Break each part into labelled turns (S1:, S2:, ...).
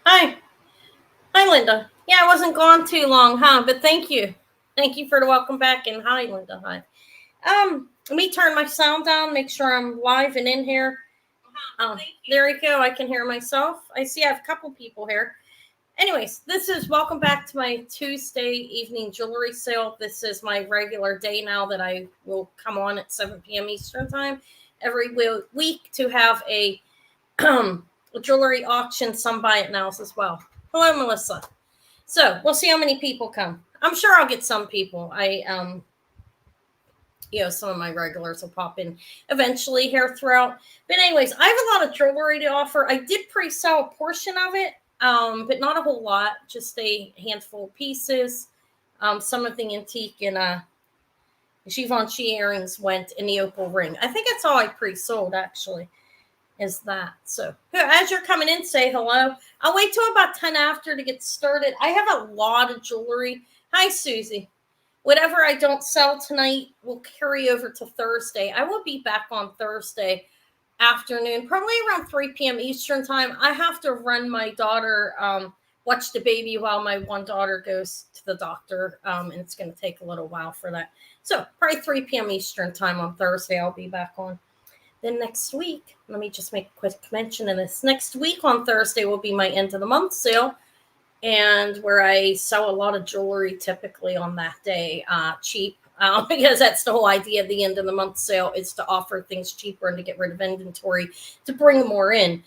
S1: Hi. Hi, Linda. Yeah, I wasn't gone too long, huh? But thank you. Thank you for the welcome back. And hi, Linda. Hi. Let me turn my sound down, make sure I'm live and in here. There we go. I can hear myself. I see I have a couple people here. Anyways, this is welcome back to my Tuesday evening jewelry sale. This is my regular day now that I will come on at 7 p.m. Eastern time every week to have a jewelry auction. Some buy it nows as well. Hello, Melissa. So we'll see how many people come. I'm sure I'll get some people. Some of my regulars will pop in eventually here throughout. But anyways, I have a lot of jewelry to offer. I did pre-sell a portion of it, but not a whole lot, just a handful of pieces. Some of the antique and Givenchy earrings went in the opal ring. I think that's all I pre-sold actually. Is that so? As you're coming in, say hello. I'll wait till about 10 after to get started. I have a lot of jewelry. Hi, Susie. Whatever I don't sell tonight will carry over to Thursday. I will be back on Thursday afternoon, probably around 3 p.m. Eastern time. I have to run my daughter, watch the baby while my one daughter goes to the doctor, and it's going to take a little while for that. So probably 3 p.m. Eastern time on Thursday, I'll be back on. Then next week, let me just make a quick mention of this. Next week on Thursday will be my end of the month sale, and where I sell a lot of jewelry typically on that day, cheap, because that's the whole idea of the end of the month sale is to offer things cheaper and to get rid of inventory to bring more in.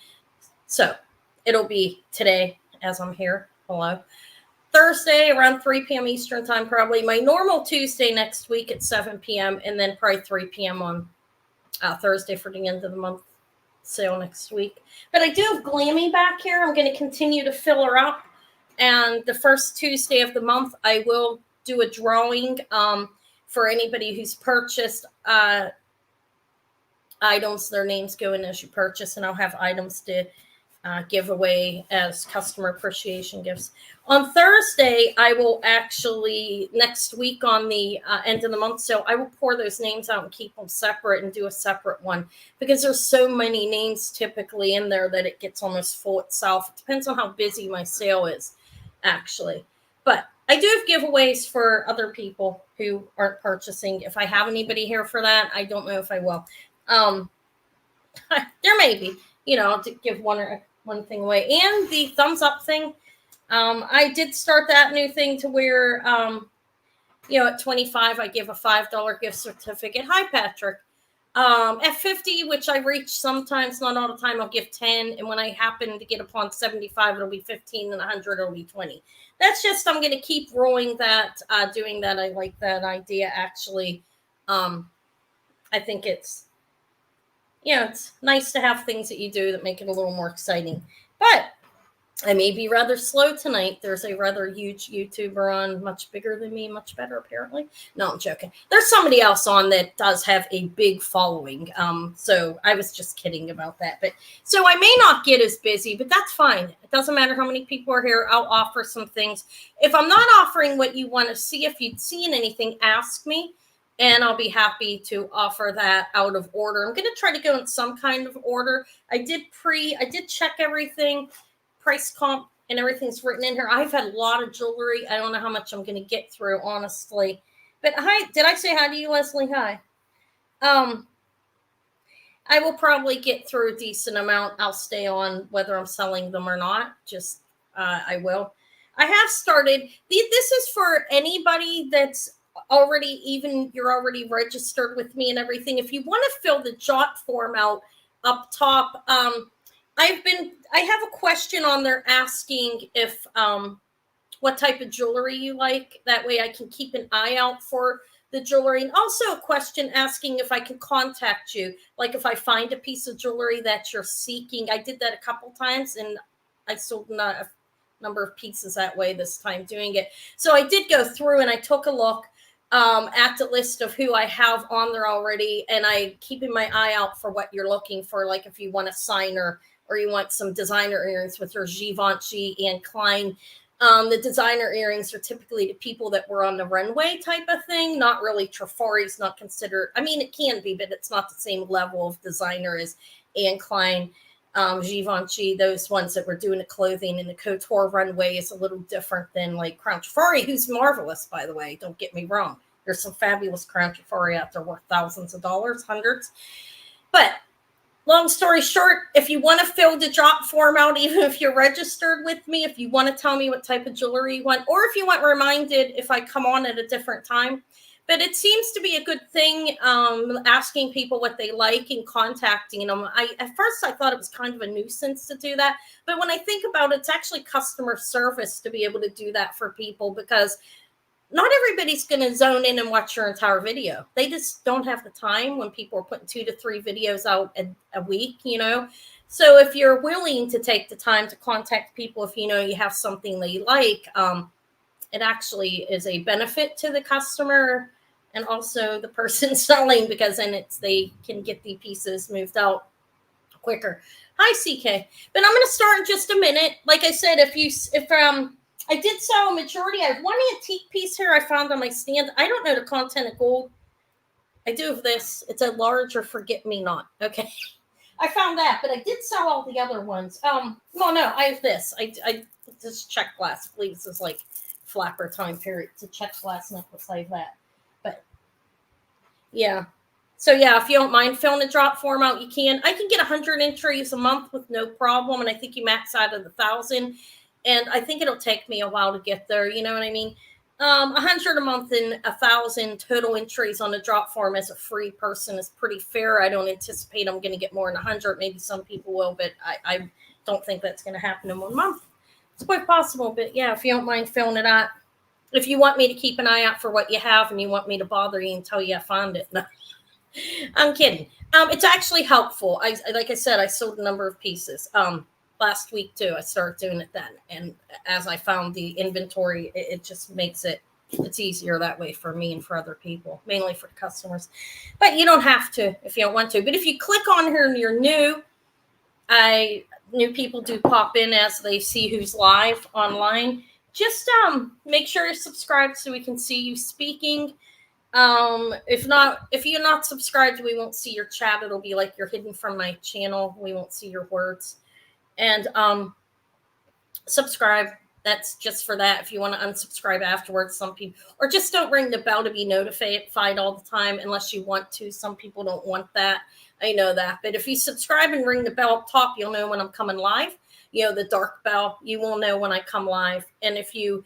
S1: So it'll be today as I'm here. Hello. Thursday around 3 p.m. Eastern time, probably my normal Tuesday next week at 7 p.m. and then probably 3 p.m. on Thursday for the end of the month sale next week. But I do have Glammy back here. I'm going to continue to fill her up. And the first Tuesday of the month, I will do a drawing for anybody who's purchased items. Their names go in as you purchase, and I'll have items to give away as customer appreciation gifts. On Thursday, I will actually, next week on the end of the month sale, I will pour those names out and keep them separate and do a separate one because there's so many names typically in there that it gets almost full itself. It depends on how busy my sale is, actually. But I do have giveaways for other people who aren't purchasing. If I have anybody here for that, I don't know if I will. There may be, to give one thing away. And the thumbs up thing. I did start that new thing to where, at 25, I give a $5 gift certificate. Hi, Patrick. At 50, which I reach sometimes, not all the time, I'll give 10. And when I happen to get upon 75, it'll be 15, and 100, it'll be 20. That's just, I'm going to keep rolling that, doing that. I like that idea, actually. I think it's nice to have things that you do that make it a little more exciting. But I may be rather slow tonight. There's a rather huge YouTuber on, much bigger than me, much better apparently. No, I'm joking. There's somebody else on that does have a big following. So I was just kidding about that. But so I may not get as busy, but that's fine. It doesn't matter how many people are here. I'll offer some things. If I'm not offering what you want to see, if you've seen anything, ask me. And I'll be happy to offer that out of order. I'm going to try to go in some kind of order. I did check everything. Price comp and everything's written in here. I've had a lot of jewelry. I don't know how much I'm going to get through, honestly. But hi, did I say hi to you, Leslie? Hi. I will probably get through a decent amount. I'll stay on whether I'm selling them or not. Just, I will. I have started. This is for anybody that's you're already registered with me and everything. If you want to fill the jot form out up top, I have a question on there asking if what type of jewelry you like. That way I can keep an eye out for the jewelry. And also a question asking if I can contact you. Like if I find a piece of jewelry that you're seeking. I did that a couple times and I sold a number of pieces that way this time doing it. So I did go through and I took a look at the list of who I have on there already. And I keeping my eye out for what you're looking for. Like if you want a signer or you want some designer earrings with your Givenchy and Klein. The designer earrings are typically to people that were on the runway type of thing, not really Trifari's not considered. I mean, it can be, but it's not the same level of designer as Klein. Givenchy, those ones that were doing the clothing and the couture runway is a little different than like Crown Trifari, who's marvelous, by the way. Don't get me wrong. There's some fabulous Crown Trifari out there worth thousands of dollars, hundreds. But long story short, if you want to fill the drop form out, even if you're registered with me, if you want to tell me what type of jewelry you want, or if you want reminded if I come on at a different time. But it seems to be a good thing, asking people what they like and contacting them. At first I thought it was kind of a nuisance to do that. But when I think about it, it's actually customer service to be able to do that for people, because not everybody's going to zone in and watch your entire video. They just don't have the time when people are putting 2 to 3 videos out a week, you know. So if you're willing to take the time to contact people, if you know you have something they like, it actually is a benefit to the customer and also the person selling, because then they can get the pieces moved out quicker. Hi, CK. But I'm going to start in just a minute. Like I said, if I did sell a majority. I have one antique piece here I found on my stand. I don't know the content of gold. I do have this. It's a larger forget-me-not. Okay. I found that, but I did sell all the other ones. Well, no, I have this. I just check glass, please. It's like flapper time period. It's a check glass necklace. I have that. But yeah. So yeah, if you don't mind filling a drop form out, you can. I can get 100 entries a month with no problem, and I think you max out at 1,000. And I think it'll take me a while to get there. You know what I mean? 100 a month and 1,000 total entries on the drop form as a free person is pretty fair. I don't anticipate I'm going to get more than 100. Maybe some people will, but I don't think that's going to happen in 1 month. It's quite possible, but yeah, if you don't mind filling it out. If you want me to keep an eye out for what you have and you want me to bother you and tell you I found it, no, I'm kidding. It's actually helpful. Like I said, I sold a number of pieces. Last week too, I started doing it then. And as I found the inventory, it just makes it's easier that way for me and for other people, mainly for customers. But you don't have to if you don't want to. But if you click on here and you're new, new people do pop in as they see who's live online. Just make sure you're subscribed so we can see you speaking. If you're not subscribed, we won't see your chat. It'll be like you're hidden from my channel. We won't see your words. And subscribe. That's just for that. If you want to unsubscribe afterwards, some people, or just don't ring the bell to be notified all the time unless you want to. Some people don't want that. I know that. But if you subscribe and ring the bell up top, you'll know when I'm coming live. You know, the dark bell, you will know when I come live. And if you,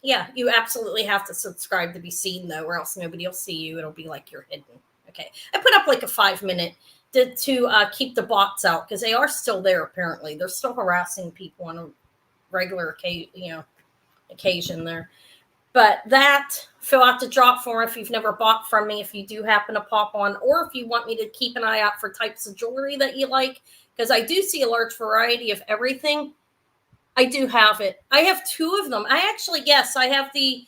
S1: you absolutely have to subscribe to be seen, though, or else nobody will see you. It'll be like you're hidden. Okay. I put up like a 5-minute to keep the bots out, because they are still there. Apparently they're still harassing people on a regular occasion there. But fill out the drop form if you've never bought from me, if you do happen to pop on, or if you want me to keep an eye out for types of jewelry that you like, because I do see a large variety of everything. I do have it. I have 2 of them. I have the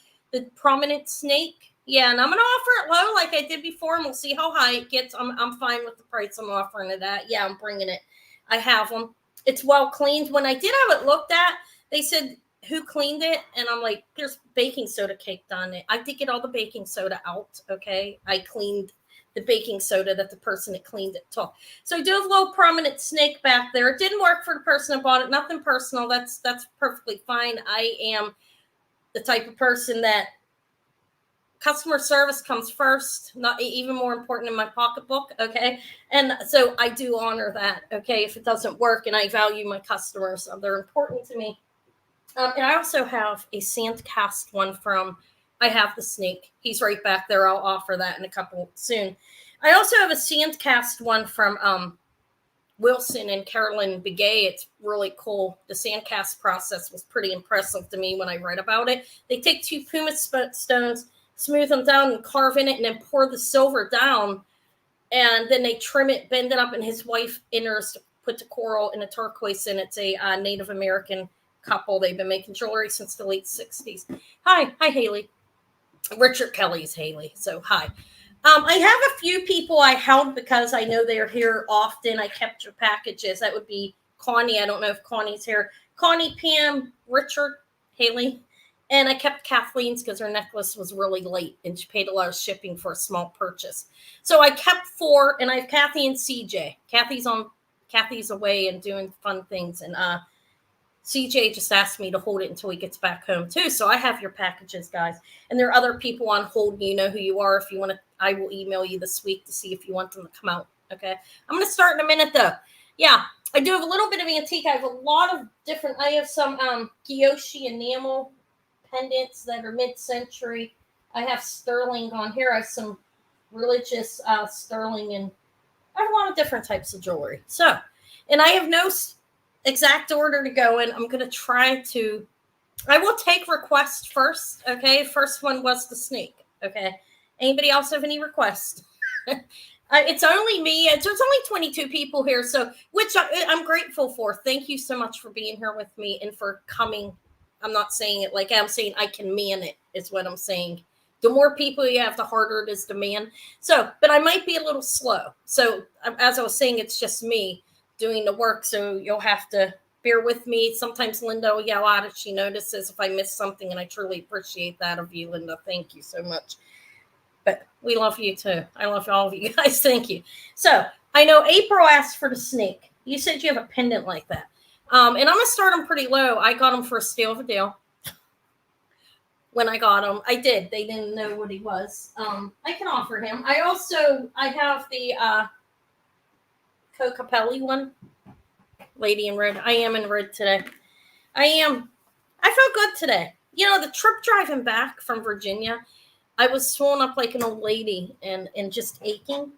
S1: prominent snake. Yeah, and I'm going to offer it low like I did before, and we'll see how high it gets. I'm fine with the price I'm offering it at. Yeah, I'm bringing it. I have them. It's well cleaned. When I did have it looked at, they said, who cleaned it? And I'm like, there's baking soda caked on it. I did get all the baking soda out, okay? I cleaned the baking soda that the person that cleaned it took. So I do have a little prominent snake back there. It didn't work for the person who bought it. Nothing personal. That's perfectly fine. I am the type of person that customer service comes first, not even more important in my pocketbook. Okay. And so I do honor that. Okay. If it doesn't work, and I value my customers, they're important to me. And I also have a sand cast one I have the snake. He's right back there. I'll offer that in a couple soon. I also have a sand cast one from Wilson and Carolyn Begay. It's really cool. The sand cast process was pretty impressive to me when I read about it. They take 2 pumice stones, smooth them down and carve in it, and then pour the silver down. And then they trim it, bend it up, and his wife enters to put the coral in a turquoise, and it's a Native American couple. They've been making jewelry since the late 60s. Hi, Haley. Richard Kelly's Haley. So hi. I have a few people I held because I know they're here often. I kept your packages. That would be Connie. I don't know if Connie's here. Connie, Pam, Richard, Haley. And I kept Kathleen's because her necklace was really late and she paid a lot of shipping for a small purchase. So I kept 4, and I have Kathy and CJ. Kathy's on Kathy's away and doing fun things, and CJ just asked me to hold it until he gets back home too. So I have your packages, guys. And there are other people on hold. You know who you are. If you want to, I will email you this week to see if you want them to come out. Okay. I'm going to start in a minute though. Yeah. I do have a little bit of antique. I have a lot of different, I have some Kyoshi enamel pendants that are mid-century. I have sterling on here. I have some religious sterling, and I have a lot of different types of jewelry. So, and I have no exact order to go in. I'm going to try to, I will take requests first. Okay. First one was the snake. Okay. Anybody else have any requests? It's only me. There's only 22 people here. So, which I'm grateful for. Thank you so much for being here with me and for coming. I'm not saying it like I'm saying I can man it is what I'm saying. The more people you have, the harder it is to man. So, but I might be a little slow. So as I was saying, it's just me doing the work, so you'll have to bear with me. Sometimes Linda will yell out if she notices if I miss something, and I truly appreciate that of you, Linda. Thank you so much. But we love you too. I love all of you guys. Thank you. So I know April asked for the snake. You said you have a pendant like that. And I'm going to start them pretty low. I got them for a steal of a deal. When I got them, I did. They didn't know what he was. I can offer him. I have the Cocapelli one, lady in red. I am in red today. I felt good today. You know, the trip driving back from Virginia, I was swollen up like an old lady and just aching.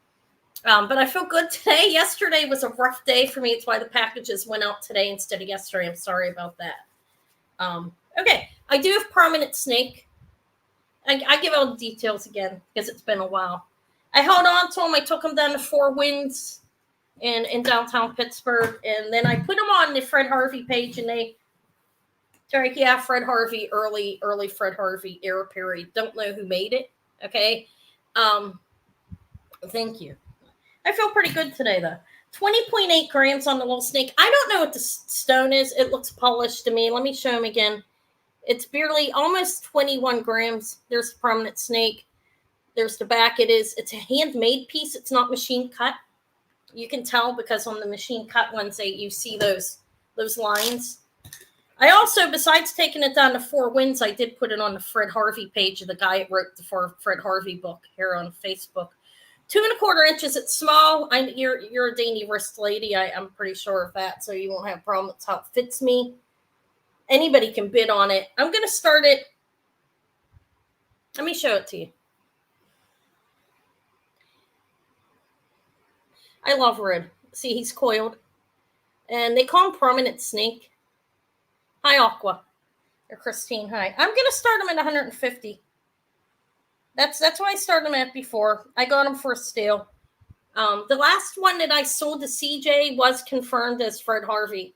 S1: But I feel good today. Yesterday was a rough day for me. It's why the packages went out today instead of yesterday. I'm sorry about that. Okay, I do have permanent snake. I give all the details again because it's been a while. I held on to them. I took them down to Four Winds in downtown Pittsburgh, and then I put them on the Fred Harvey page, and they're like, yeah, Fred Harvey, early Fred Harvey era period. Don't know who made it. Okay. Thank you. I feel pretty good today though. 20.8 grams on the little snake. I don't know what the stone is. It looks polished to me. Let me show him again. It's barely almost 21 grams. There's a prominent snake. There's the back. It's a handmade piece. It's not machine cut. You can tell because on the machine cut ones, you see those lines. I also, besides taking it down to Four Winds, I did put it on the Fred Harvey page of the guy that wrote the Fred Harvey book here on Facebook. 2 1/4 inches. It's small. You're a dainty wrist lady. I'm pretty sure of that, so you won't have a problem. That's how it fits me. Anybody can bid on it. I'm going to start it. Let me show it to you. I love red. See, he's coiled. And they call him Prominent Snake. Hi, Aqua. Or Christine, hi. I'm going to start him at 150. That's what I started them at before. I got them for a steal. The last one that I sold to CJ was confirmed as Fred Harvey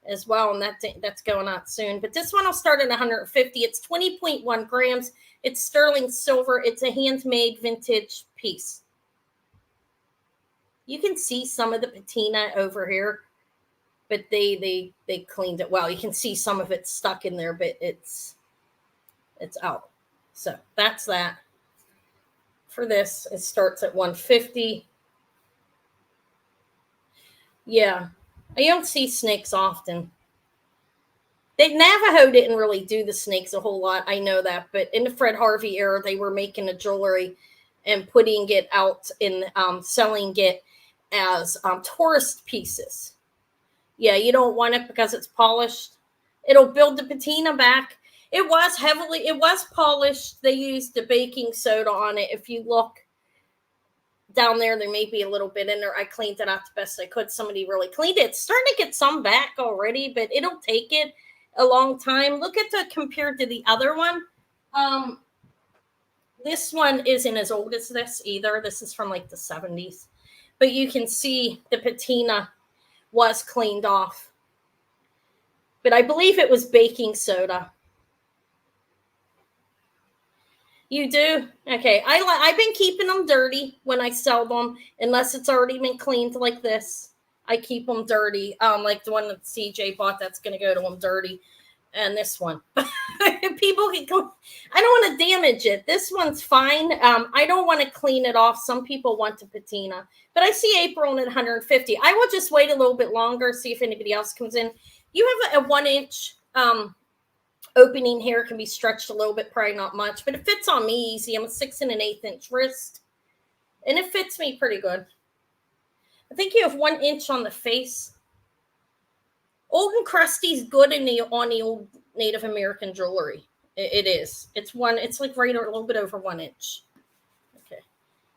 S1: as well, and that's going out soon. But this one I'll start at 150. It's 20.1 grams. It's sterling silver. It's a handmade vintage piece. You can see some of the patina over here, but they cleaned it well. You can see some of it stuck in there, but it's out. So that's that. For this, it starts at 150. Yeah, I don't see snakes often. Navajo didn't really do the snakes a whole lot. I know that, but in the Fred Harvey era, they were making the jewelry and putting it out and selling it as tourist pieces. Yeah, you don't want it because it's polished. It'll build the patina back. It was polished. They used the baking soda on it. If you look down there may be a little bit in there. I cleaned it out the best I could. Somebody really cleaned it. It's starting to get some back already, but it'll take it a long time. Look at the compared to the other one. This one isn't as old as this either. This is from like the 70s. But you can see the patina was cleaned off. But I believe it was baking soda. You do? Okay. I've been keeping them dirty when I sell them, unless it's already been cleaned like this. I keep them dirty. Like the one that CJ bought, that's going to go to them dirty. and this one. People can go. I don't want to damage it. This one's fine. I don't want to clean it off. Some people want to patina, but I see April at 150. I will just wait a little bit longer, see if anybody else comes in. You have a 1-inch opening here, can be stretched a little bit, probably not much, but it fits on me easy. I'm a 6 1/8 inch wrist, and it fits me pretty good. I think you have 1 inch on the face. Old and Krusty's good on the old Native American jewelry. It is. It's like right a little bit over 1 inch. Okay.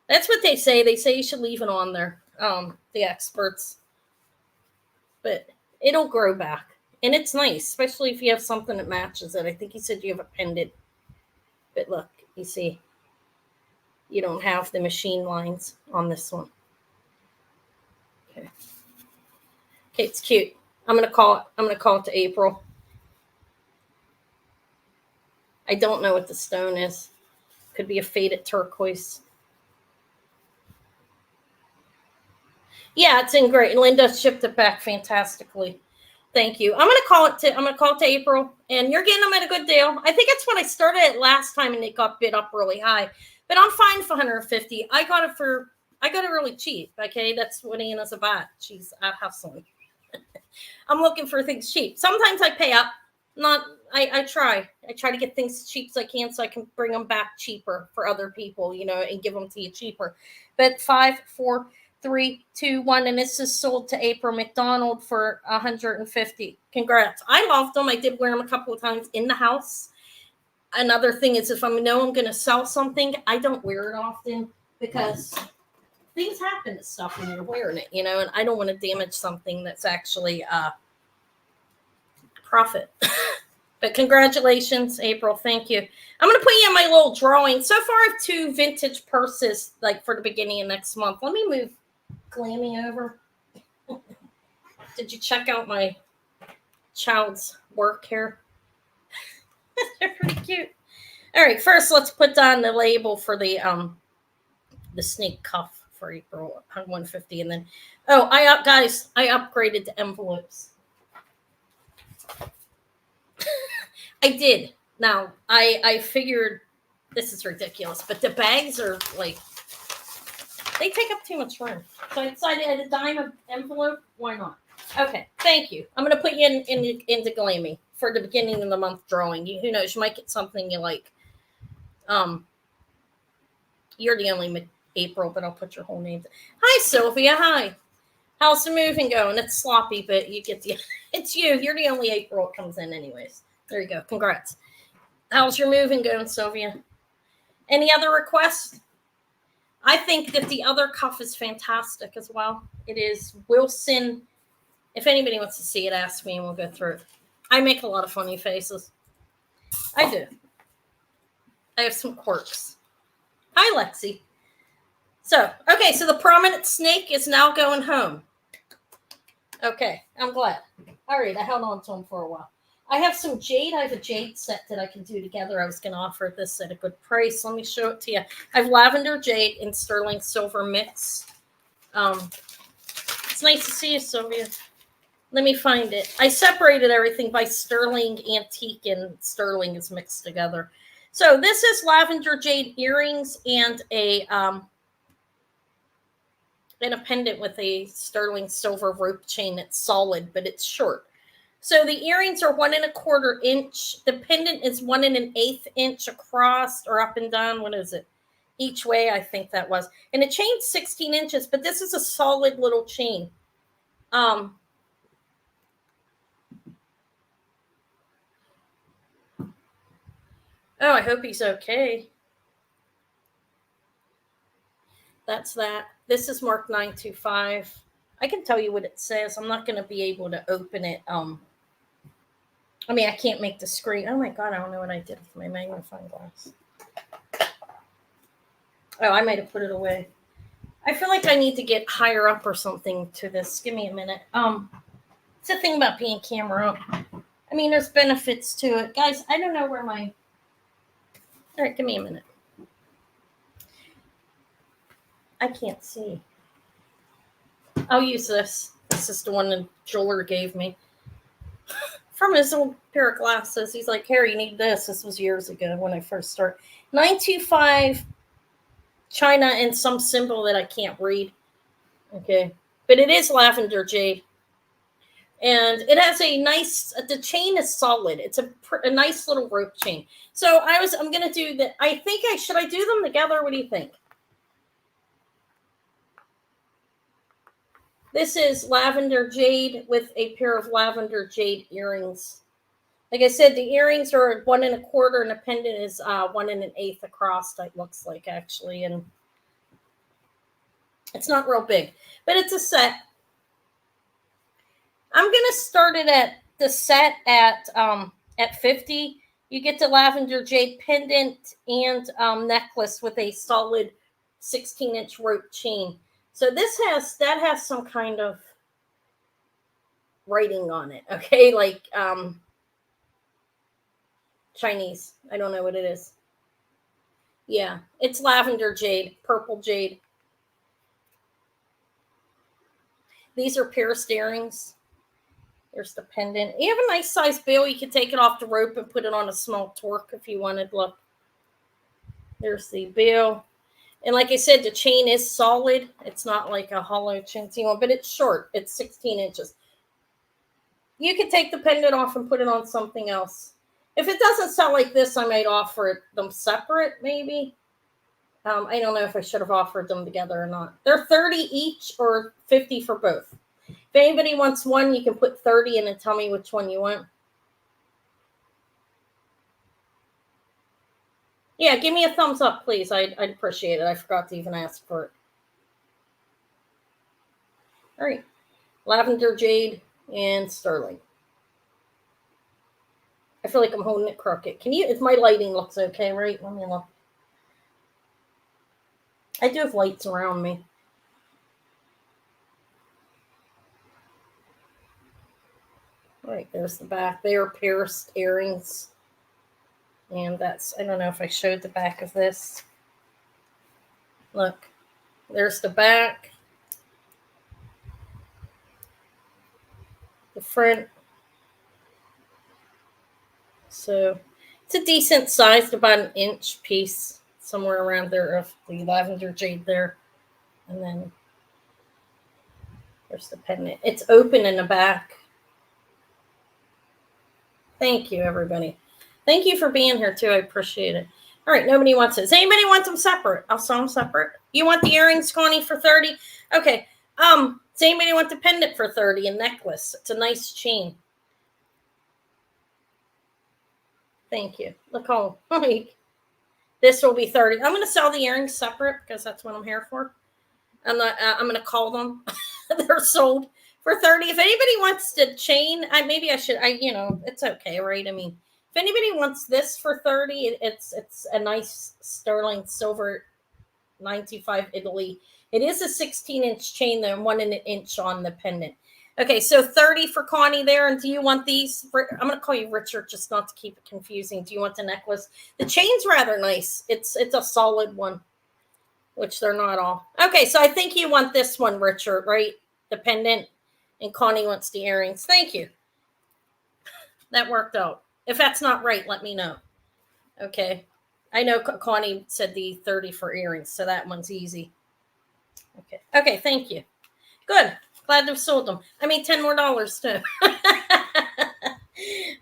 S1: That's what they say. They say you should leave it on there, the experts. But it'll grow back. And it's nice, especially if you have something that matches it. I think he said you have a pendant. But look, you see, you don't have the machine lines on this one. Okay. Okay, it's cute. I'm gonna call it to April. I don't know what the stone is. Could be a faded turquoise. Yeah, it's in great. Linda shipped it back fantastically. Thank you. I'm gonna call it to April, and you're getting them at a good deal. I think it's when I started it last time, and it got bid up really high. But I'm fine for 150. I got it really cheap. Okay, that's what Anna's about. She's out hustling. I'm looking for things cheap. Sometimes I pay up. I try to get things as cheap as I can, so I can bring them back cheaper for other people, and give them to you cheaper. But 5, 4, 3, 2, 1, and this is sold to April McDonald for 150. Congrats! I loved them. I did wear them a couple of times in the house. Another thing is, if I know I'm going to sell something, I don't wear it often because things happen to stuff when you're wearing it, and I don't want to damage something that's actually profit. But congratulations, April. Thank you. I'm going to put you in my little drawing. So far, I have 2 vintage purses, like for the beginning of next month. Let me move Glammy over. Did you check out my child's work here? They're pretty cute. All right, first let's put down the label for the snake cuff for April 150, and then I upgraded the envelopes. I did. Now I figured this is ridiculous, but the bags are like they take up too much room. So I decided at a dime envelope, why not? Okay, thank you. I'm gonna put you into Glammy for the beginning of the month drawing. Who knows? You might get something you like. You're the only April, but I'll put your whole name. Hi, Sylvia. Hi. How's the moving going? It's sloppy, but you get the. It's you. You're the only April that comes in, anyways. There you go. Congrats. How's your moving going, Sylvia? Any other requests? I think that the other cuff is fantastic as well. It is Wilson. If anybody wants to see it, ask me and we'll go through it. I make a lot of funny faces. I do. I have some quirks. Hi, Lexi. So the prominent snake is now going home. Okay, I'm glad. All right, I held on to him for a while. I have some jade. I have a jade set that I can do together. I was going to offer this at a good price. Let me show it to you. I have lavender jade and sterling silver mix. It's nice to see you, Sylvia. Let me find it. I separated everything by sterling, antique, and sterling is mixed together. So this is lavender jade earrings and a pendant with a sterling silver rope chain that's solid, but it's short. So the earrings are 1 1/4 inch. The pendant is 1 1/8 inch across or up and down. What is it? Each way, I think that was. And the chain's 16 inches, but this is a solid little chain. Oh, I hope he's okay. That's that. This is marked 925. I can tell you what it says. I'm not going to be able to open it. I can't make the screen. Oh my God, I don't know what I did with my magnifying glass. Oh, I might have put it away. I feel like I need to get higher up or something to this. Give me a minute. It's the thing about being camera up. There's benefits to it. Guys, I don't know where my... All right, give me a minute. I can't see. I'll use this. This is the one the jeweler gave me. from his old pair of glasses. He's like, Harry, you need this. This was years ago when I first started. 925 China and some symbol that I can't read. Okay. But it is lavender jade. And it has a nice, the chain is solid. It's a nice little rope chain. So I'm going to do that. I think should I do them together? What do you think? This is lavender jade with a pair of lavender jade earrings. Like I said, the earrings are 1 1/4 and the pendant is 1 1/8 across, it looks like, actually. And it's not real big, but it's a set. I'm going to start it at the set at 50. You get the lavender jade pendant and necklace with a solid 16-inch rope chain. So that has some kind of writing on it, okay? Like Chinese. I don't know what it is. Yeah, it's lavender jade, purple jade. These are pierced earrings. There's the pendant. You have a nice size bill. You can take it off the rope and put it on a small torque if you wanted. Look. There's the bill. And like I said, the chain is solid. It's not like a hollow chain, but it's short. It's 16 inches. You can take the pendant off and put it on something else. If it doesn't sell like this, I might offer them separate, maybe. I don't know if I should have offered them together or not. They're 30 each or 50 for both. If anybody wants one, you can put 30 in and tell me which one you want. Yeah, give me a thumbs up, please. I'd appreciate it. I forgot to even ask for it. All right. Lavender jade and sterling. I feel like I'm holding it crooked. If my lighting looks okay, right? Let me look. I do have lights around me. All right, there's the back. They are pierced earrings. And I don't know if I showed the back of this. Look, there's the back. The front. So it's a decent size, about an inch piece, somewhere around there of the lavender jade there. And then there's the pendant. It's open in the back. Thank you, everybody. Thank you for being here, too. I appreciate it. All right, nobody wants it. Does anybody want them separate? I'll sell them separate. You want the earrings, Connie, for 30? Okay. Does anybody want the pendant for 30 and necklace? It's a nice chain. Thank you. Look home. This will be 30. I'm going to sell the earrings separate because that's what I'm here for. I'm going to call them. They're sold for 30. If anybody wants the chain, it's okay, right? I mean, if anybody wants this for 30, it's a nice sterling silver 925 Italy. It is a 16-inch chain, though, 1 inch on the pendant. Okay, so 30 for Connie there. And do you want these? I'm going to call you Richard just not to keep it confusing. Do you want the necklace? The chain's rather nice. It's a solid one, which they're not all. Okay, so I think you want this one, Richard, right? The pendant. And Connie wants the earrings. Thank you. That worked out. If that's not right, let me know. Okay. I know Connie said the 30 for earrings, so that one's easy. Okay, thank you. Good. Glad to have sold them. I mean, $10 more too.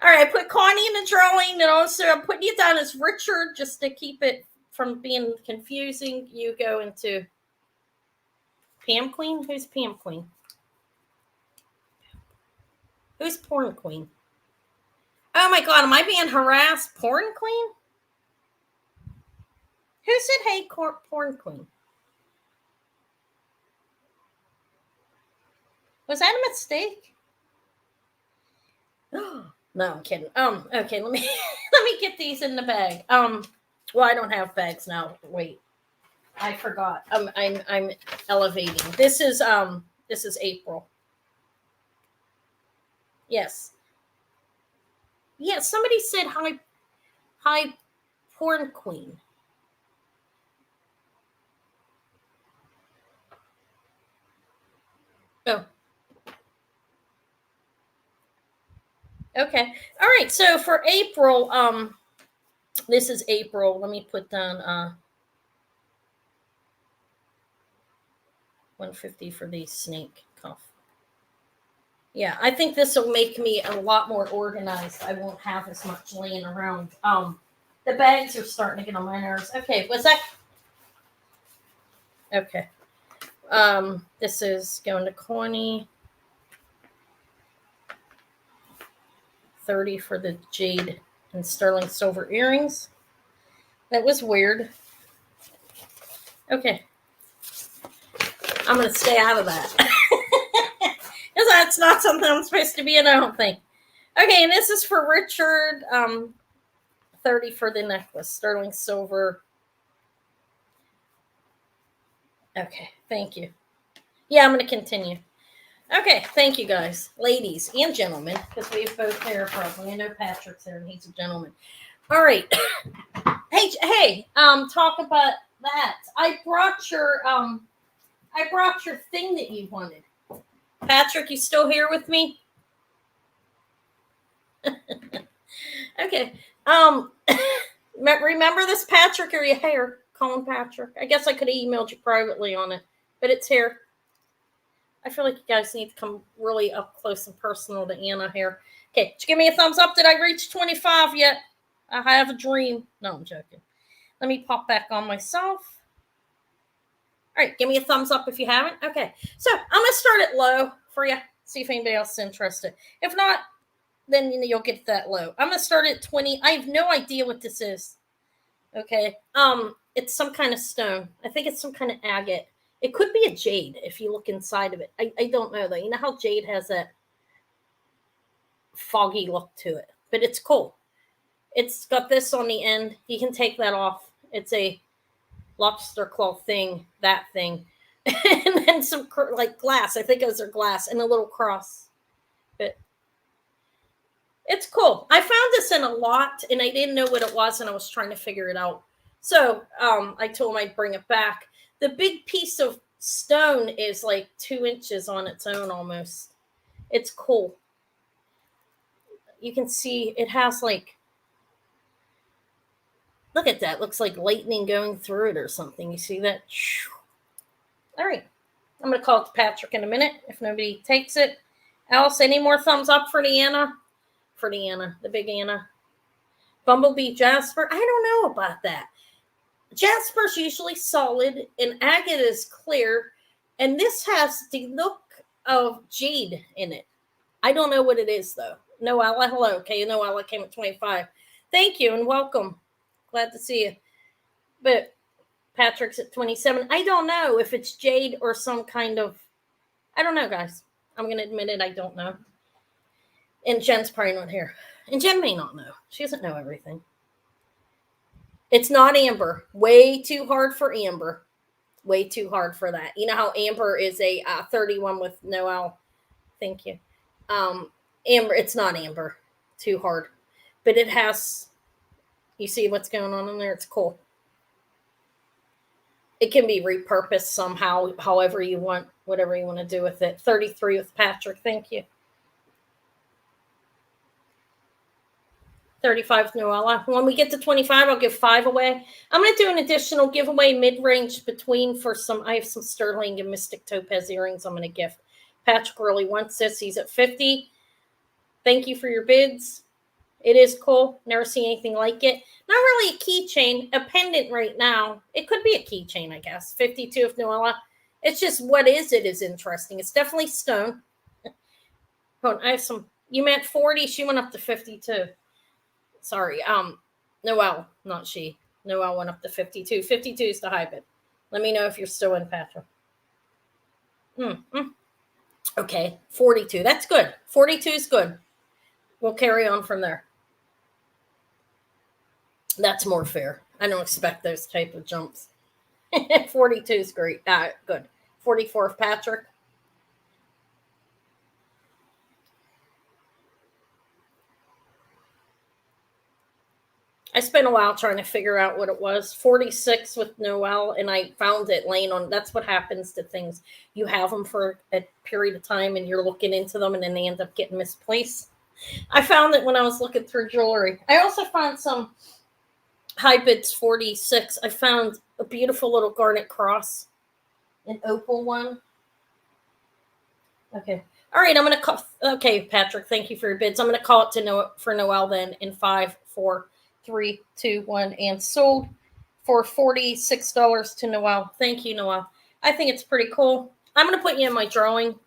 S1: All right, I put Connie in the drawing, and also I'm putting you down as Richard just to keep it from being confusing. You go into Pam Queen. Who's Pam Queen? Who's Porn Queen? Oh my God, am I being harassed? Porn Queen? Who said, hey, Porn Queen? Was that a mistake? No, I'm kidding. Okay, let me get these in the bag. Well, I don't have bags now. Wait, I forgot. I'm elevating. This is April. Yes. Yeah, somebody said hi, Porn Queen. Oh. Okay. All right. So for April, this is April. Let me put down 150 for the snake cuff. Yeah, I think this will make me a lot more organized. I won't have as much laying around. The bags are starting to get on my nerves. Okay, was that okay? This is going to Connie. 30 for the jade and sterling silver earrings. That was weird. Okay, I'm gonna stay out of that. Because that's not something I'm supposed to be in, I don't think. Okay, and this is for Richard. 30 for the necklace, sterling silver. Okay, thank you. Yeah, I'm going to continue. Okay, thank you guys, ladies and gentlemen, because we have both here probably. I know Patrick's there and he's a gentleman. All right. hey, talk about that. I brought your thing that you wanted. Patrick, you still here with me? Okay. Remember this, Patrick? Are you here? Calling Patrick. I guess I could have emailed you privately on it, but it's here. I feel like you guys need to come really up close and personal to Anna here. Okay, give me a thumbs up. Did I reach 25 yet? I have a dream. No, I'm joking. Let me pop back on myself. All right, give me a thumbs up if you haven't. Okay, so I'm going to start it low for you. See if anybody else is interested. If not, then you'll get that low. I'm going to start at 20. I have no idea what this is. Okay, it's some kind of stone. I think it's some kind of agate. It could be a jade if you look inside of it. I don't know though. You know how jade has that foggy look to it, but it's cool. It's got this on the end. You can take that off. It's a lobster claw thing, that thing, and then some like glass. I think those are glass and a little cross. But it's cool. I found this in a lot, and I didn't know what it was, and I was trying to figure it out. So I told him I'd bring it back. The big piece of stone is like 2 inches on its own almost. It's cool. You can see it has like, look at that. Looks like lightning going through it or something. You see that? All right. I'm going to call it to Patrick in a minute if nobody takes it. Alice, any more thumbs up for the Anna? For the Anna, the big Anna. Bumblebee Jasper. I don't know about that. Jasper's usually solid and agate is clear, and this has the look of jade in it. I don't know what it is though. Noella, hello. Okay, Noella came at 25. Thank you and welcome. Glad to see you. But Patrick's at 27. I don't know if it's jade or some kind of, I don't know, guys. I'm going to admit it. I don't know. And Jen's probably not here. And Jen may not know. She doesn't know everything. It's not amber. Way too hard for amber. Way too hard for that. You know how amber is a 31 with Noel. Thank you. Amber, it's not amber. Too hard. But it has, you see what's going on in there? It's cool. It can be repurposed somehow, however you want, whatever you want to do with it. 33 with Patrick. Thank you. 35 with Noella. When we get to 25, I'll give 5 away. I'm going to do an additional giveaway mid-range between for some. I have some sterling and mystic topaz earrings I'm going to gift. Patrick really wants this. He's at 50. Thank you for your bids. It is cool. Never seen anything like it. Not really a keychain, a pendant right now. It could be a keychain, I guess. 52 with Noella. It's just what is it is interesting. It's definitely stone. Hold on, I have some. You meant 40. She went up to 52. Sorry, Noelle, not she. Noelle went up to 52. 52 is the high bid. Let me know if you're still in, Patrick. Okay, 42. That's good. 42 is good. We'll carry on from there. That's more fair. I don't expect those type of jumps. 42 is great. Good. 44 of Patrick. I spent a while trying to figure out what it was. 46 with Noel, and I found it laying on. That's what happens to things. You have them for a period of time, and you're looking into them, and then they end up getting misplaced. I found it when I was looking through jewelry. I also found some high bids 46. I found a beautiful little garnet cross, an opal one. Okay. All right, I'm gonna call. Okay, Patrick, thank you for your bids. I'm gonna call it to for Noel then in 5, 4, 3, 2, 1, and sold for $46 to Noel. Thank you, Noel. I think it's pretty cool. I'm gonna put you in my drawing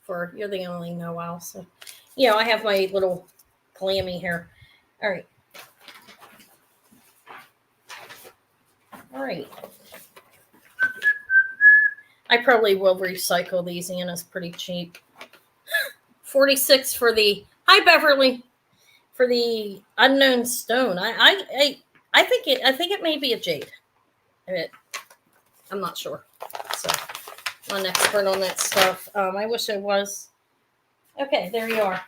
S1: for you're the only Noel. So, I have my little glammy here. All right. All right. I probably will recycle these. Anna's pretty cheap. 46 for the hi Beverly for the unknown stone. I think it may be a jade. I'm not sure. So I'm an expert on that stuff. I wish I was. Okay, there you are.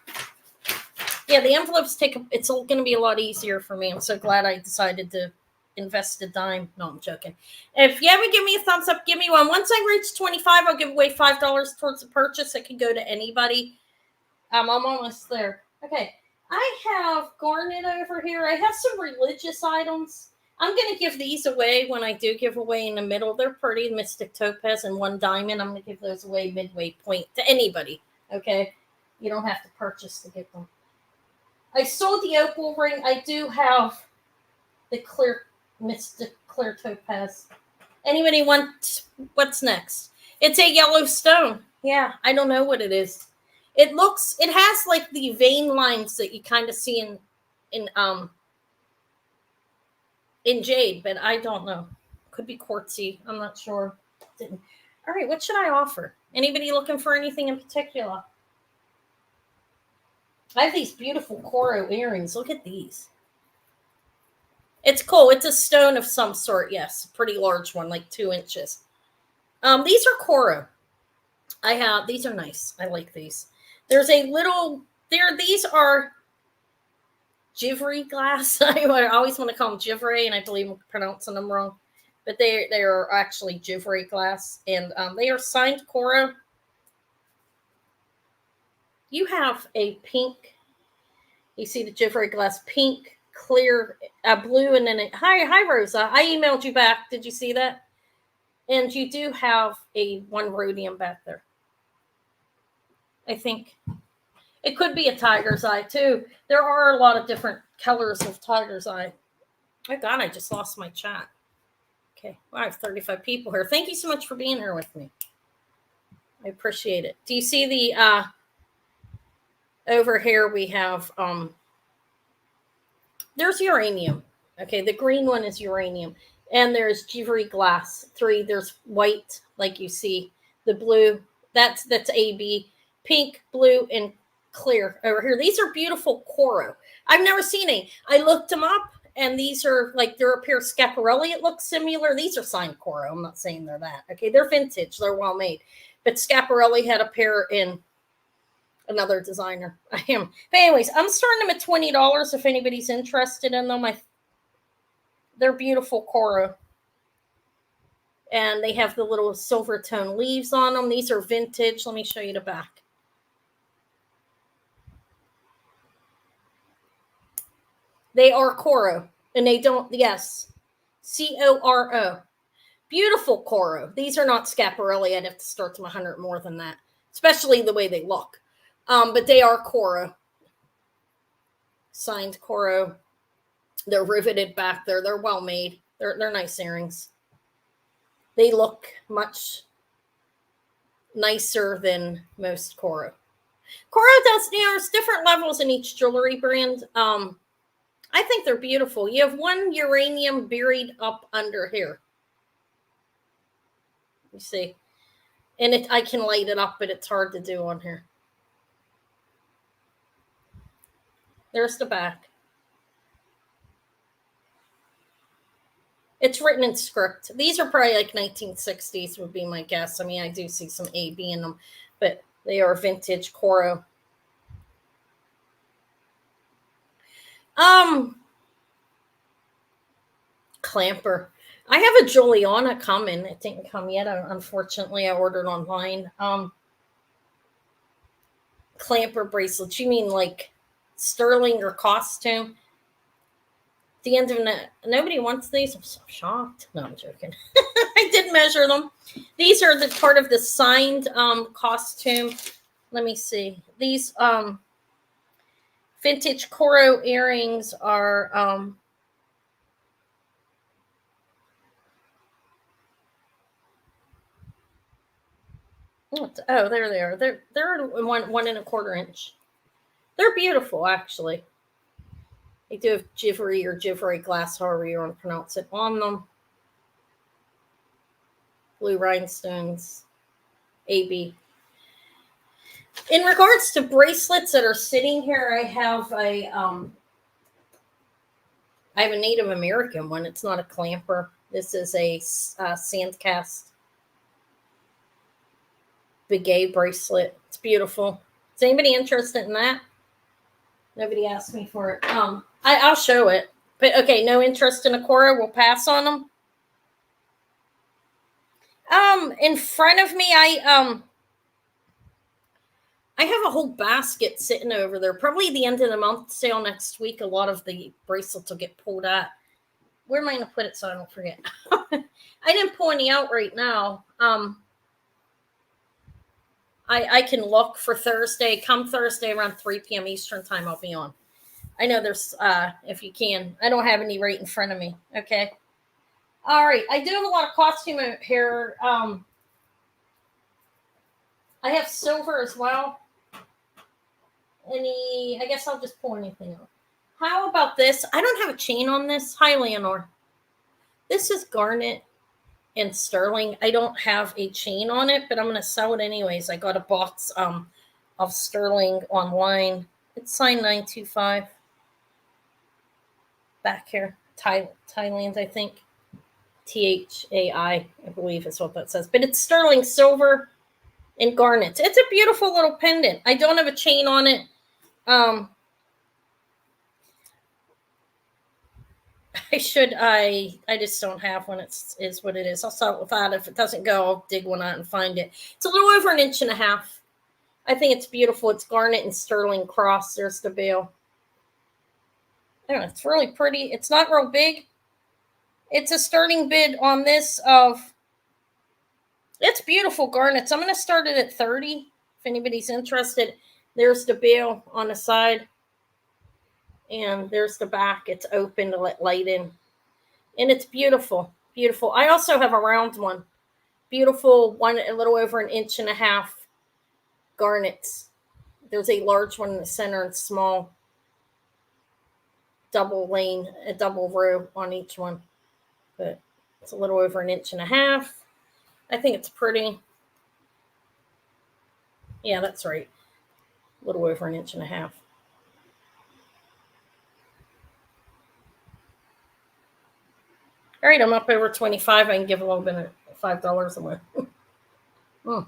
S1: Yeah, the envelopes it's going to be a lot easier for me. I'm so glad I decided to invest a dime. No, I'm joking. If you haven't given me a thumbs up, give me one. Once I reach 25, I'll give away $5 towards the purchase. It can go to anybody. I'm almost there. Okay, I have Garnet over here. I have some religious items. I'm going to give these away when I do give away in the middle. They're pretty. Mystic Topaz and one diamond. I'm going to give those away midway point to anybody. Okay, you don't have to purchase to get them. I sold the opal ring. I do have the clear Mystic Clear Topaz. Anybody want what's next? It's a yellow stone. Yeah, I don't know what it is. It has like the vein lines that you kind of see in jade, but I don't know. Could be quartzy. I'm not sure. All right, what should I offer? Anybody looking for anything in particular? I have these beautiful Coro earrings. Look at these. It's cool. It's a stone of some sort. Yes, a pretty large one, like 2 inches. These are Coro. These are nice. I like these. There's a little these are Givry glass. I always want to call them Givry, and I believe I'm pronouncing them wrong. But they are actually Givry glass, and they are signed Coro. You have a pink. You see the Givry glass, pink, clear, blue, and then hi Rosa. I emailed you back. Did you see that? And you do have a one rhodium back there. I think it could be a tiger's eye too. There are a lot of different colors of tiger's eye. Oh God, I just lost my chat. Okay, well, I have 35 people here. Thank you so much for being here with me. I appreciate it. Do you see the over here we have there's uranium. Okay, the green one is uranium. And there's Givry glass. 3, there's white, like you see. The blue, that's AB. Pink, blue, and clear over here. These are beautiful Coro. I've never seen any. I looked them up, and these are like they're a pair of Schiaparelli. It looks similar. These are signed Coro. I'm not saying they're that. Okay, they're vintage. They're well made. But Schiaparelli had a pair in another designer. I am. But anyways, I'm starting them at $20 if anybody's interested in them. They're beautiful Coro. And they have the little silver tone leaves on them. These are vintage. Let me show you the back. They are Coro. And they don't, yes. Coro. Beautiful Coro. These are not Schiaparelli. I'd have to start them 100 more than that. Especially the way they look. But they are Coro. Signed Coro. They're riveted back there. They're well made. They're nice earrings. They look much nicer than most Coro. Coro does, there's different levels in each jewelry brand. I think they're beautiful. You have one uranium buried up under here. You see? And I can light it up, but it's hard to do on here. There's the back. It's written in script. These are probably like 1960s would be my guess. I mean, I do see some AB in them, but they are vintage Coro. Clamper. I have a Juliana coming. It didn't come yet. Unfortunately, I ordered online. clamper bracelets. You mean like sterling or costume? The end of nobody wants these. I'm so shocked. No, I'm joking. I did measure them. These are the part of the signed costume. Let me see. These vintage Coro earrings are oh, there they are. They're 1.25 inch. They're beautiful, actually. They do have Jivery glass, however you want to pronounce it, on them. Blue rhinestones, AB. In regards to bracelets that are sitting here, I have a Native American one. It's not a clamper. This is a sand cast Begay bracelet. It's beautiful. Is anybody interested in that? Nobody asked me for it. I'll show it. But okay, no interest in a Coro. We'll pass on them. In front of me, I have a whole basket sitting over there. Probably the end of the month sale next week. A lot of the bracelets will get pulled out. Where am I going to put it so I don't forget? I didn't pull any out right now. I can look for Thursday. Come Thursday around 3 p.m. Eastern time, I'll be on. I know there's, if you can. I don't have any right in front of me. Okay. All right. I do have a lot of costume here. I have silver as well. I guess I'll just pull anything out. How about this? I don't have a chain on this. Hi, Leonore. This is Garnet and sterling. I don't have a chain on it, but I'm going to sell it anyways. I got a box of sterling online. It's signed 925. Back here. Thailand, I think. THAI, I believe is what that says. But it's sterling, silver, and garnet. It's a beautiful little pendant. I don't have a chain on it. I just don't have one. Is what it is. I'll sell it without. If it doesn't go, I'll dig one out and find it. It's a little over 1.5 inches. I think it's beautiful. It's garnet and sterling cross. There's the bail. Yeah, it's really pretty. It's not real big. It's a starting bid on this of. It's beautiful garnets. I'm going to start it at 30. If anybody's interested, there's the bail on the side. And there's the back. It's open to let light in. And it's beautiful. Beautiful. I also have a round one. Beautiful one, a little over 1.5 inches garnets. There's a large one in the center and small. Double lane, a double row on each one. But it's a little over 1.5 inches. I think it's pretty. Yeah, that's right. A little over 1.5 inches. All right, I'm up over 25. I can give a little bit of $5 away. All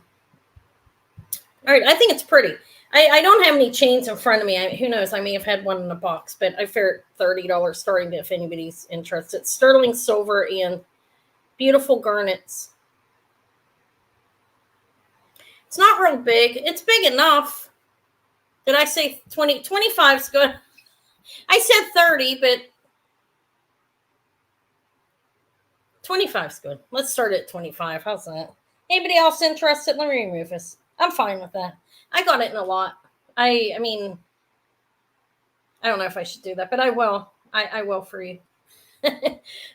S1: right, I think it's pretty. I don't have any chains in front of me. Who knows? I may have had one in the box, but I figured $30 starting bid if anybody's interested. Sterling silver and beautiful garnets. It's not real big. It's big enough. Did I say 20? 25 is good. I said 30, but 25 is good. Let's start at 25. How's that? Anybody else interested? Let me remove this. I'm fine with that. I got it in a lot. I mean, I don't know if I should do that, but I will. I will for you.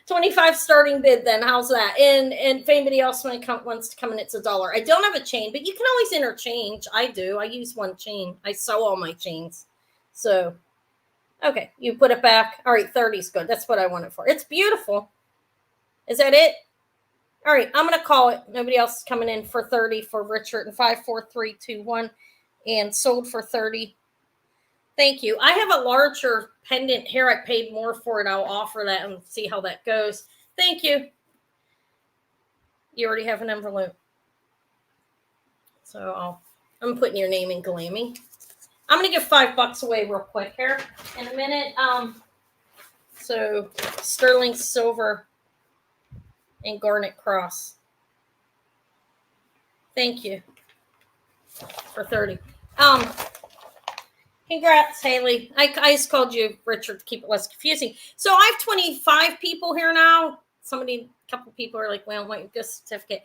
S1: 25 starting bid then. How's that? And if anybody else wants to come in, it's $1. I don't have a chain, but you can always interchange. I do. I use one chain. I sew all my chains. So, okay. You put it back. All right. 30 is good. That's what I want it for. It's beautiful. Is that it? All right. I'm going to call it. Nobody else is coming in for 30 for Richard and 54321 and sold for 30. Thank you. I have a larger pendant here. I paid more for it. I'll offer that and see how that goes. Thank you. You already have an envelope. So I'm putting your name in Glammy. I'm going to give $5 away real quick here in a minute. So sterling silver and garnet cross. Thank you for 30. Congrats, Haley. I just called you Richard to keep it less confusing. So I have 25 people here now. A couple people are like, well, I want your gift certificate.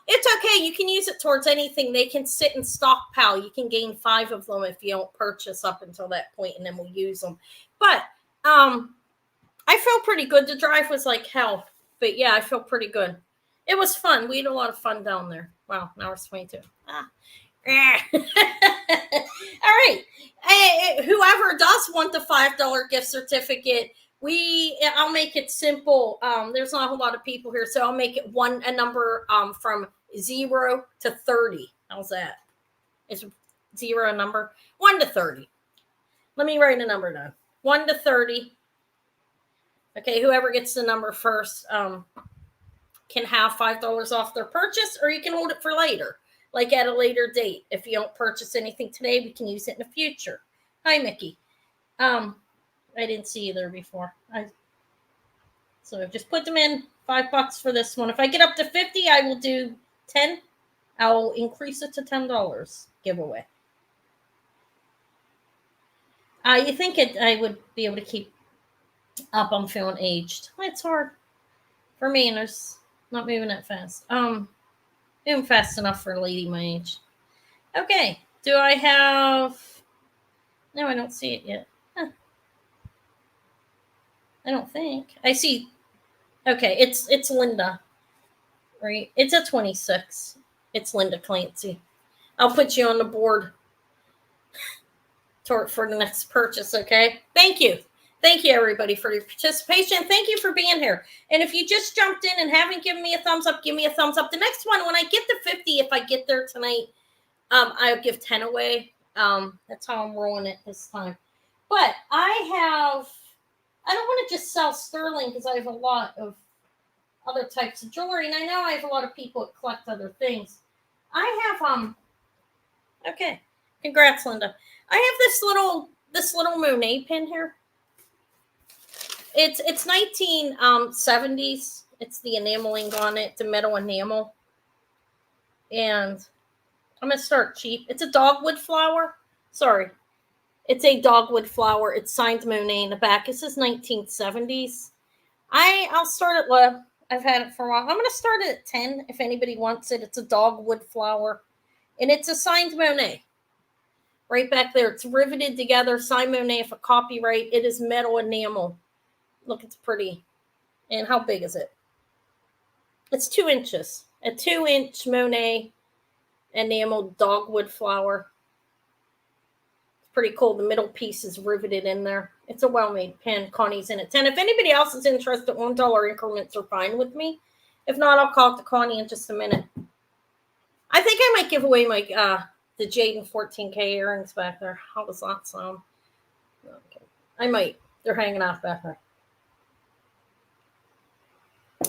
S1: It's okay. You can use it towards anything. They can sit in stockpile. You can gain 5 of them if you don't purchase up until that point, and then we'll use them. But I feel pretty good. The drive was like hell, but yeah, I feel pretty good. It was fun. We had a lot of fun down there. Wow, now it's 22. All right. Whoever does want the $5 gift certificate, I'll make it simple. There's not a whole lot of people here, so I'll make it a number from 0 to 30. How's that? Is 0 a number? 1 to 30. Let me write a number down. 1 to 30. Okay, whoever gets the number first can have $5 off their purchase, or you can hold it for later, like at a later date. If you don't purchase anything today, we can use it in the future. Hi, Mickey. I didn't see you there before. So just put them in. $5 for this one. If I get up to 50, I will do 10. I'll increase it to $10 giveaway. You think I would be able to keep up? I'm feeling aged. It's hard for me, and there's not moving that fast. Moving fast enough for a lady my age. Okay. Do I have? No, I don't see it yet. Huh. I don't think I see. Okay, it's Linda, right? It's a 26. It's Linda Clancy. I'll put you on the board for the next purchase. Okay. Thank you. Thank you, everybody, for your participation. Thank you for being here. And if you just jumped in and haven't given me a thumbs up, give me a thumbs up. The next one, when I get to 50, if I get there tonight, I'll give 10 away. That's how I'm rolling it this time. But I don't want to just sell sterling because I have a lot of other types of jewelry. And I know I have a lot of people that collect other things. I have, okay. Congrats, Linda. I have this little Monet pin here. It's 1970s. It's the enameling on it, the metal enamel. And I'm going to start cheap. It's a dogwood flower. Sorry. It's a dogwood flower. It's signed Monet in the back. This is 1970s. I'll start at low. I've had it for a while. I'm going to start it at 10 if anybody wants it. It's a dogwood flower. And it's a signed Monet. Right back there. It's riveted together. Signed Monet for copyright. It is metal enamel. Look, it's pretty. And how big is it? It's 2 inches. A 2-inch Monet enamel dogwood flower. It's pretty cool. The middle piece is riveted in there. It's a well-made pin. Connie's in at 10. If anybody else is interested, $1 increments are fine with me. If not, I'll call it to Connie in just a minute. I think I might give away my the jade and 14K earrings back there. How does that sound? Okay. I might. They're hanging off back there.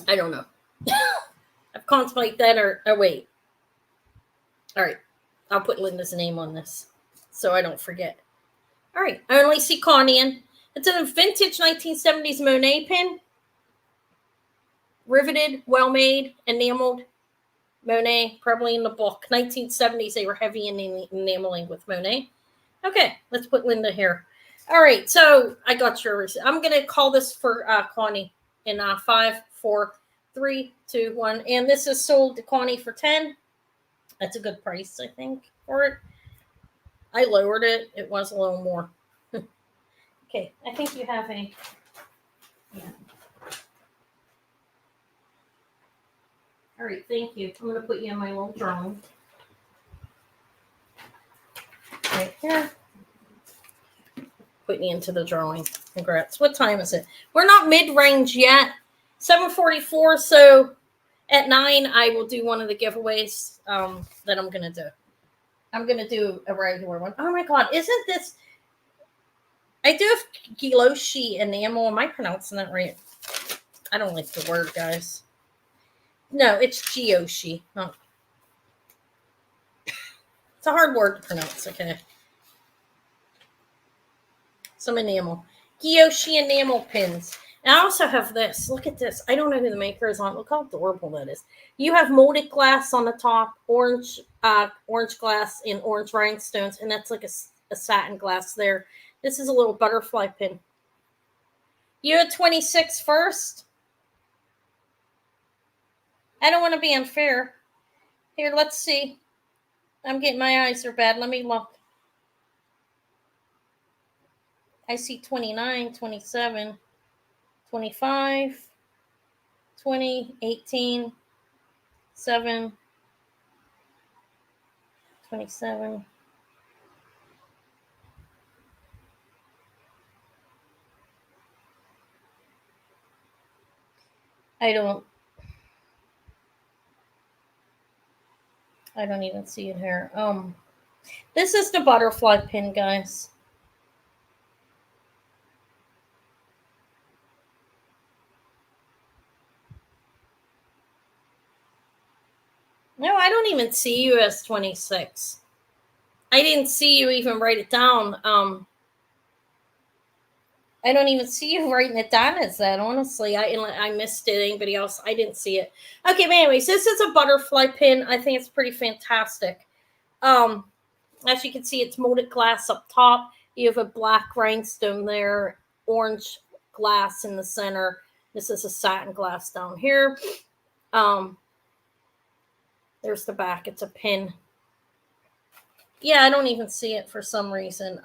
S1: I don't know. I've contemplated that or wait. All right. I'll put Linda's name on this so I don't forget. All right. I only see Connie in. It's a vintage 1970s Monet pin. Riveted, well-made, enameled. Monet, probably in the book. 1970s, they were heavy in enameling with Monet. Okay. Let's put Linda here. All right. So I got your receipt. I'm going to call this for Connie in 5, 4, 3, 2, 1. And this is sold to Connie for 10. That's a good price, I think, for it. I lowered it. It was a little more. Okay, I think you have a... Yeah. All right, thank you. I'm going to put you in my little drawing. Right here. Putting you into the drawing. Congrats. What time is it? We're not mid-range yet. 7:44, so at 9, I will do one of the giveaways that I'm going to do. I'm going to do a regular one. Oh, my God. Isn't this... I do have Giloshi enamel. Am I pronouncing that right? I don't like the word, guys. No, it's Gioshi. Oh. It's a hard word to pronounce, okay? Some enamel. Gioshi enamel pins. And I also have this. Look at this. I don't know who the maker is on. Look how adorable that is. You have molded glass on the top, orange glass and orange rhinestones, and that's like a satin glass there. This is a little butterfly pin. You had 26 first? I don't want to be unfair. Here, let's see. My eyes are bad. Let me look. I see 29, 27, 25, 20, 18, 7, 27. I don't even see it here. This is the butterfly pin, guys. No, I don't even see you as 26. I didn't see you even write it down. I don't even see you writing it down as that, honestly. I missed it. Anybody else? I didn't see it. Okay, but anyways, this is a butterfly pin. I think it's pretty fantastic. As you can see, it's molded glass up top. You have a black rhinestone there, orange glass in the center. This is a satin glass down here. There's the back. It's a pin. Yeah, I don't even see it for some reason.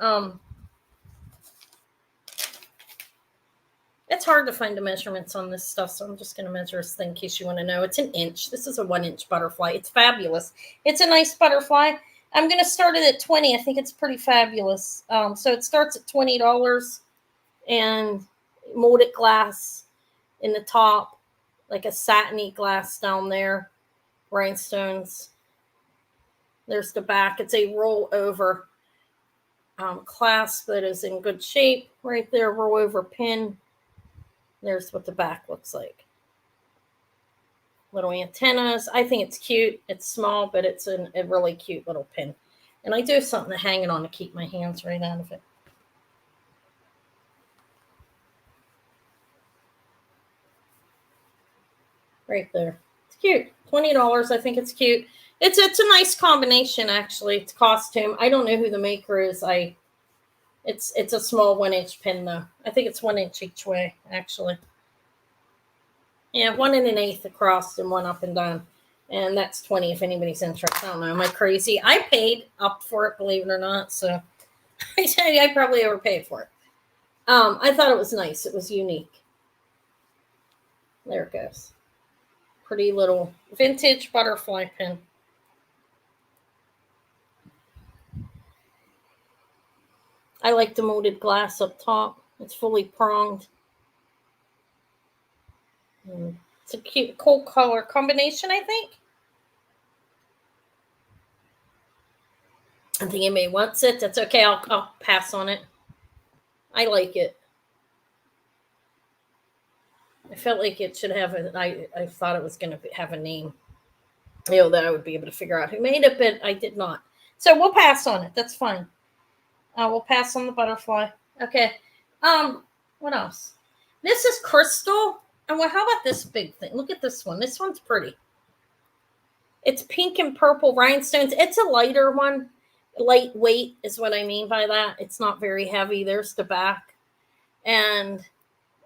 S1: It's hard to find the measurements on this stuff, so I'm just going to measure this thing in case you want to know. It's an inch. This is a 1-inch butterfly. It's fabulous. It's a nice butterfly. I'm going to start it at $20. I think it's pretty fabulous. So it starts at $20 and molded glass in the top, like a satiny glass down there, rhinestones. There's the back. It's a roll over clasp that is in good shape. Right there, roll over pin. There's what the back looks like. Little antennas. I think it's cute. It's small, but it's a really cute little pin. And I do have something to hang it on to keep my hands right out of it. Right there. It's cute. $20. I think it's cute. It's a nice combination, actually. It's costume. I don't know who the maker is. It's a small 1-inch pin, though. I think it's 1 inch each way, actually. Yeah, 1 1/8 across and 1 up and down. And that's $20 if anybody's interested. I don't know. Am I crazy? I paid up for it, believe it or not. So I tell you, I probably overpaid for it. I thought it was nice. It was unique. There it goes. Pretty little vintage butterfly pin. I like the molded glass up top. It's fully pronged. It's a cute, cool color combination, I think. I think anybody wants it. That's okay. I'll pass on it. I like it. I felt like it should have I thought it was going to have a name. That I would be able to figure out who made it, but I did not. So we'll pass on it. That's fine. We'll pass on the butterfly. Okay. What else? This is crystal. And how about this big thing? Look at this one. This one's pretty. It's pink and purple rhinestones. It's a lighter one. Lightweight is what I mean by that. It's not very heavy. There's the back. And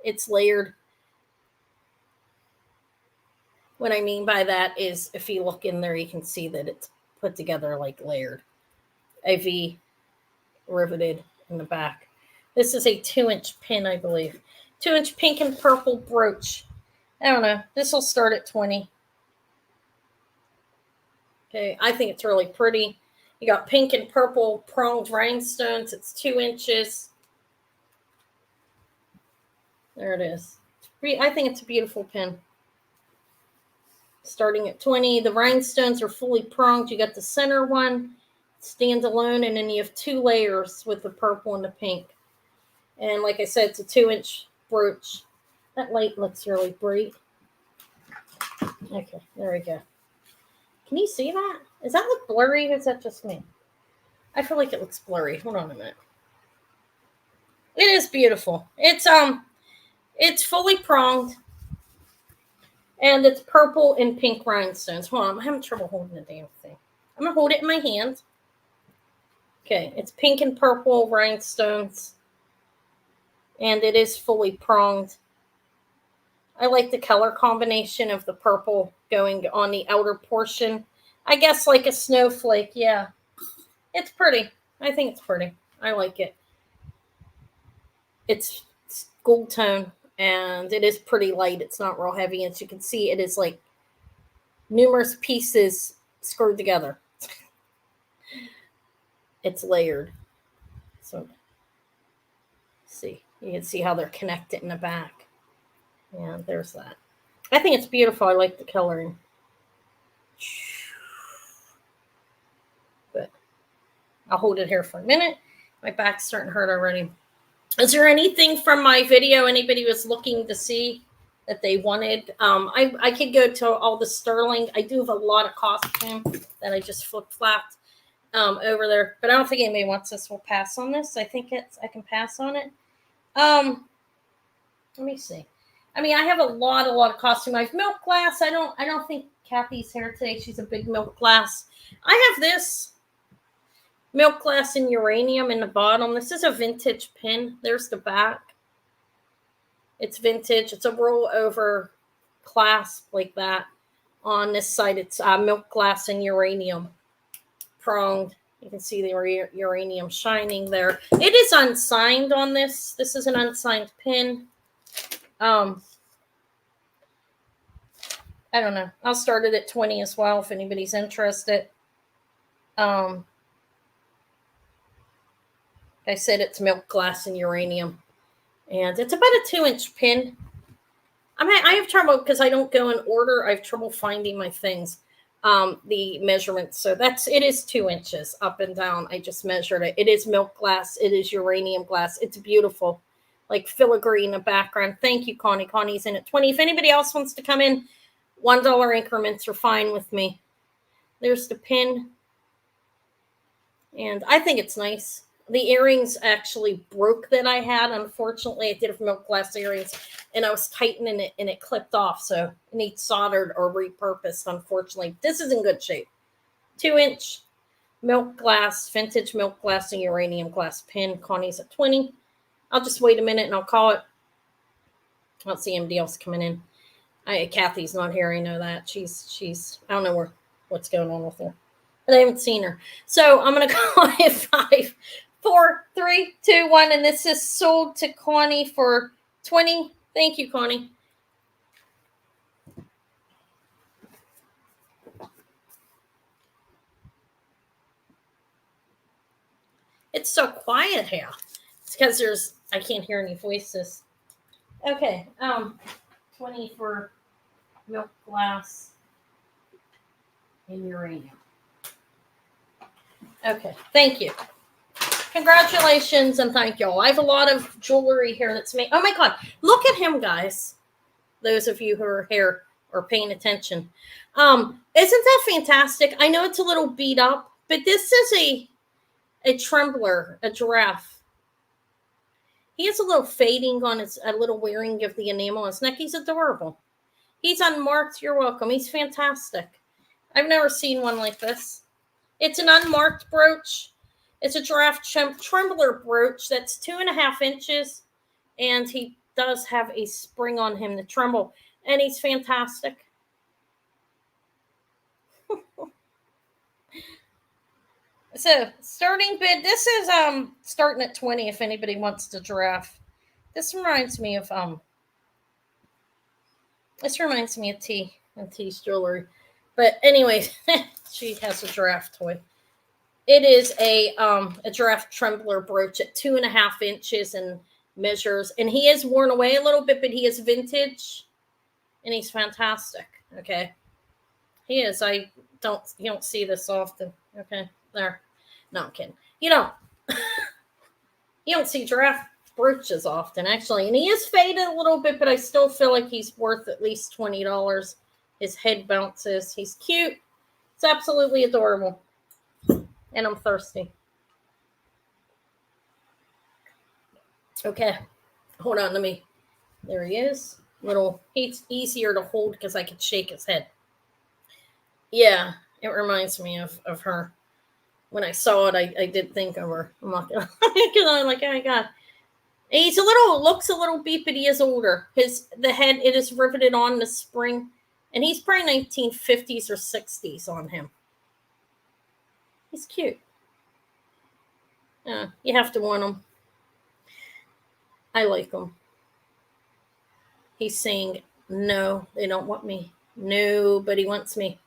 S1: it's layered. What I mean by that is if you look in there, you can see that it's put together like layered. A V riveted in the back. This is a 2-inch pin, I believe. 2-inch pink and purple brooch. I don't know. This will start at $20. Okay, I think it's really pretty. You got pink and purple pronged rhinestones. It's 2 inches. There it is. I think it's a beautiful pin. Starting at $20. The rhinestones are fully pronged. You got the center one, stands alone, and then you have 2 layers with the purple and the pink. And like I said, it's a 2-inch brooch. That light looks really bright. Okay, there we go. Can you see that? Does that look blurry or is that just me? I feel like it looks blurry. Hold on a minute. It is beautiful. It's fully pronged. And it's purple and pink rhinestones. Hold on, I'm having trouble holding the damn thing. I'm going to hold it in my hand. Okay, it's pink and purple rhinestones. And it is fully pronged. I like the color combination of the purple going on the outer portion. I guess like a snowflake, yeah. It's pretty. I think it's pretty. I like it. It's gold tone and it is pretty light. It's not real heavy. As you can see, it is like numerous pieces screwed together. It's layered. So see, you can see how they're connected in the back. Yeah, there's that. I think it's beautiful. I like the coloring. But I'll hold it here for a minute. My back's starting to hurt already. Is there anything from my video anybody was looking to see that they wanted? I could go to all the sterling. I do have a lot of costume that I just flip-flopped over there. But I don't think anybody wants this. We'll pass on this. I think I can pass on it. Let me see. I mean, I have a lot of costume. I have milk glass. I don't think Kathy's here today. She's a big milk glass. I have this milk glass in uranium in the bottom. This is a vintage pin. There's the back. It's vintage. It's a roll over clasp like that. On this side, it's milk glass and uranium pronged. You can see the uranium shining there. It is unsigned on this. This is an unsigned pin. I don't know. I'll start it at 20 as well if anybody's interested. I said it's milk glass and uranium. And it's about a 2-inch pin. I have trouble because I don't go in order. I have trouble finding my things. The measurements. So it is 2 inches up and down. I just measured it. It is milk glass. It is uranium glass. It's beautiful. Like filigree in the background. Thank you, Connie. Connie's in at 20. If anybody else wants to come in, $1 increments are fine with me. There's the pin. And I think it's nice. The earrings actually broke that I had. Unfortunately, I did have milk glass earrings. And I was tightening it and it clipped off. So it needs soldered or repurposed, unfortunately. This is in good shape. 2-inch milk glass, vintage milk glass and uranium glass pin. Connie's at 20. I'll just wait a minute and I'll call it. I don't see anybody else coming in. Kathy's not here. I know that. She's I don't know what's going on with her. But I haven't seen her. So I'm going to call it 5, 4, 3, 2, 1. And this is sold to Connie for 20. Thank you, Connie. It's so quiet here. It's because I can't hear any voices. Okay. 20 for milk glass and uranium. Okay. Thank you. Congratulations and thank you all. I have a lot of jewelry here that's made. Oh my God. Look at him, guys. Those of you who are here or paying attention. Isn't that fantastic? I know it's a little beat up, but this is a trembler, a giraffe. He has a little fading on a little wearing of the enamel on his neck. He's adorable. He's unmarked. You're welcome. He's fantastic. I've never seen one like this. It's an unmarked brooch. It's a giraffe trembler brooch that's 2.5 inches. And he does have a spring on him to tremble. And he's fantastic. So, starting bid, this is starting at 20 if anybody wants the giraffe. This reminds me of T and T's jewelry. But anyways, she has a giraffe toy. It is a giraffe trembler brooch at 2.5 inches and measures. And he is worn away a little bit, but he is vintage. And he's fantastic. Okay. He is. You don't see this often. Okay. There. No, I'm kidding. You don't see giraffe brooches often, actually. And he is faded a little bit, but I still feel like he's worth at least $20. His head bounces. He's cute. It's absolutely adorable. And I'm thirsty. Okay. Hold on. There he is. He's easier to hold because I could shake his head. Yeah, it reminds me of her. When I saw it, I did think of her. I'm not gonna, because I'm like, oh my god. He's looks a little beat, but he is older. The head, it is riveted on the spring, and he's probably 1950s or 60s on him. He's cute. Yeah, you have to want him. I like him. He's saying, no, they don't want me. Nobody wants me.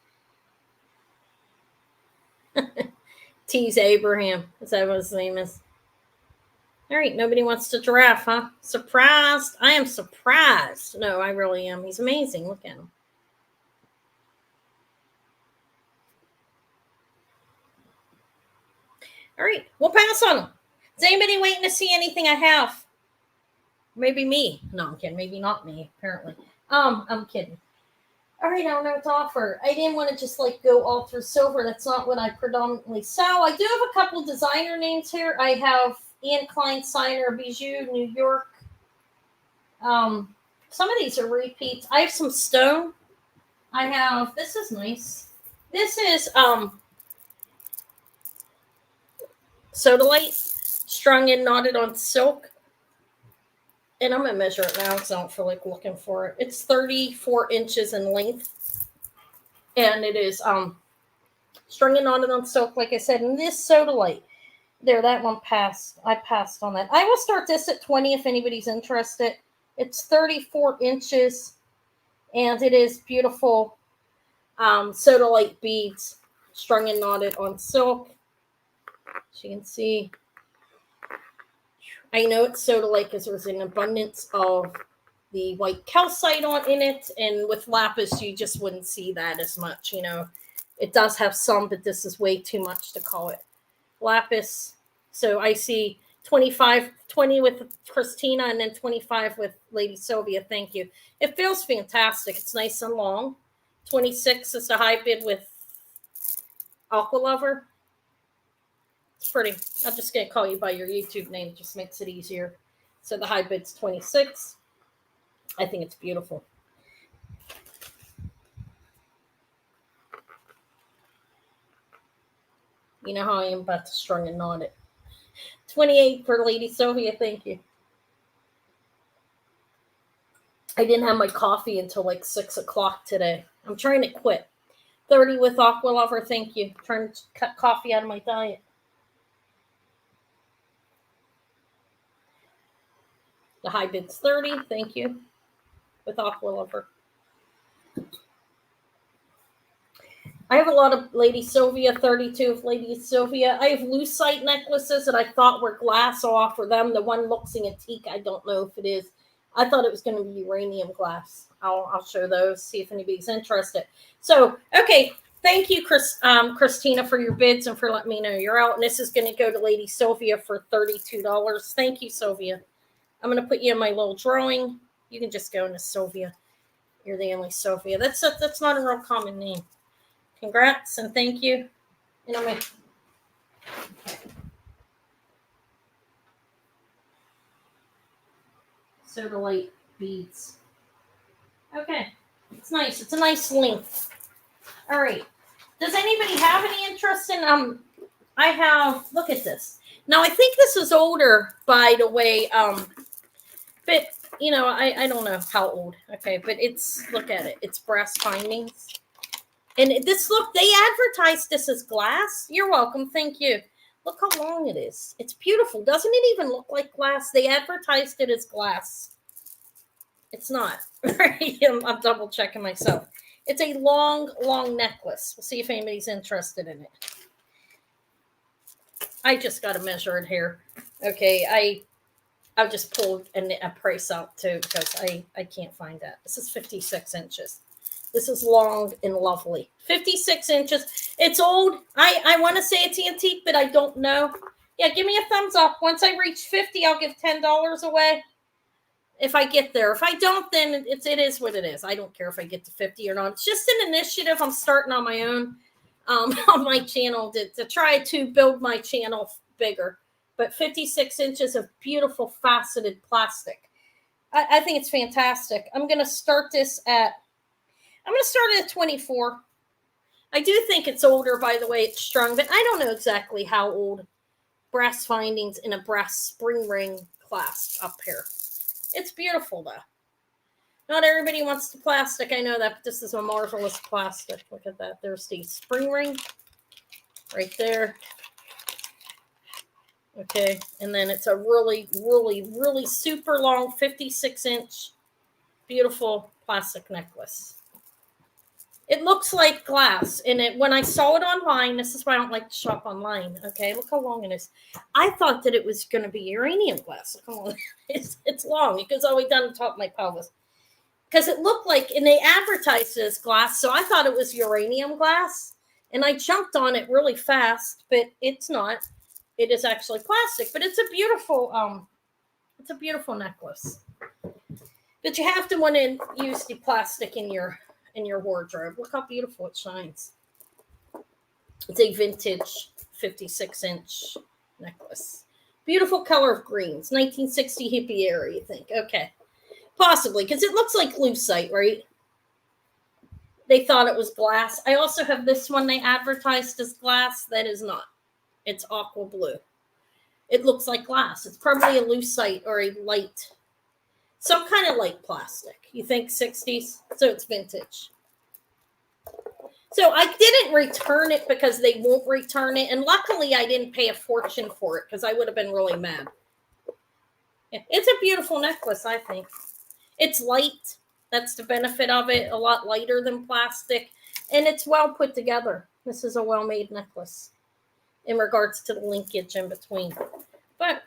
S1: Tease Abraham. Is that what his name is? All right, nobody wants to Giraffe, huh? Surprised? I am surprised. No, I really am. He's amazing. Look at him. All right, we'll pass on him. Is anybody waiting to see anything I have? Maybe me. No, I'm kidding. Maybe not me, apparently. I'm kidding. All right, I don't know what to offer. I didn't want to just like go all through silver. That's not what I predominantly sell. I do have a couple designer names here. I have Klein Signer Bijou, New York. Some of these are repeats. I have some stone. I have, this is nice. This is Sodalite, strung and knotted on silk. And I'm going to measure it now because I don't feel like looking for it. It's 34 inches in length. And it is strung and knotted on silk, like I said. And this Sodalite, there, that one passed. I passed on that. I will start this at 20 if anybody's interested. It's 34 inches. And it is beautiful Sodalite beads strung and knotted on silk. As you can see, I know it's Sodalite because there's an abundance of the white calcite in it, and with lapis you just wouldn't see that as much. You know, it does have some, but this is way too much to call it lapis. So I see 20 with Christina, and then 25 with Lady Sylvia. Thank you. It feels fantastic. It's nice and long. 26 is the high bid with Aqua Lover. It's pretty. I'm just going to call you by your YouTube name. It just makes it easier. So the high bid's 26. I think it's beautiful. You know how I am about to strung and knot it. 28 for Lady Sylvia. Thank you. I didn't have my coffee until like 6 o'clock today. I'm trying to quit. 30 with Aqua Lover. Thank you. I'm trying to cut coffee out of my diet. The high bid's 30. Thank you. With Aqua Lover. I have a lot of Lady Sylvia, 32 of Lady Sylvia. I have lucite necklaces that I thought were glass. I'll offer them. The one looks antique. I don't know if it is. I thought it was going to be uranium glass. I'll show those, see if anybody's interested. So, okay. Thank you, Christina, for your bids and for letting me know you're out. And this is going to go to Lady Sylvia for $32. Thank you, Sylvia. I'm going to put you in my little drawing. You can just go into Sylvia. You're the only Sylvia. That's not a real common name. Congrats and thank you. And I'm Sodalite beads. Okay, it's nice. It's a nice length. All right. Does anybody have any interest in I have, look at this. Now I think this is older, by the way. But you know, I don't know how old. Okay, but it's, look at it. It's brass findings. And this, look, they advertised this as glass. You're welcome. Thank you. Look how long it is. It's beautiful. Doesn't it even look like glass? They advertised it as glass. It's not. I'm double checking myself. It's a long, long necklace. We'll see if anybody's interested in it. I just got to measure it here. Okay, I've just pulled a price out too because I can't find that. This is 56 inches. This is long and lovely. 56 inches. It's old. I want to say it's antique, but I don't know. Yeah, give me a thumbs up. Once I reach 50, I'll give $10 away. If I get there. If I don't, then it is what it is. I don't care if I get to 50 or not. It's just an initiative I'm starting on my own on my channel to try to build my channel bigger. But 56 inches of beautiful faceted plastic. I think it's fantastic. I'm going to start it at 24. I do think it's older by the way it's strung, but I don't know exactly how old brass findings in a brass spring ring clasp up here. It's beautiful though. Not everybody wants the plastic. I know that, but this is a marvelous plastic. Look at that. There's the spring ring right there. Okay, and then it's a really, really, really super long 56-inch beautiful plastic necklace. It looks like glass, and when I saw it online, this is why I don't like to shop online. Okay, look how long it is. I thought that it was going to be uranium glass. It's long. It goes all the way down the top of my pelvis. Because it looked like, and they advertised it as glass, so I thought it was uranium glass, and I jumped on it really fast, but it's not. It is actually plastic, but it's a beautiful necklace. But you have to want to use the plastic in your wardrobe. Look how beautiful it shines. It's a vintage 56-inch necklace. Beautiful color of greens. 1960 hippie era, you think? Okay. Possibly, because it looks like lucite, right? They thought it was glass. I also have this one they advertised as glass. That is not. It's aqua blue. It looks like glass. It's probably a lucite or a light, some kind of light plastic. You think 60s? So it's vintage. So I didn't return it because they won't return it. And luckily I didn't pay a fortune for it because I would have been really mad. It's a beautiful necklace, I think. It's light. That's the benefit of it. A lot lighter than plastic. And it's well put together. This is a well-made necklace in regards to the linkage in between. But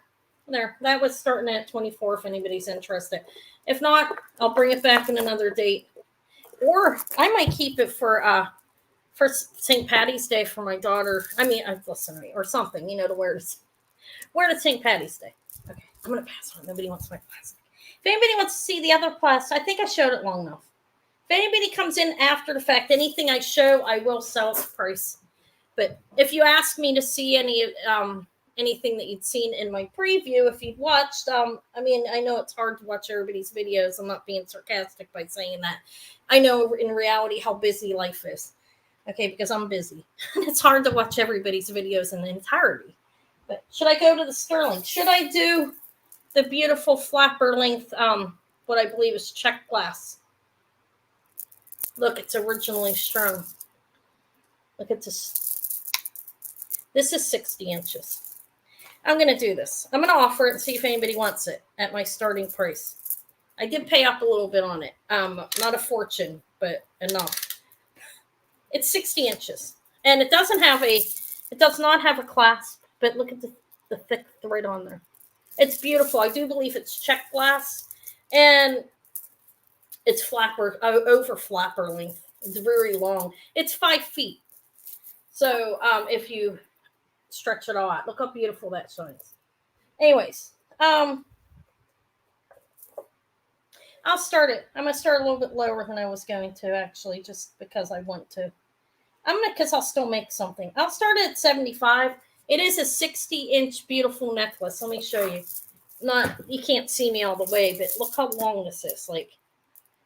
S1: there, that was starting at 24 if anybody's interested. If not, I'll bring it back in another date. Or I might keep it for St. Patty's Day for my daughter. I mean, listen to me, or something, to wear to St. Patty's Day. Okay, I'm going to pass on. Nobody wants my plastic. If anybody wants to see the other plastic, I think I showed it long enough. If anybody comes in after the fact, anything I show, I will sell at the price. But if you ask me to see anything that you'd seen in my preview, if you'd watched, I know it's hard to watch everybody's videos. I'm not being sarcastic by saying that. I know in reality how busy life is. Okay, because I'm busy. It's hard to watch everybody's videos in the entirety. But should I go to the sterling? Should I do the beautiful flapper length, what I believe is check glass? Look, it's originally strung. Look at this. This is 60 inches. I'm going to do this. I'm going to offer it and see if anybody wants it at my starting price. I did pay up a little bit on it. Not a fortune, but enough. It's 60 inches. And it does not have a clasp, but look at the thick thread on there. It's beautiful. I do believe it's check glass. And it's over flapper length. It's very long. It's 5 feet. So if you stretch it all out, look how beautiful that shines. Anyways, I'll start it. I'm going to start a little bit lower than I was going to, actually, just because I want to. Because I'll still make something. I'll start it at 75. It is a 60-inch beautiful necklace. Let me show you. You can't see me all the way, but look how long this is. Like,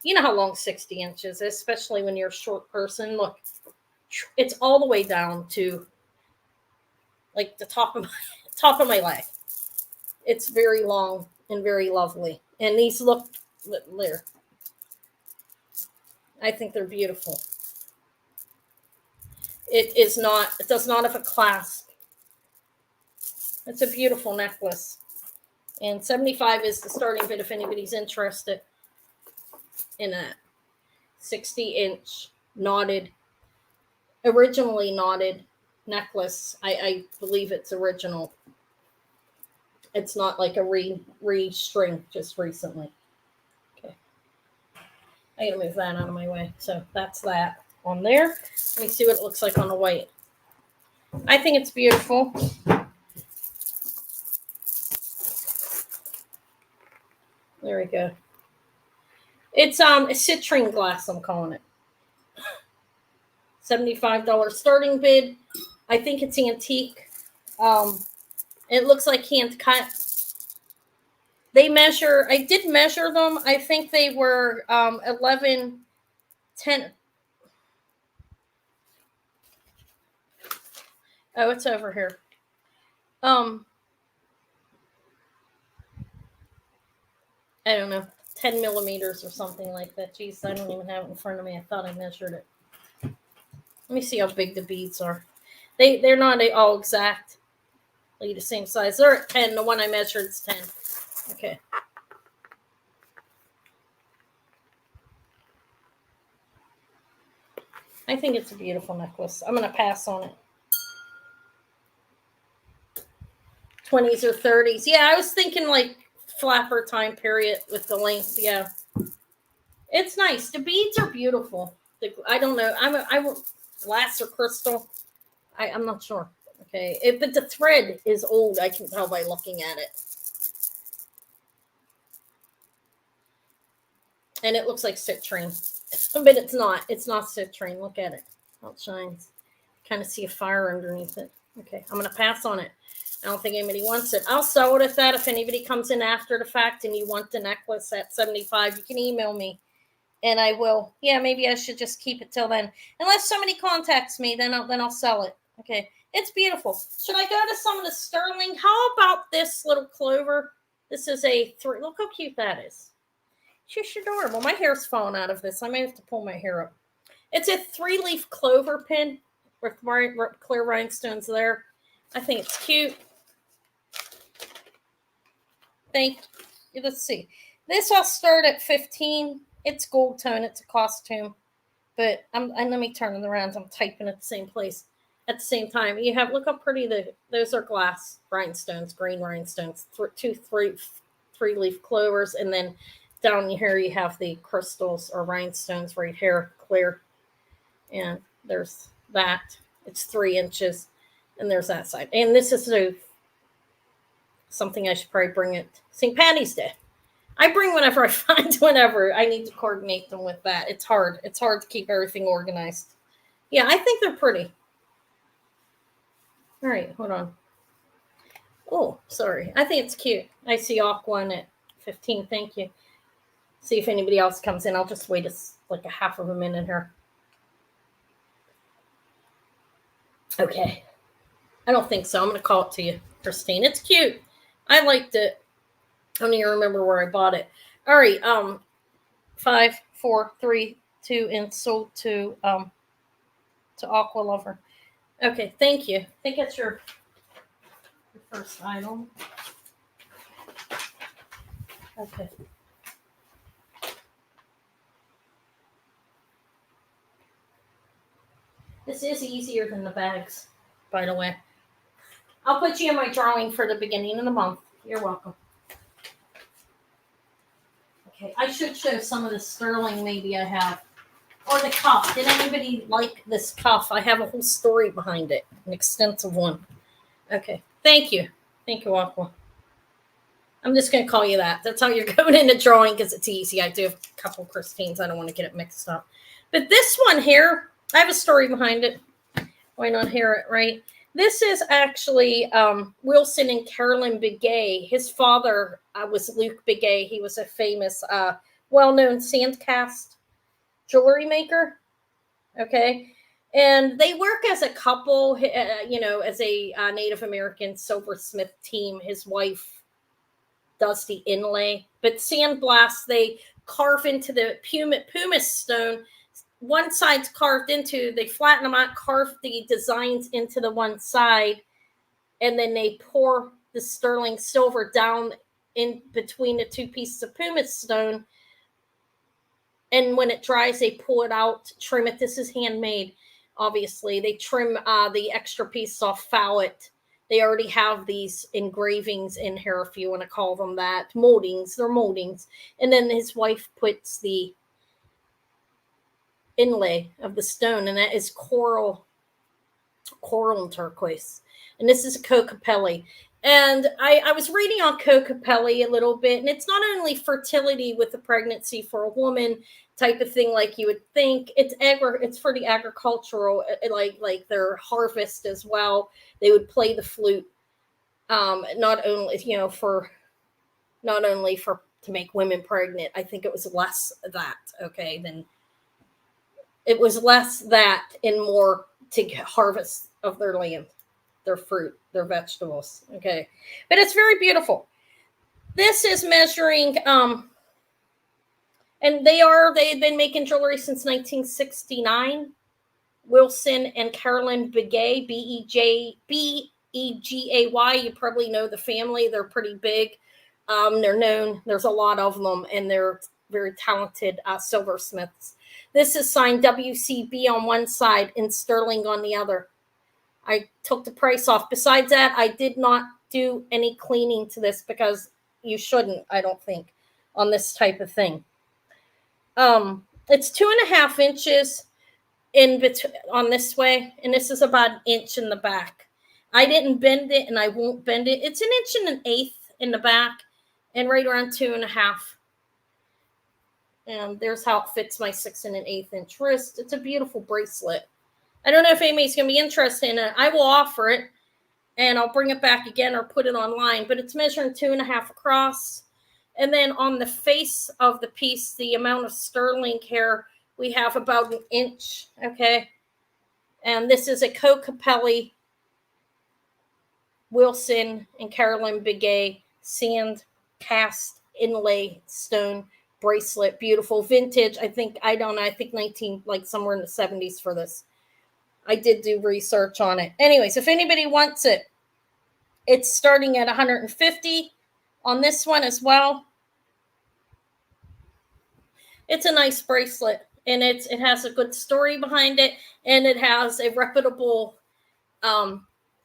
S1: you know how long 60 inches is, especially when you're a short person. Look, it's all the way down to like the top of my leg. It's very long and very lovely. And these look there. I think they're beautiful. It does not have a clasp. It's a beautiful necklace. And 75 is the starting bid if anybody's interested in a 60-inch originally knotted necklace. I believe it's original. It's not like a re-string just recently. Okay. I gotta move that out of my way. So that's that on there. Let me see what it looks like on the white. I think it's beautiful. There we go. It's a citrine glass, I'm calling it. $75 starting bid. I think it's antique. It looks like hand cut. I did measure them. I think they were 11, 10. Oh, it's over here. I don't know, 10 millimeters or something like that. Jeez, I don't even have it in front of me. I thought I measured it. Let me see how big the beads are. They're not all exactly the same size. They're at 10. The one I measured is 10. Okay. I think it's a beautiful necklace. I'm going to pass on it. 20s or 30s. Yeah, I was thinking like flapper time period with the length. Yeah. It's nice. The beads are beautiful. I don't know. I'm glass or crystal. I'm not sure. Okay. But the thread is old. I can tell by looking at it. And it looks like citrine. But it's not. It's not citrine. Look at it. How it shines. Kind of see a fire underneath it. Okay. I'm going to pass on it. I don't think anybody wants it. I'll sell it at that. If anybody comes in after the fact and you want the necklace at $75, you can email me. And I will. Yeah, maybe I should just keep it till then. Unless somebody contacts me, then I'll sell it. Okay. It's beautiful. Should I go to some of the sterling? How about this little clover? This is a 3. Look how cute that is. She's adorable. My hair's falling out of this. I may have to pull my hair up. It's a 3-leaf clover pin with clear rhinestones there. I think it's cute. Thank you. Let's see. This I'll start at 15. It's gold tone. It's a costume. But and let me turn it around. I'm typing at the same place at the same time. You have, look how pretty those are glass rhinestones, green rhinestones, 3-leaf clovers, and then down here you have the crystals or rhinestones right here, clear. And there's that. It's 3 inches. And there's that side. And this is something I should probably bring it St. Patty's Day. I bring whenever I find whenever. I need to coordinate them with that. It's hard. It's hard to keep everything organized. Yeah, I think they're pretty. All right, hold on. Oh, sorry. I think it's cute. I see Aqua at 15. Thank you. See if anybody else comes in. I'll just wait like a half of a minute here. Okay. I don't think so. I'm going to call it to you, Christine. It's cute. I liked it. I don't even remember where I bought it. All right. 5, 4, 3, 2, and sold to Aqua Lover. Okay. Thank you. I think that's your first item. Okay. This is easier than the bags, by the way. I'll put you in my drawing for the beginning of the month. You're welcome. Okay, I should show some of the sterling maybe I have. Or the cuff. Did anybody like this cuff? I have a whole story behind it. An extensive one. Okay. Thank you. Thank you, Aqua. I'm just going to call you that. That's how you're going into drawing because it's easy. I do have a couple Christines. I don't want to get it mixed up. But this one here, I have a story behind it. Why not hear it, right? This is actually Wilson and Carolyn Begay. His father was Luke Begay. He was a famous, well-known sand cast jewelry maker. Okay. And they work as a couple, as a Native American silversmith team. His wife does the inlay. But sandblast, they carve into the pumice stone. One side's carved into, they flatten them out, carve the designs into the one side, and then they pour the sterling silver down in between the 2 pieces of pumice stone. And when it dries, they pull it out, trim it. This is handmade, obviously. They trim the extra piece off, foul it. They already have these engravings in here, if you want to call them that. Moldings. They're moldings. And then his wife puts the inlay of the stone, and that is coral and turquoise. And this is Kokopelli. And I was reading on Kokopelli a little bit, and it's not only fertility with the pregnancy for a woman type of thing like you would think. It's for the agricultural, like their harvest as well. They would play the flute, not only to make women pregnant. I think it was less that, okay, than it was less that and more to get harvest of their land. their fruit, their vegetables. Okay. But it's very beautiful. This is measuring, and they've been making jewelry since 1969. Wilson and Carolyn Begay, Begay. You probably know the family. They're pretty big. They're known. There's a lot of them, and they're very talented silversmiths. This is signed WCB on one side and sterling on the other. I took the price off. Besides that, I did not do any cleaning to this because you shouldn't, I don't think, on this type of thing. It's 2.5 inches in between on this way, and this is about an inch in the back. I didn't bend it, and I won't bend it. It's 1.125 in the back, and right around 2.5. And there's how it fits my 6 1/8 inch wrist. It's a beautiful bracelet. I don't know if anybody's going to be interested in it. I will offer it, and I'll bring it back again or put it online. But it's measuring 2.5 across. And then on the face of the piece, the amount of sterling here, we have about 1 inch. Okay. And this is a Capelli, Wilson, and Carolyn Begay sand cast inlay stone bracelet. Beautiful vintage. I think 19, like somewhere in the 70s for this. I did do research on it. Anyways, if anybody wants it, it's starting at 150 on this one as well. It's a nice bracelet, and it has a good story behind it, and it has a reputable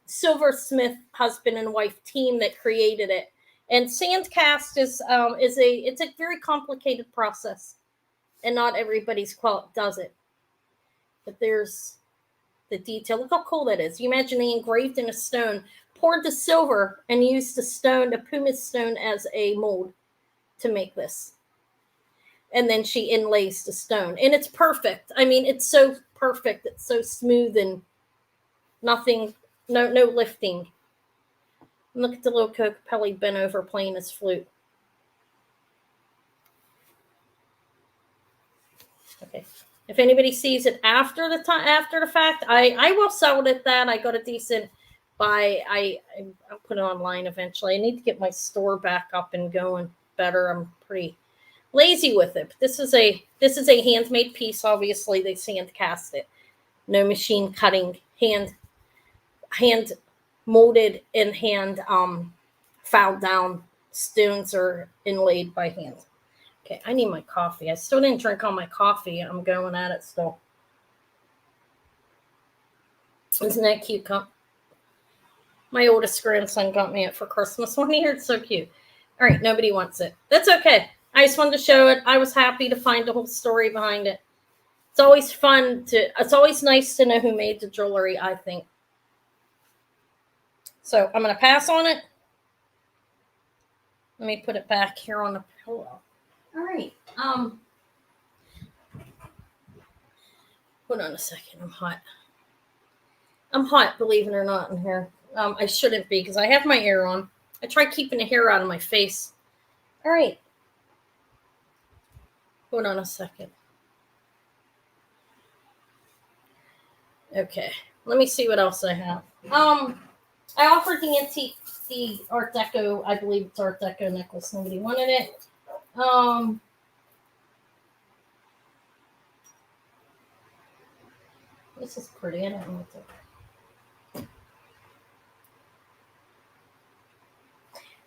S1: silversmith husband and wife team that created it. And sand cast is a very complicated process, and not everybody's does it. But there's the detail. Look how cool that is. You imagine they engraved in a stone, poured the silver, and used the stone, the pumice stone, as a mold to make this. And then she inlays the stone. And it's perfect. I mean, it's so perfect. It's so smooth and nothing, no lifting. And look at the little Capelli bent over playing his flute. Okay. If anybody sees it after the fact, I will sell it at that. I got a decent buy. I'll put it online eventually. I need to get my store back up and going better. I'm pretty lazy with it. But this is a handmade piece. Obviously, they sand cast it. No machine cutting. Hand molded and hand filed down stones are inlaid by hand. Okay, I need my coffee. I still didn't drink all my coffee. I'm going at it still. Isn't that cute? My oldest grandson got me it for Christmas one year. It's so cute. All right, nobody wants it. That's okay. I just wanted to show it. I was happy to find the whole story behind it. It's always it's always nice to know who made the jewelry, I think. So I'm going to pass on it. Let me put it back here on the pillow. All right. Hold on a second. I'm hot, believe it or not, in here. I shouldn't be because I have my hair on. I try keeping the hair out of my face. All right. Hold on a second. Okay. Let me see what else I have. I offered the Art Deco. I believe it's Art Deco necklace. Nobody wanted it. This is pretty. I don't know what's it.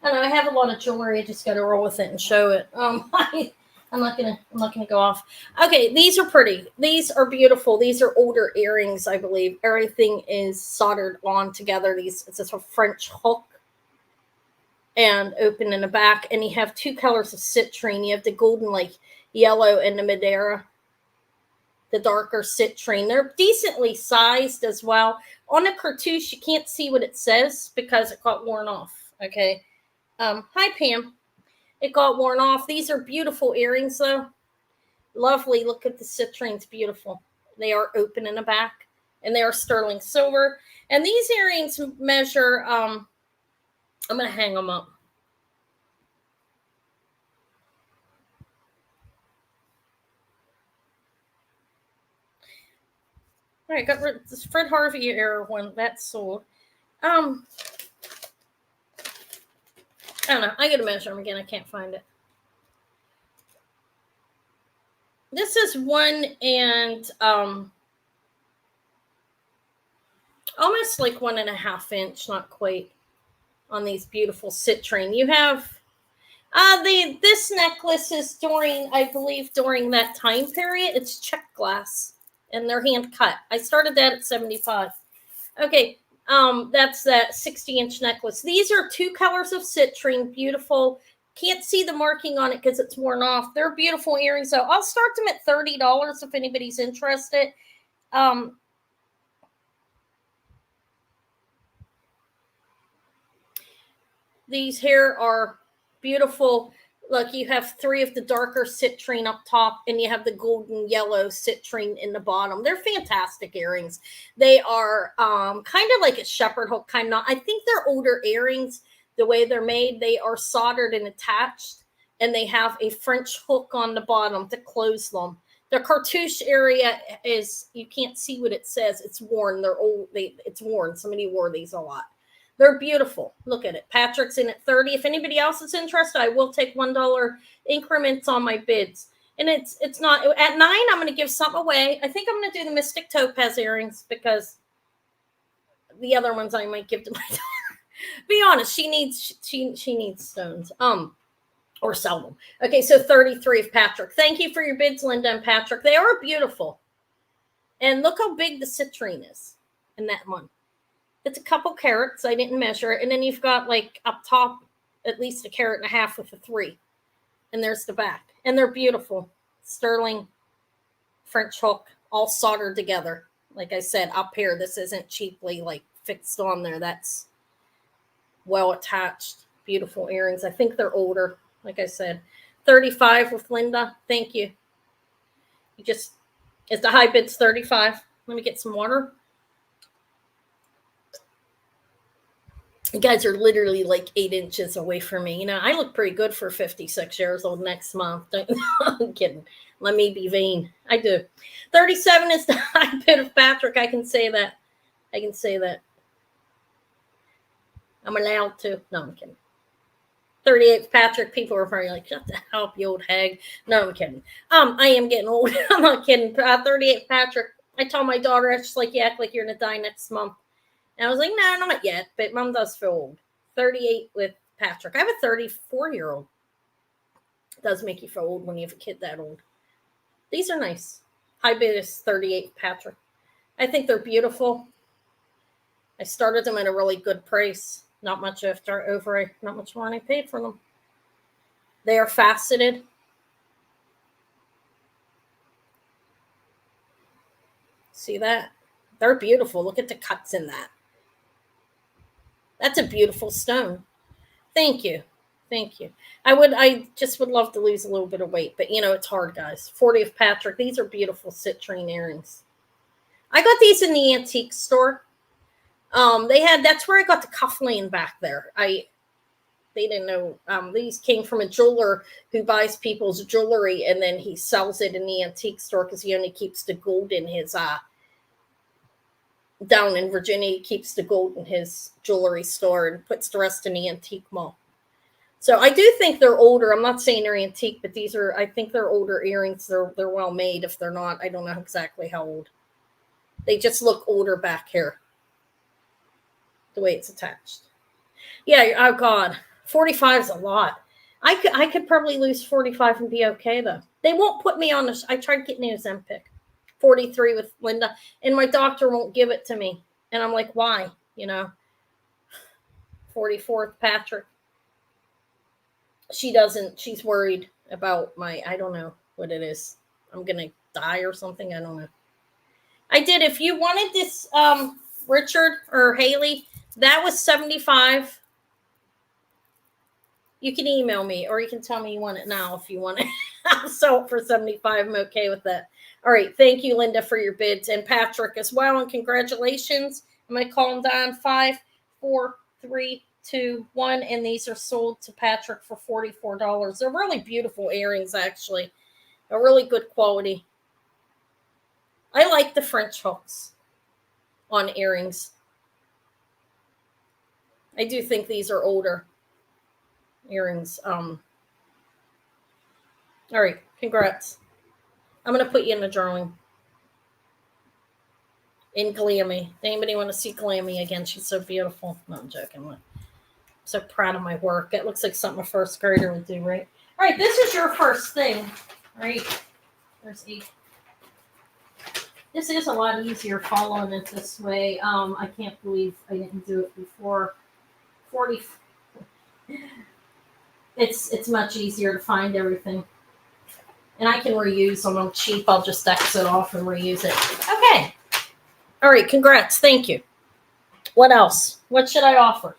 S1: I don't know. I have a lot of jewelry. I just got to roll with it and show it. I'm not gonna go off. Okay, these are pretty. These are beautiful. These are older earrings, I believe. Everything is soldered on together. It's just a French hook and open in the back. And you have 2 colors of citrine. You have the golden, like yellow, and the Madeira, the darker citrine. They're decently sized as well. On the cartouche, you can't see what it says because it got worn off. Okay. Hi, Pam. It got worn off. These are beautiful earrings, though. Lovely. Look at the citrine's beautiful. They are open in the back, and they are sterling silver. And these earrings measure, I'm going to hang them up. All right, got rid of this Fred Harvey era one. That's sold. I don't know. I gotta measure them again. I can't find it. This is 1 and almost like 1.5 inch, not quite, on these beautiful citrine. You have this necklace is during, I believe, during that time period. It's check glass and they're hand cut. I started that at 75. Okay, that's that 60-inch necklace. These are 2 colors of citrine, beautiful. Can't see the marking on it because it's worn off. They're beautiful earrings, so I'll start them at $30 if anybody's interested. These here are beautiful. Look, you have 3 of the darker citrine up top, and you have the golden yellow citrine in the bottom. They're fantastic earrings. They are kind of like a shepherd hook, kind of. I think they're older earrings. The way they're made, they are soldered and attached, and they have a French hook on the bottom to close them. The cartouche area is, you can't see what it says. It's worn. They're old. It's worn. Somebody wore these a lot. They're beautiful. Look at it. Patrick's in at 30. If anybody else is interested, I will take $1 increments on my bids. And it's not at 9. I'm going to give something away. I think I'm going to do the Mystic Topaz earrings because the other ones I might give to my daughter. Be honest, she needs stones. Or sell them. Okay, so 33 of Patrick. Thank you for your bids, Linda and Patrick. They are beautiful. And look how big the citrine is in that one. It's a couple carats. I didn't measure it. And then you've got like up top at least 1.5 carats with a 3. And there's the back. And they're beautiful. Sterling French hook, all soldered together. Like I said, up here, this isn't cheaply like fixed on there. That's well attached. Beautiful earrings. I think they're older. Like I said, 35 with Linda. Thank you. Is the high bid's 35. Let me get some water. You guys are literally like 8 inches away from me. You know, I look pretty good for 56 years old next month. I'm kidding. Let me be vain. I do. 37 is the high bid of Patrick. I can say that. I'm allowed to. No, I'm kidding. 38 Patrick. People are probably like, shut the hell up, you old hag. No, I'm kidding. I am getting old. I'm not kidding. 38 Patrick. I told my daughter, it's just like, you act like you're going to die next month. And I was like, no, not yet. But Mom does feel old. 38 with Patrick. I have a 34-year-old. It does make you feel old when you have a kid that old. These are nice. High bid is 38 Patrick. I think they're beautiful. I started them at a really good price. Not much more than I paid for them. They are faceted. See that? They're beautiful. Look at the cuts in that. That's a beautiful stone. Thank you. I just would love to lose a little bit of weight, but you know, it's hard, guys. 40 of Patrick. These are beautiful citrine earrings. I got these in the antique store. That's where I got the Cufflink back there. They didn't know. These came from a jeweler who buys people's jewelry and then he sells it in the antique store because he only keeps the gold in his down in Virginia. He keeps the gold in his jewelry store and puts the rest in the antique mall. So I do think they're older. I'm not saying they're antique, but I think they're older earrings. They're well made. If they're not, I don't know exactly how old. They just look older back here. The way it's attached. Yeah, oh God. 45 is a lot. I could probably lose 45 and be okay though. They won't put me on the I tried getting a Ozempic. 43 with Linda, and my doctor won't give it to me. And I'm like, why? You know. 44th Patrick. She doesn't, she's worried about I don't know what it is. I'm gonna die or something. I don't know. I did. If you wanted this, Richard or Haley, that was 75. You can email me or you can tell me you want it now if you want it. I'll sell it for 75. I'm okay with that. All right. Thank you, Linda, for your bids, and Patrick as well. And congratulations. I'm going to call them down. 5, 4, 3, 2, 1. And these are sold to Patrick for $44. They're really beautiful earrings, actually. A really good quality. I like the French hooks on earrings. I do think these are older earrings. All right, congrats. I'm going to put you in the drawing. In Glammy. Anybody want to see Glammy again? She's so beautiful. No, I'm joking. I'm so proud of my work. It looks like something a first grader would do, right? All right, this is your first thing, right? There's 8. This is a lot easier following it this way. I can't believe I didn't do it before. 40. It's much easier to find everything. And I can reuse them. I'm cheap. I'll just exit off and reuse it. Okay. All right. Congrats. Thank you. What else? What should I offer?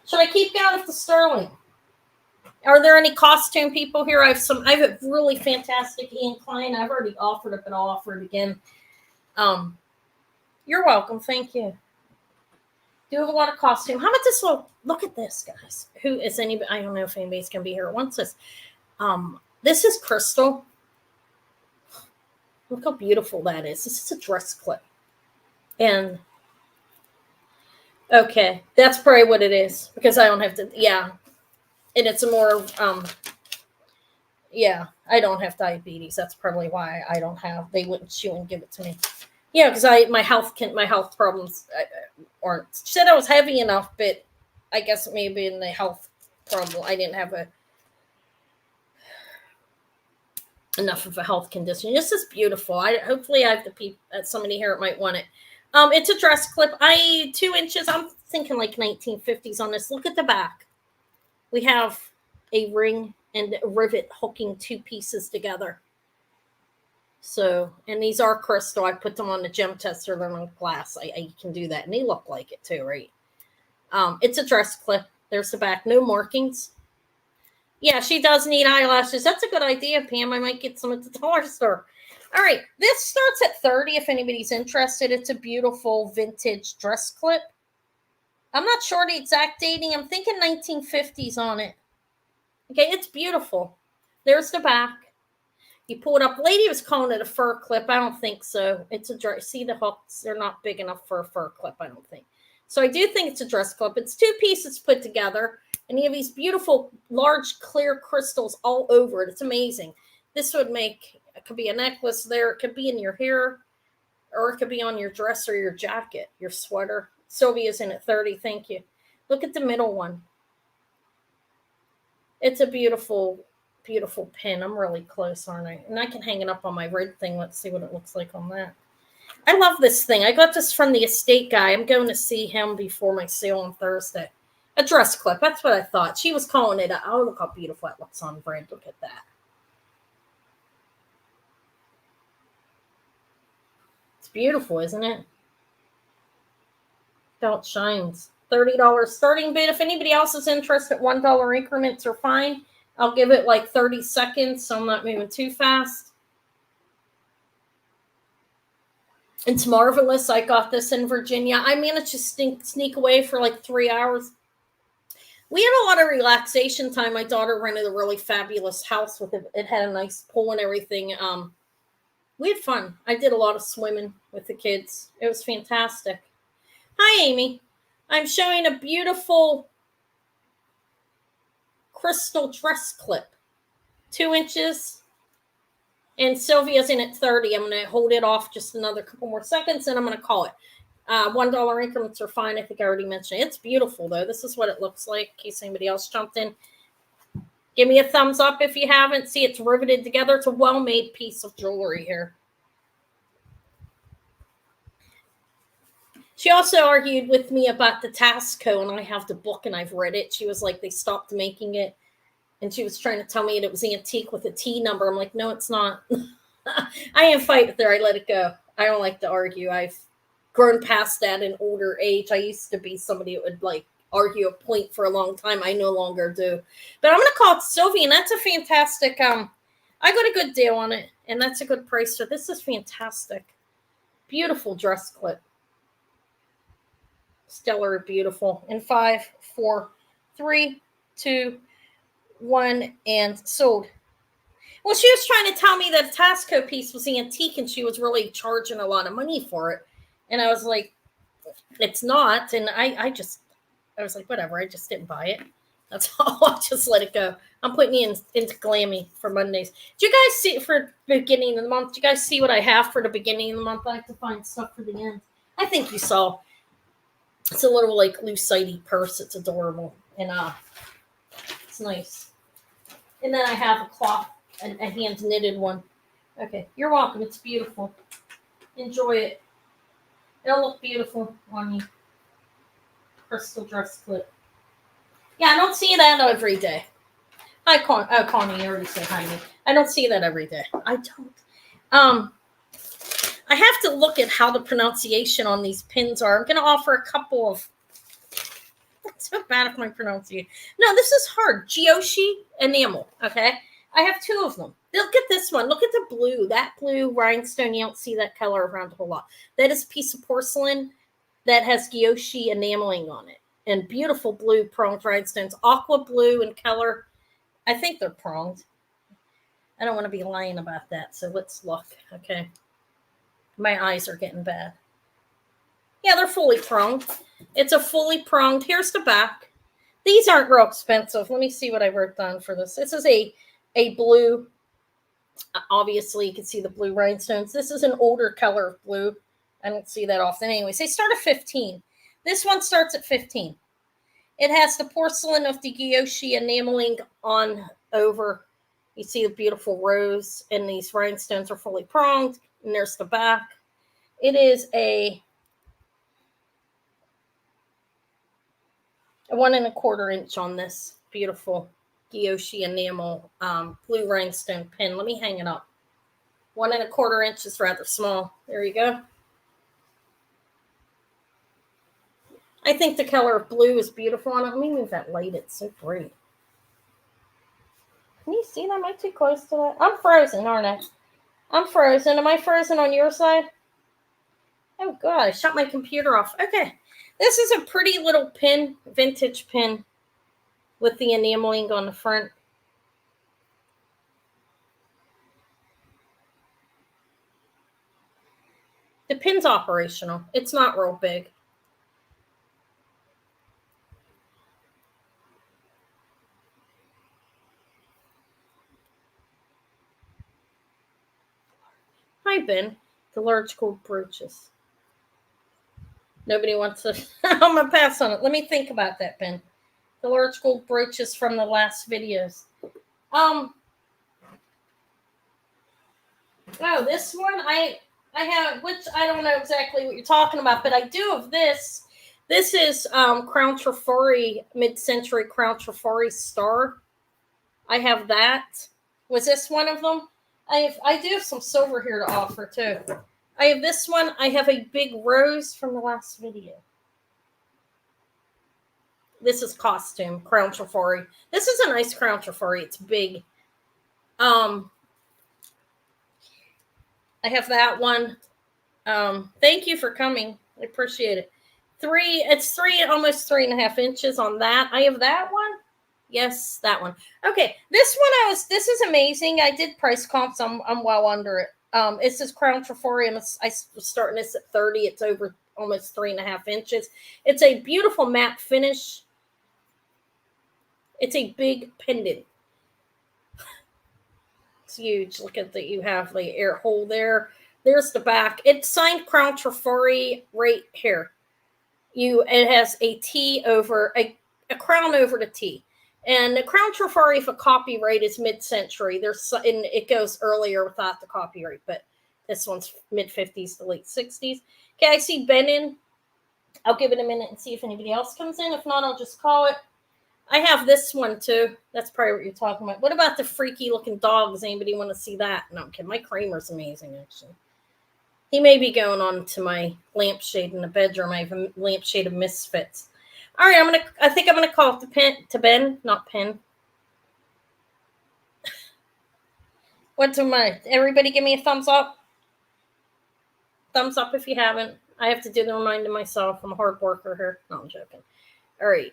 S1: Should I keep going with the sterling? Are there any costume people here? I have a really fantastic Klein. I've already offered it, but I'll offer it again. You're welcome. Thank you. Do have a lot of costume. How about this one? Look at this, guys. Who is anybody? I don't know if anybody's gonna be here at once. This is crystal. Look how beautiful that is. This is a dress clip. And okay, that's probably what it is because I don't have to. Yeah, and it's a more yeah. I don't have diabetes. That's probably why I don't have. They wouldn't chew and give it to me. Yeah, because my health problems aren't. She said I was heavy enough, but I guess it may have been the health problem. I didn't have enough of a health condition. This is beautiful. Hopefully I have somebody here that might want it. It's a dress clip. 2 inches. I'm thinking like 1950s on this. Look at the back. We have a ring and a rivet hooking 2 pieces together. So, and these are crystal. I put them on the gem tester. They're on glass. I can do that. And they look like it too, right? It's a dress clip. There's the back. No markings. Yeah, she does need eyelashes. That's a good idea, Pam. I might get some at the dollar store. All right. This starts at $30 if anybody's interested. It's a beautiful vintage dress clip. I'm not sure the exact dating. I'm thinking 1950s on it. Okay, it's beautiful. There's the back. You pull it up. Lady was calling it a fur clip. I don't think so. It's a dress. See the hooks? They're not big enough for a fur clip, I don't think. So I do think it's a dress clip. It's 2 pieces put together. And you have these beautiful, large, clear crystals all over it. It's amazing. This would make, it could be a necklace there. It could be in your hair. Or it could be on your dress or your jacket, your sweater. Sylvia's in at 30. Thank you. Look at the middle one. It's a beautiful, beautiful pin. I'm really close, aren't I? And I can hang it up on my red thing. Let's see what it looks like on that. I love this thing. I got this from the estate guy. I'm going to see him before my sale on Thursday. A dress clip. That's what I thought. She was calling it. Oh, look how beautiful it looks on Brand. Look at that. It's beautiful, isn't it? Felt shines. $30 starting bid. If anybody else is interested, $1 increments are fine. I'll give it like 30 seconds, so I'm not moving too fast. It's marvelous. I got this in Virginia. I managed to sneak away for like 3 hours. We had a lot of relaxation time. My daughter rented a really fabulous house with it. It had a nice pool and everything. We had fun. I did a lot of swimming with the kids. It was fantastic. Hi, Amy. I'm showing a beautiful crystal dress clip. 2 inches. And Sylvia's in at 30. I'm going to hold it off just another couple more seconds, and I'm going to call it. $1 increments are fine. I think I already mentioned it. It's beautiful, though. This is what it looks like, in case anybody else jumped in. Give me a thumbs up if you haven't. See, it's riveted together. It's a well-made piece of jewelry here. She also argued with me about the Tasco, and I have the book, and I've read it. She was like, they stopped making it, and she was trying to tell me it was antique with a T number. I'm like, no, it's not. I didn't fight with her. I let it go. I don't like to argue. I've grown past that in older age. I used to be somebody that would like argue a point for a long time. I no longer do. But I'm going to call it Sylvie, and that's a fantastic, I got a good deal on it, and that's a good price. So this is fantastic. Beautiful dress clip. Stellar, beautiful. In 5, 4, 3, 2, 1, and sold. Well, she was trying to tell me that Tasco piece was antique and she was really charging a lot of money for it. And I was like, it's not. And I just, I was like, whatever. I just didn't buy it. That's all. I just let it go. I'm putting you into Glammy for Mondays. Do you guys see for the beginning of the month? Do you guys see what I have for the beginning of the month? I have to find stuff for the end. I think you saw. It's a little like Lucite purse. It's adorable. And it's nice. And then I have a cloth, a hand knitted one. Okay, you're welcome. It's beautiful. Enjoy it. It'll look beautiful on you. Crystal dress clip. Yeah, I don't see that every day. Hi, Connie. You already said hi to me. I don't see that every day. I don't. I have to look at how the pronunciation on these pins are. I'm going to offer a couple of. It's so bad if my pronunciation. No, this is hard. Gyoshi Enamel. Okay, I have two of them. Look at this one. Look at the blue. That blue rhinestone. You don't see that color around a whole lot. That is a piece of porcelain that has Gyoshi enameling on it. And beautiful blue pronged rhinestones. Aqua blue in color. I think they're pronged. I don't want to be lying about that. So let's look. Okay. My eyes are getting bad. Yeah, they're fully pronged. It's a fully pronged. Here's the back. These aren't real expensive. Let me see what I wrote down for this. This is a blue. Obviously, you can see the blue rhinestones. This is an older color of blue. I don't see that often. Anyways, they start at 15. This one starts at 15. It has the porcelain of the Gyoshi enameling on over. You see the beautiful rose, and these rhinestones are fully pronged. And there's the back. It is a 1 1/4 inch on this beautiful Gyoshi enamel blue rhinestone pin. Let me hang it up. 1 1/4 inch is rather small. There you go. I think the color of blue is beautiful on it. Let me move that light. It's so bright. Can you see that? Am I too close to that? I'm frozen, aren't I? I'm frozen. Am I frozen on your side? Oh, God. I shut my computer off. Okay. This is a pretty little pin, vintage pin with the enameling on the front. The pin's operational. It's not real big. Hi, Ben. The large gold brooches. Nobody wants to. I'm going to pass on it. Let me think about that, Ben. The large gold brooches from the last videos. Oh, this one I have, which I don't know exactly what you're talking about, but I do have this. This is Crown Trifari, mid-century Crown Trifari star. I have that. Was this one of them? I do have some silver here to offer too. I have this one. I have a big rose from the last video. This is costume, Crown Trifari. This is a nice Crown Trifari. It's big. I have that one. Thank you for coming. I appreciate it. It's almost 3.5 inches on that. I have that one. Yes, that one. Okay, this one this is amazing. I did price comps. I'm well under it. It says Crown Trifari, and I was starting this at 30. It's over almost 3.5 inches. It's a beautiful matte finish. It's a big pendant. It's huge. Look at that. You have the air hole there. There's the back. It's signed Crown Trifari right here. It has a T over a crown over the T. And the Crown Trifari, if a copyright is mid-century, and it goes earlier without the copyright, but this one's mid-50s to late 60s. Okay, I see Ben in. I'll give it a minute and see if anybody else comes in. If not, I'll just call it. I have this one too. That's probably what you're talking about. What about the freaky looking dog? Does anybody want to see that? No, I'm kidding. My Kramer's amazing, actually. He may be going on to my lampshade in the bedroom. I have a lampshade of misfits. All right, I think I'm gonna call it to Ben, not Pen. What's my? Everybody, give me a thumbs up. Thumbs up if you haven't. I have to do the reminder myself. I'm a hard worker here. No, I'm joking. All right,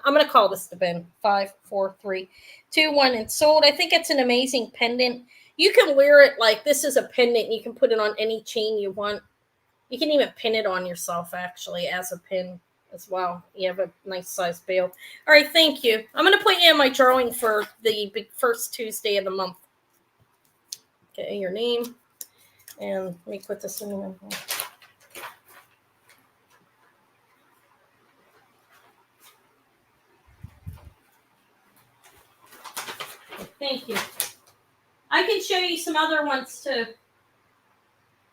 S1: I'm gonna call this to Ben. 5, 4, 3, 2, 1, and sold. I think it's an amazing pendant. You can wear it like this is a pendant. You can put it on any chain you want. You can even pin it on yourself actually as a pin. as well. You have a nice size bail. All right, thank you. I'm going to put you in my drawing for the first Tuesday of the month. Okay, your name. And let me put this in here. Thank you. I can show you some other ones too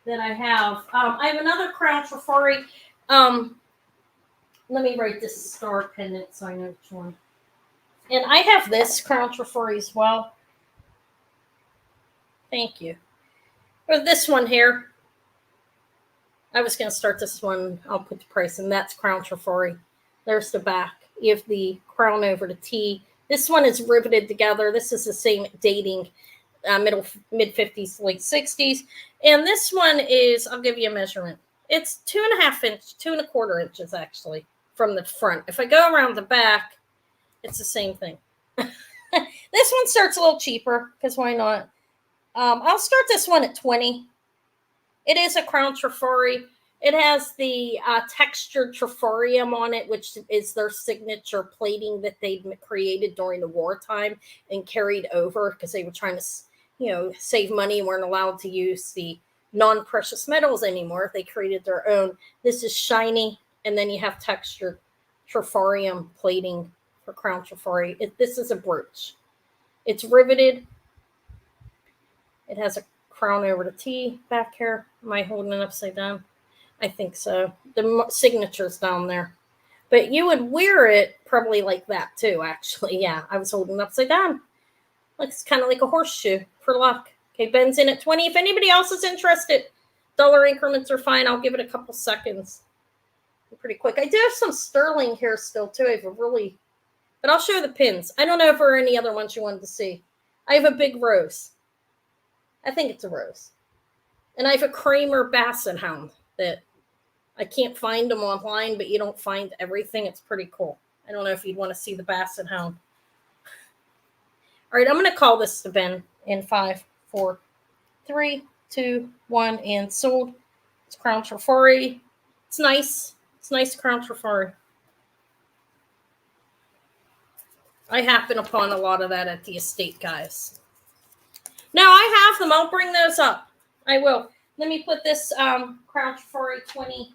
S1: that I have. I have another crown Trifari. Let me write this star pendant so I know which one. And I have this crown Trifari as well. Thank you. Or this one here. I was going to start this one. I'll put the price in. That's crown Trifari. There's the back. You have the crown over the T. This one is riveted together. This is the same dating, mid 50s, late 60s. And this one is, I'll give you a measurement. It's 2.5 inch, 2.25 inches actually from the front. If I go around the back, it's the same thing. This one starts a little cheaper because why not? I'll start this one at 20. It is a crown Trifari. It has the textured trifarium on it, which is their signature plating that they created during the wartime and carried over because they were trying to, save money and weren't allowed to use the non-precious metals anymore. They created their own. This is shiny, and then you have textured trifarium plating for crown Trifari. This is a brooch. It's riveted. It has a crown over the T back here. Am I holding it upside down? I think so. The signature's down there. But you would wear it probably like that too, actually. Yeah, I was holding it upside down. Looks kind of like a horseshoe for luck. Okay, Ben's in at 20. If anybody else is interested, dollar increments are fine. I'll give it a couple seconds. Pretty quick. I do have some sterling here still too. I have a really, but I'll show the pins. I don't know if there are any other ones you wanted to see. I have a big rose. I think it's a rose. And I have a Kramer Basset Hound that I can't find them online, but you don't find everything. It's pretty cool. I don't know if you'd want to see the Basset Hound. All right, I'm going to call this to Ben in 5, 4, 3, 2, 1, and sold. It's crown Trifari. It's nice. It's nice crown Trifari. I happen upon a lot of that at the estate, guys. Now I have them. I'll bring those up. I will. Let me put this crown Trifari 20.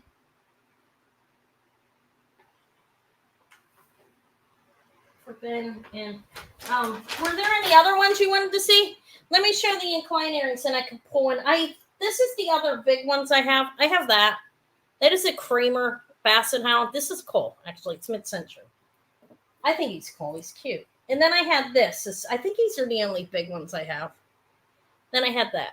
S1: For Ben. And were there any other ones you wanted to see? Let me show the incline earrings and I can pull one. This is the other big ones I have. I have that. That is a Kramer Basset Hound. This is cool, actually. It's mid-century. I think he's cool. He's cute. And then I had this. I think these are the only big ones I have. Then I had that.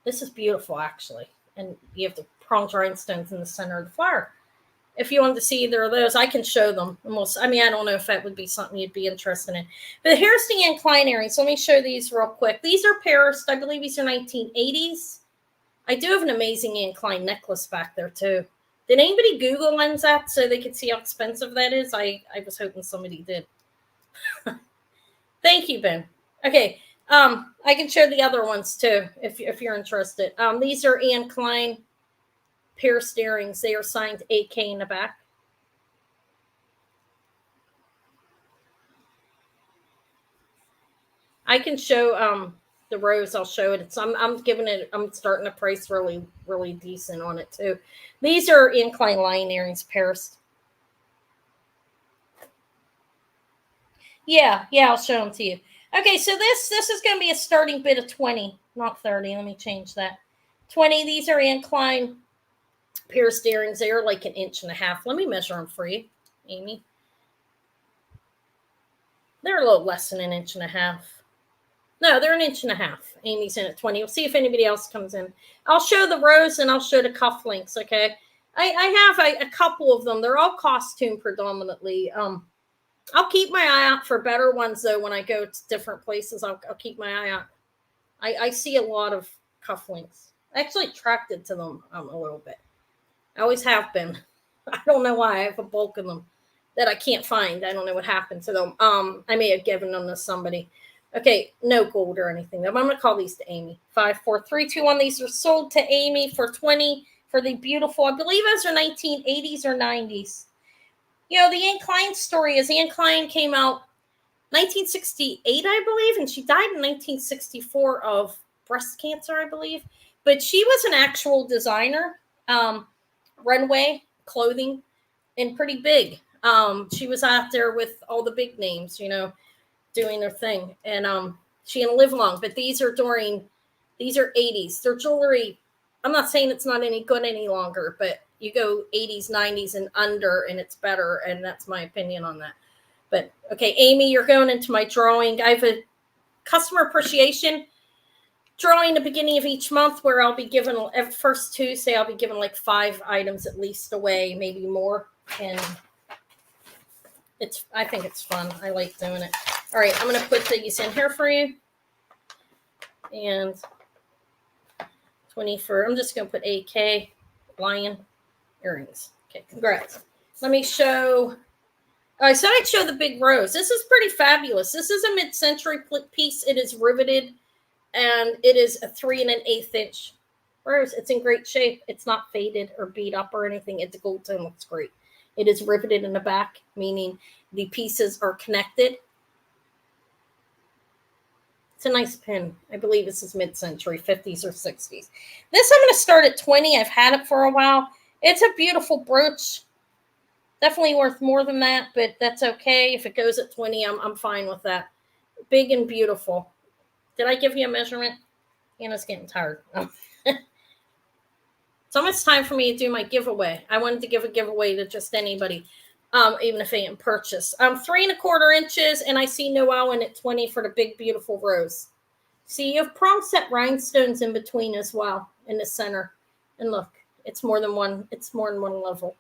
S1: This is beautiful, actually. And you have the pronged rhinestones in the center of the flower. If you want to see either of those, I can show them. I don't know if that would be something you'd be interested in. But here's the incline earrings. So let me show these real quick. These are Paris. I believe these are 1980s. I do have an amazing incline necklace back there, too. Did anybody Google lens that so they could see how expensive that is? I was hoping somebody did. Thank you, Ben. Okay. I can show the other ones, too, if you're interested. These are Anne Klein pierced earrings. They are signed AK in the back. I can show the rose. I'll show it. I'm starting to price really, really decent on it too. These are incline lion earrings pierced. Yeah, I'll show them to you. Okay, so this is going to be a starting bid of 20, not 30. Let me change that. 20. These are incline pierced earrings. They are like 1.5 inches. Let me measure them for you, Amy. They're a little less than 1.5 inches. No, they're 1.5 inches. Amy's in at 20. We'll see if anybody else comes in. I'll show the rose and I'll show the cufflinks, okay? I have a couple of them. They're all costume predominantly. I'll keep my eye out for better ones, though, when I go to different places. I'll keep my eye out. I see a lot of cufflinks. Actually attracted to them a little bit. I always have been. I don't know why. I have a bulk of them that I can't find. I don't know what happened to them. I may have given them to somebody. Okay, no gold or anything. I'm going to call these to Amy. 5, 4, 3, 2, 1. These are sold to Amy for 20 for the beautiful. I believe those are 1980s or 90s. You know, the Anne Klein story is Anne Klein came out 1968, I believe, and she died in 1964 of breast cancer, I believe. But she was an actual designer, runway clothing, and pretty big. She was out there with all the big names, you know, doing their thing, and she didn't live long. But these are 80s. Their jewelry, I'm not saying it's not any good any longer, but you go 80s, 90s, and under, and it's better, and that's my opinion on that. But okay, Amy, you're going into my drawing. I have a customer appreciation drawing the beginning of each month where I'll be giving, first Tuesday, I'll be giving like 5 items at least away, maybe more. And I think it's fun. I like doing it. All right, I'm going to put these in here for you. And 24, I'm just going to put AK lion earrings. Okay, congrats. Let me show. I said I'd show the big rose. This is pretty fabulous. This is a mid-century piece. It is riveted, and it is a 3 1/8 inch rose. It's in great shape. It's not faded or beat up or anything. It's gold tone. Looks great. It is riveted in the back, meaning the pieces are connected. It's a nice pin. I believe this is mid-century, 50s or 60s. This I'm going to start at 20. I've had it for a while. It's a beautiful brooch. Definitely worth more than that, but that's okay. If it goes at 20, I'm fine with that. Big and beautiful. Did I give you a measurement? Anna's getting tired. It's almost time for me to do my giveaway. I wanted to give a giveaway to just anybody, even if they didn't purchase. 3 1/4 inches, and I see Noel in at 20 for the big, beautiful rose. See, you have prom set rhinestones in between as well in the center. And look, it's more than one. It's more than one level.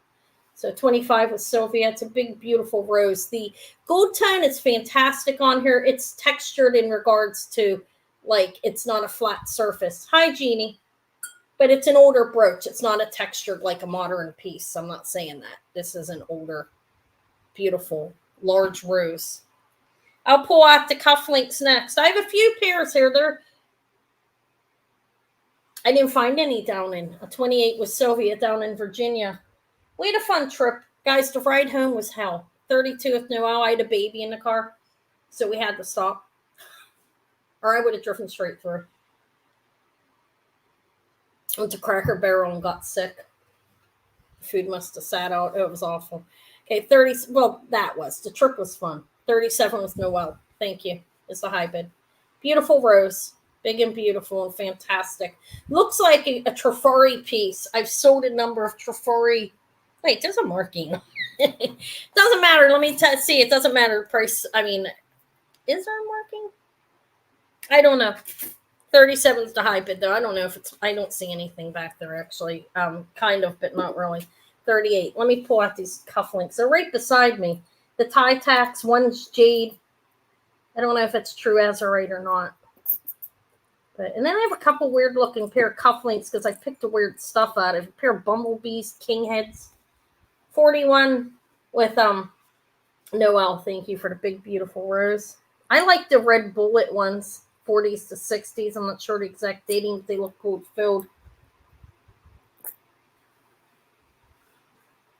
S1: So 25 with Sylvia. It's a big, beautiful rose. The gold tone is fantastic on here. It's textured in regards to, like, it's not a flat surface. Hi, Jeannie. But it's an older brooch. It's not a textured like a modern piece. I'm not saying that. This is an older, beautiful, large rose. I'll pull out the cufflinks next. I have a few pairs here. I didn't find any down in a 28 with Sylvia down in Virginia. We had a fun trip. Guys, the ride home was hell. 32 with Noel. I had a baby in the car, so we had to stop. Or I would have driven straight through. Went to Cracker Barrel and got sick. Food must have sat out. It was awful. Okay, 30. Well, that was. The trip was fun. 37 with Noel. Thank you. It's the high bid. Beautiful rose. Big and beautiful and fantastic. Looks like a Trifari piece. I've sold a number of Trifari. Wait, there's a marking. Doesn't matter. Let me see. It doesn't matter. Price. I mean, is there a marking? I don't know. 37 is the high bid, though. I don't know if it's. I don't see anything back there, actually. Kind of, but not really. 38. Let me pull out these cufflinks. They're right beside me. The tie tacks. One's jade. I don't know if it's true azurite or not. But, and then I have a couple weird looking pair of cufflinks because I picked the weird stuff out of a pair of bumblebees, king heads. 41 with Noel. Thank you for the big beautiful rose. I like the red bullet ones, 40s to 60s. I'm not sure the exact dating, but they look gold filled.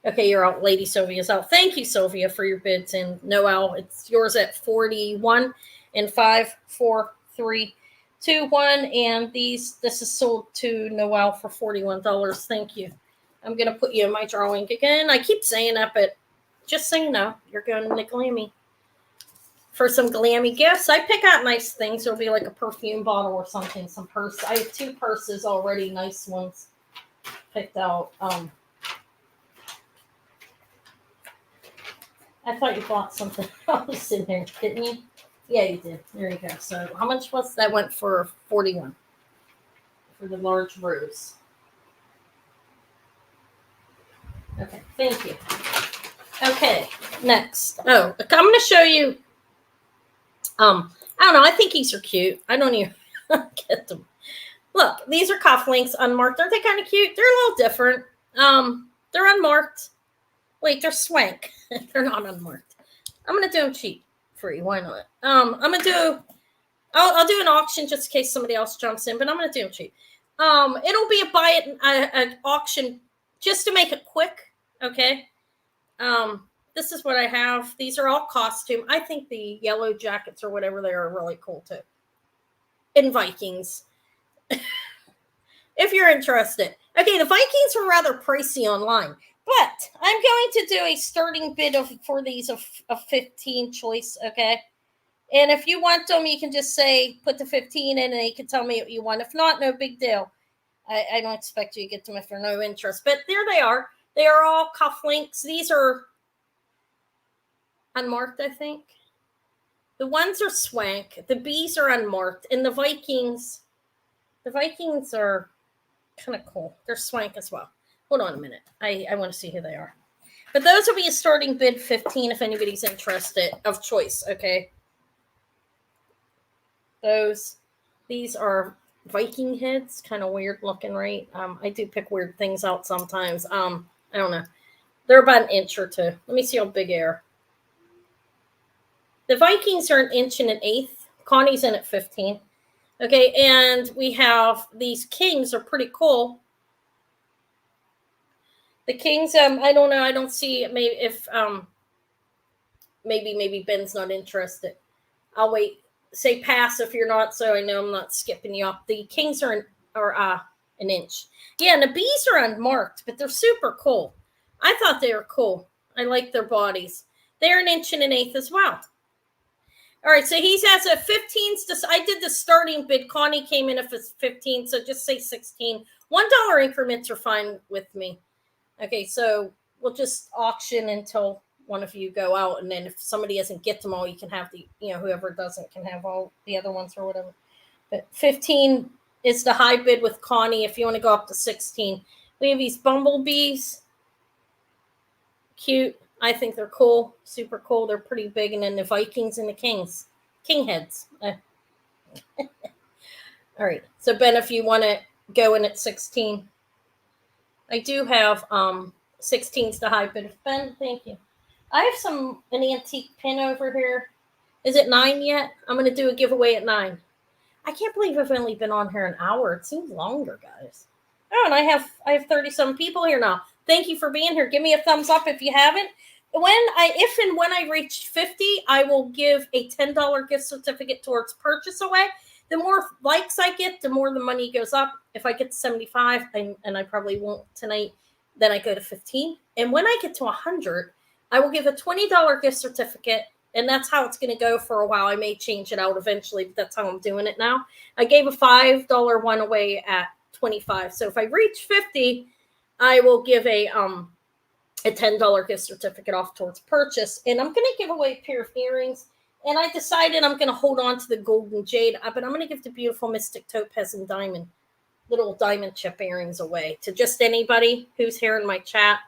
S1: Okay, you're out. Lady Sylvia's out. Thank you, Sylvia, for your bids. And Noel, it's yours at 41 and 5, 4, 3, 2, 1. And this is sold to Noel for $41. Thank you. I'm going to put you in my drawing again. I keep saying that, but just so you know, you're going to Glammy for some glammy gifts. I pick out nice things. It'll be like a perfume bottle or something, some purse. I have 2 purses already, nice ones picked out. I thought you bought something else in there, didn't you? Yeah, you did. There you go. So how much was that? Went for 41 for the large rose. Okay, thank you. Okay, next. Oh, I'm going to show you. I don't know. I think these are cute. I don't even get them. Look, these are cufflinks, unmarked. Aren't they kind of cute? They're a little different. They're unmarked. Wait, they're swank. They're not unmarked. I'm going to do them cheap for you. Why not? I'm going to do. I'll do an auction just in case somebody else jumps in, but I'm going to do them cheap. It'll be a buy it an auction just to make it quick. Okay. this is what I have. These are all costume. I think the yellow jackets or whatever they are really cool too. In Vikings. If you're interested. Okay, the Vikings are rather pricey online. But I'm going to do a starting bid for these of 15 choice, okay? And if you want them, you can just say, put the 15 in and you can tell me what you want. If not, no big deal. I don't expect you to get them if there's no interest. But there they are. They are all cufflinks. These are unmarked, I think. The ones are swank. The bees are unmarked. And the Vikings are kind of cool. They're swank as well. Hold on a minute. I want to see who they are. But those will be a starting bid 15 if anybody's interested of choice, okay? These are Viking heads, kind of weird looking, right? I do pick weird things out sometimes. I don't know. They're about an inch or two. Let me see how big they are. The Vikings are an inch and an eighth. Connie's in at 15. Okay, and we have these kings are pretty cool. The kings, I don't know. I don't see maybe if maybe Ben's not interested. I'll wait. Say pass if you're not, so I know I'm not skipping you up. The kings are an inch. Yeah, and the bees are unmarked, but they're super cool. I thought they were cool. I like their bodies. They're an inch and an eighth as well. All right, so he's has a 15. I did the starting bid. Connie came in if it's 15, so just say 16. $1 increments are fine with me. Okay, so we'll just auction until one of you go out, and then if somebody doesn't get them all, you can have whoever doesn't can have all the other ones or whatever. But 15 is the high bid with Connie. If you want to go up to 16, we have these bumblebees. Cute. I think they're cool, super cool. They're pretty big, and then the Vikings and the kings, king heads. All right. So Ben, if you want to go in at 16, I do have 16's the high bid. Ben, thank you. I have an antique pin over here. Is it 9 yet? I'm going to do a giveaway at 9. I can't believe I've only been on here an hour. It seems longer, guys. Oh, and I have 30-some people here now. Thank you for being here. Give me a thumbs up if you haven't. If and when I reach 50, I will give a $10 gift certificate towards purchase away. The more likes I get, the more the money goes up. If I get to 75, and I probably won't tonight, then I go to 15. And when I get to 100, I will give a $20 gift certificate, and that's how it's going to go for a while. I may change it out eventually, but that's how I'm doing it now. I gave a $5 one away at 25. So if I reach 50, I will give a $10 gift certificate off towards purchase. And I'm going to give away a pair of earrings. And I decided I'm going to hold on to the golden jade, but I'm going to give the beautiful mystic topaz and little diamond chip earrings away to just anybody who's here in my chat.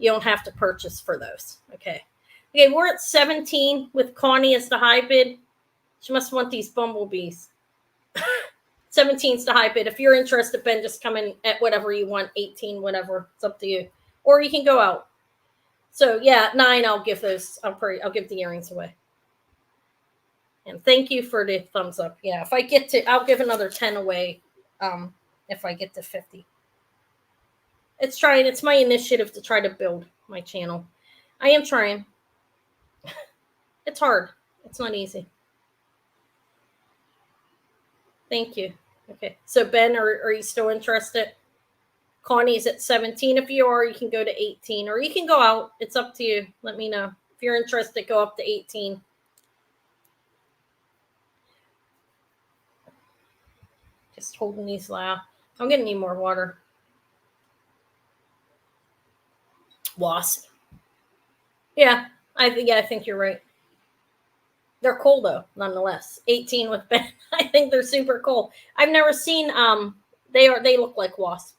S1: You don't have to purchase for those. Okay, we're at 17 with Connie as the high bid. She must want these bumblebees. 17's the high bid. If you're interested, Ben, just come in at whatever you want, 18, whatever. It's up to you. Or you can go out. So yeah, 9, I'll give those. I'll give the earrings away. And thank you for the thumbs up. Yeah, if I get to, I'll give another 10 away. If I get to 50. It's my initiative to try to build my channel. I am trying. It's hard. It's not easy. Thank you. Okay. So Ben, are you still interested? Connie's at 17. If you are, you can go to 18, or you can go out. It's up to you. Let me know. If you're interested, go up to 18. Just holding these loud. I'm going to need more water. Wasp. Yeah, I think you're right. They're cool though, nonetheless. 18 with Ben. I think they're super cool. I've never seen they look like wasp.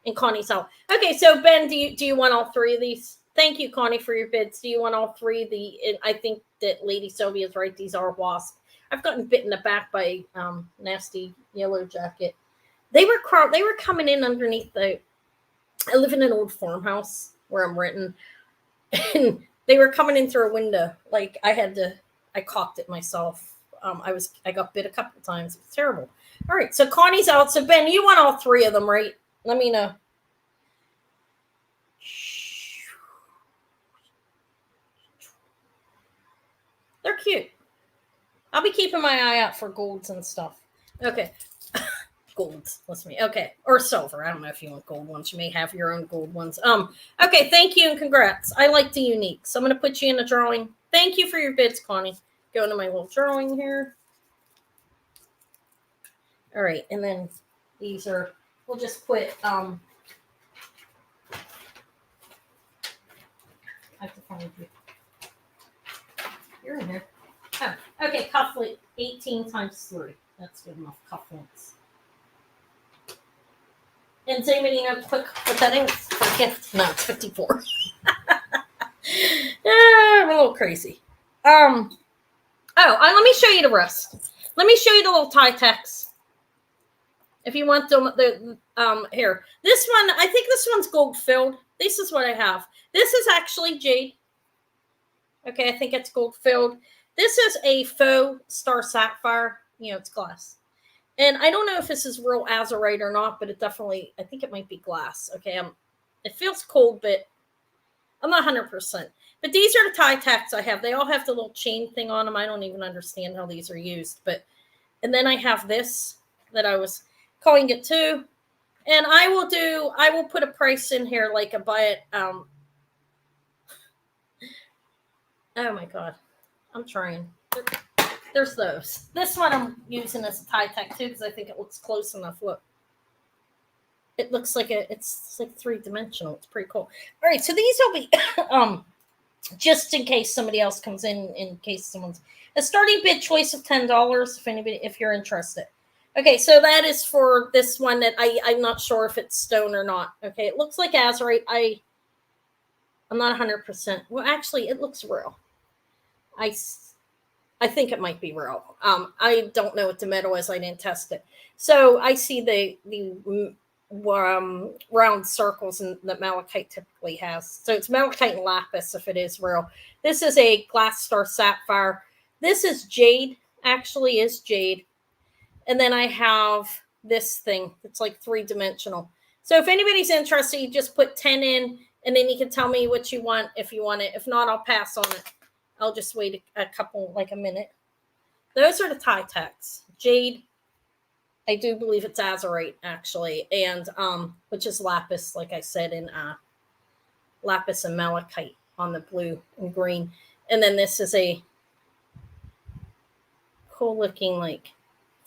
S1: And Connie's out. Okay, so Ben, do you want all 3 of these? Thank you, Connie, for your bids. Do you want all 3? I think that Lady Sylvia's right. These are wasp. I've gotten bit in the back by nasty yellow jacket. They were coming in underneath I live in an old farmhouse where I'm renting, and they were coming in through a window. Like I cocked it myself. I got bit a couple of times. It was terrible. All right, so Connie's out. So Ben, you want all 3 of them, right? Let me know. They're cute. I'll be keeping my eye out for golds and stuff. Okay. Golds. Let's me. Okay. Or silver. I don't know if you want gold ones. You may have your own gold ones. Okay. Thank you and congrats. I like the unique. So I'm going to put you in a drawing. Thank you for your bids, Connie. Go into my little drawing here. All right. And then these are, we'll just put, I have to find you. You're in here. Oh, okay. Cufflink 18 times 3. That's good enough. Cufflinks. And does anybody know quick what that is for a gift? No, it's 54. I'm a little crazy. Let me show you the rest. Let me show you the little tie tacks. If you want the here. This one, I think this one's gold filled. This is what I have. This is actually jade. Okay, I think it's gold filled. This is a faux star sapphire. You know, it's glass. And I don't know if this is real azurite or not, but it definitely, I think it might be glass. Okay, it feels cold, but I'm not 100%. But these are the tie tacks I have. They all have the little chain thing on them. I don't even understand how these are used. And then I have this that I was calling it too. And I will put a price in here, like a buy it. Oh my God, I'm trying. There's those. This one I'm using as a tie tack too because I think it looks close enough. Look, it looks like it's like 3-dimensional. It's pretty cool. All right, so these will be just in case somebody else comes in case someone's a starting bid choice of $10 if you're interested. Okay, so that is for this one that I'm not sure if it's stone or not. Okay, it looks like azurite. I'm not 100%. Well, actually, it looks real. I think it might be real. I don't know what the metal is. I didn't test it. So I see the round circles that malachite typically has. So it's malachite and lapis if it is real. This is a glass star sapphire. This is jade. Actually, is jade. And then I have this thing. It's like 3-dimensional. So if anybody's interested, you just put 10 in, and then you can tell me what you want if you want it. If not, I'll pass on it. I'll just wait a couple, like a minute. Those are the tie tacks. Jade, I do believe it's azurite, actually, and which is lapis, like I said, in lapis and malachite on the blue and green. And then this is a cool looking, like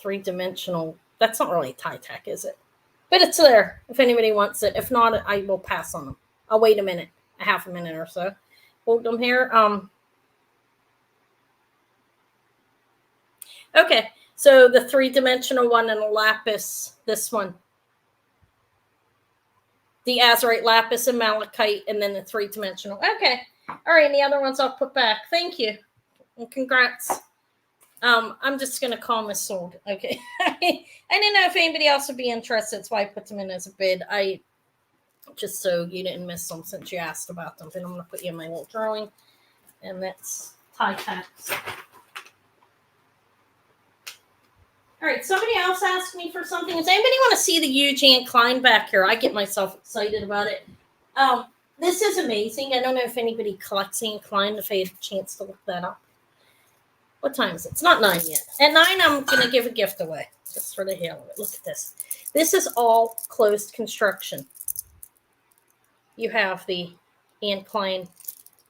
S1: 3-dimensional. That's not really a tie tack, is it? But it's there if anybody wants it. If not, I will pass on them. I'll wait a half a minute or so. Hold them here. Okay, so the 3-dimensional one and the lapis, this one. The azurite, lapis, and malachite, and then the 3-dimensional. Okay, all right, and the other ones I'll put back. Thank you, and congrats. I'm just going to call them as sold. Okay, I didn't know if anybody else would be interested. That's why I put them in as a bid. Just so you didn't miss them since you asked about them. Then I'm going to put you in my little drawing, and that's tie tacks. All right, somebody else asked me for something. Does anybody want to see the huge Klein back here? I get myself excited about it. This is amazing. I don't know if anybody collects Klein, if I had a chance to look that up. What time is it? It's not 9 yet. At 9, I'm going to give a gift away, just for the hell of it. Look at this. This is all closed construction. You have the Klein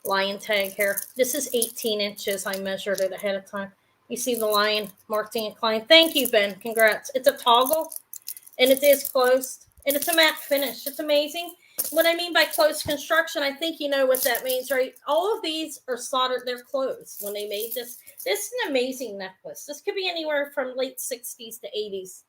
S1: lion tag here. This is 18 inches. I measured it ahead of time. You see the lion marked Klein. Thank you, Ben. Congrats. It's a toggle, and it is closed, and it's a matte finish. It's amazing. What I mean by closed construction, I think you know what that means, right? All of these are soldered. They're closed when they made this. This is an amazing necklace. This could be anywhere from late 60s to 80s.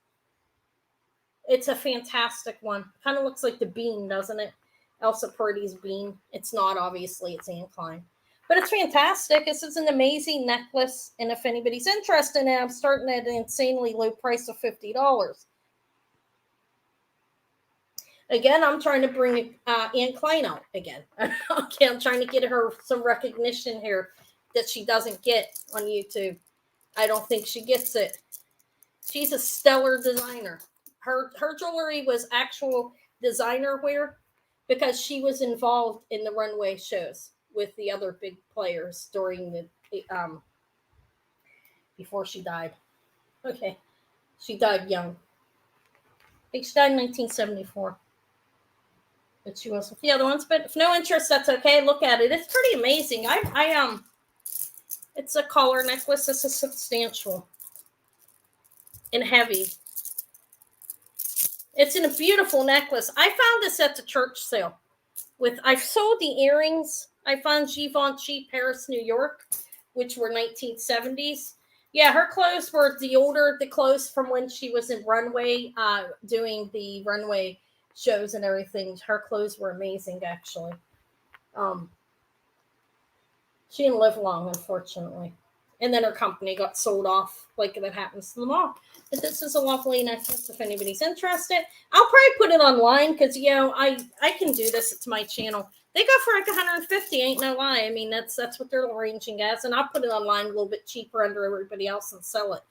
S1: It's a fantastic one. Kind of looks like the bean, doesn't it? Elsa Purdy's bean. It's not, obviously. It's Klein. But it's fantastic. This is an amazing necklace. And if anybody's interested in it, I'm starting at an insanely low price of $50. Again, I'm trying to bring Klein out again. Okay, I'm trying to get her some recognition here that she doesn't get on YouTube. I don't think she gets it. She's a stellar designer. Her jewelry was actual designer wear because she was involved in the runway shows with the other big players during the before she died. Okay. She died young. I think she died in 1974. But she was with the other ones. But if no interest, that's okay. Look at it. It's pretty amazing. It's a collar necklace. This is substantial and heavy. It's in a beautiful necklace. I found this at the church sale. I've sold the earrings. I found Givenchy, Paris, New York, which were 1970s. Yeah, her clothes were the clothes from when she was in runway, doing the runway shows and everything. Her clothes were amazing, actually. She didn't live long, unfortunately. And then her company got sold off, like that happens to them all. But this is a lovely necklace if anybody's interested. I'll probably put it online because, I can do this. It's my channel. They go for like 150, ain't no lie. I mean, that's what they're arranging as. And I'll put it online a little bit cheaper under everybody else and sell it.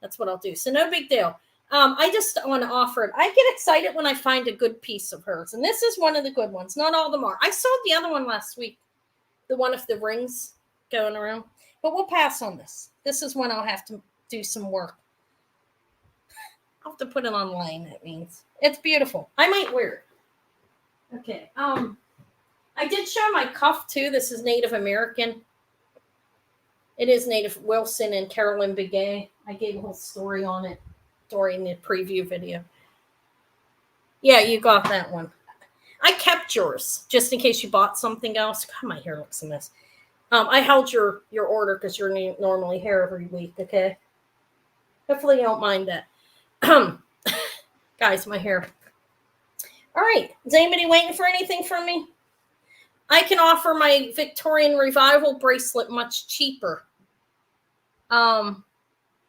S1: That's what I'll do. So no big deal. I just want to offer it. I get excited when I find a good piece of hers. And this is one of the good ones. Not all of them are. I sold the other one last week. The one of the rings going around. But we'll pass on this. This is when I'll have to do some work. I'll have to put it online, that means. It's beautiful. I might wear it. Okay. I did show my cuff, too. This is Native American. It is Native Wilson and Carolyn Begay. I gave a whole story on it during the preview video. Yeah, you got that one. I kept yours, just in case you bought something else. God, my hair looks a mess. I held your order because you're normally here every week, okay? Hopefully you don't mind that. Guys, my hair. All right. Is anybody waiting for anything from me? I can offer my Victorian Revival bracelet much cheaper. What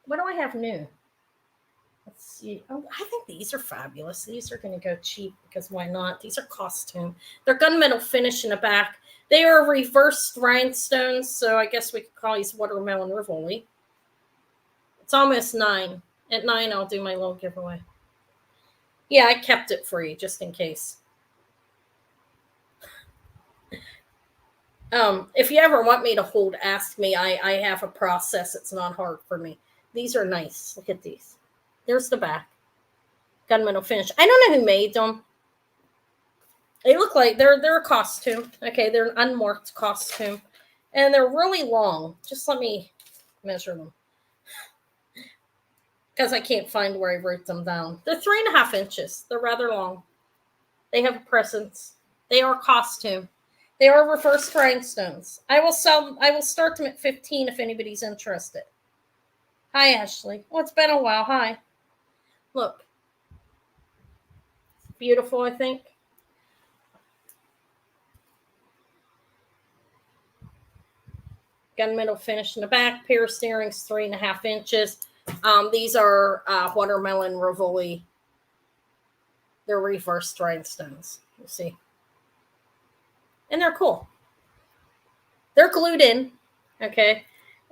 S1: do I have new? Let's see. Oh, I think these are fabulous. These are going to go cheap because why not? These are costume. They're gunmetal finish in the back. They are reversed rhinestones, so I guess we could call these watermelon Rivoli. It's almost 9. At 9, I'll do my little giveaway. Yeah, I kept it for you just in case. If you ever want me to hold, ask me. I have a process. It's not hard for me. These are nice. Look at these. There's the back. Gunmetal finish. I don't know who made them. They look like they're a costume. Okay, they're an unmarked costume. And they're really long. Just let me measure them. Because I can't find where I wrote them down. They're 3.5 inches. They're rather long. They have a presence. They are costume. They are reversed rhinestones. I will start them at 15 if anybody's interested. Hi, Ashley. Well, it's been a while. Hi. Look. Beautiful, I think. Gunmetal finish in the back. Pierced earrings, 3.5 inches. These are watermelon Rivoli. They're reversed rhinestones. You see. And they're cool. They're glued in. Okay.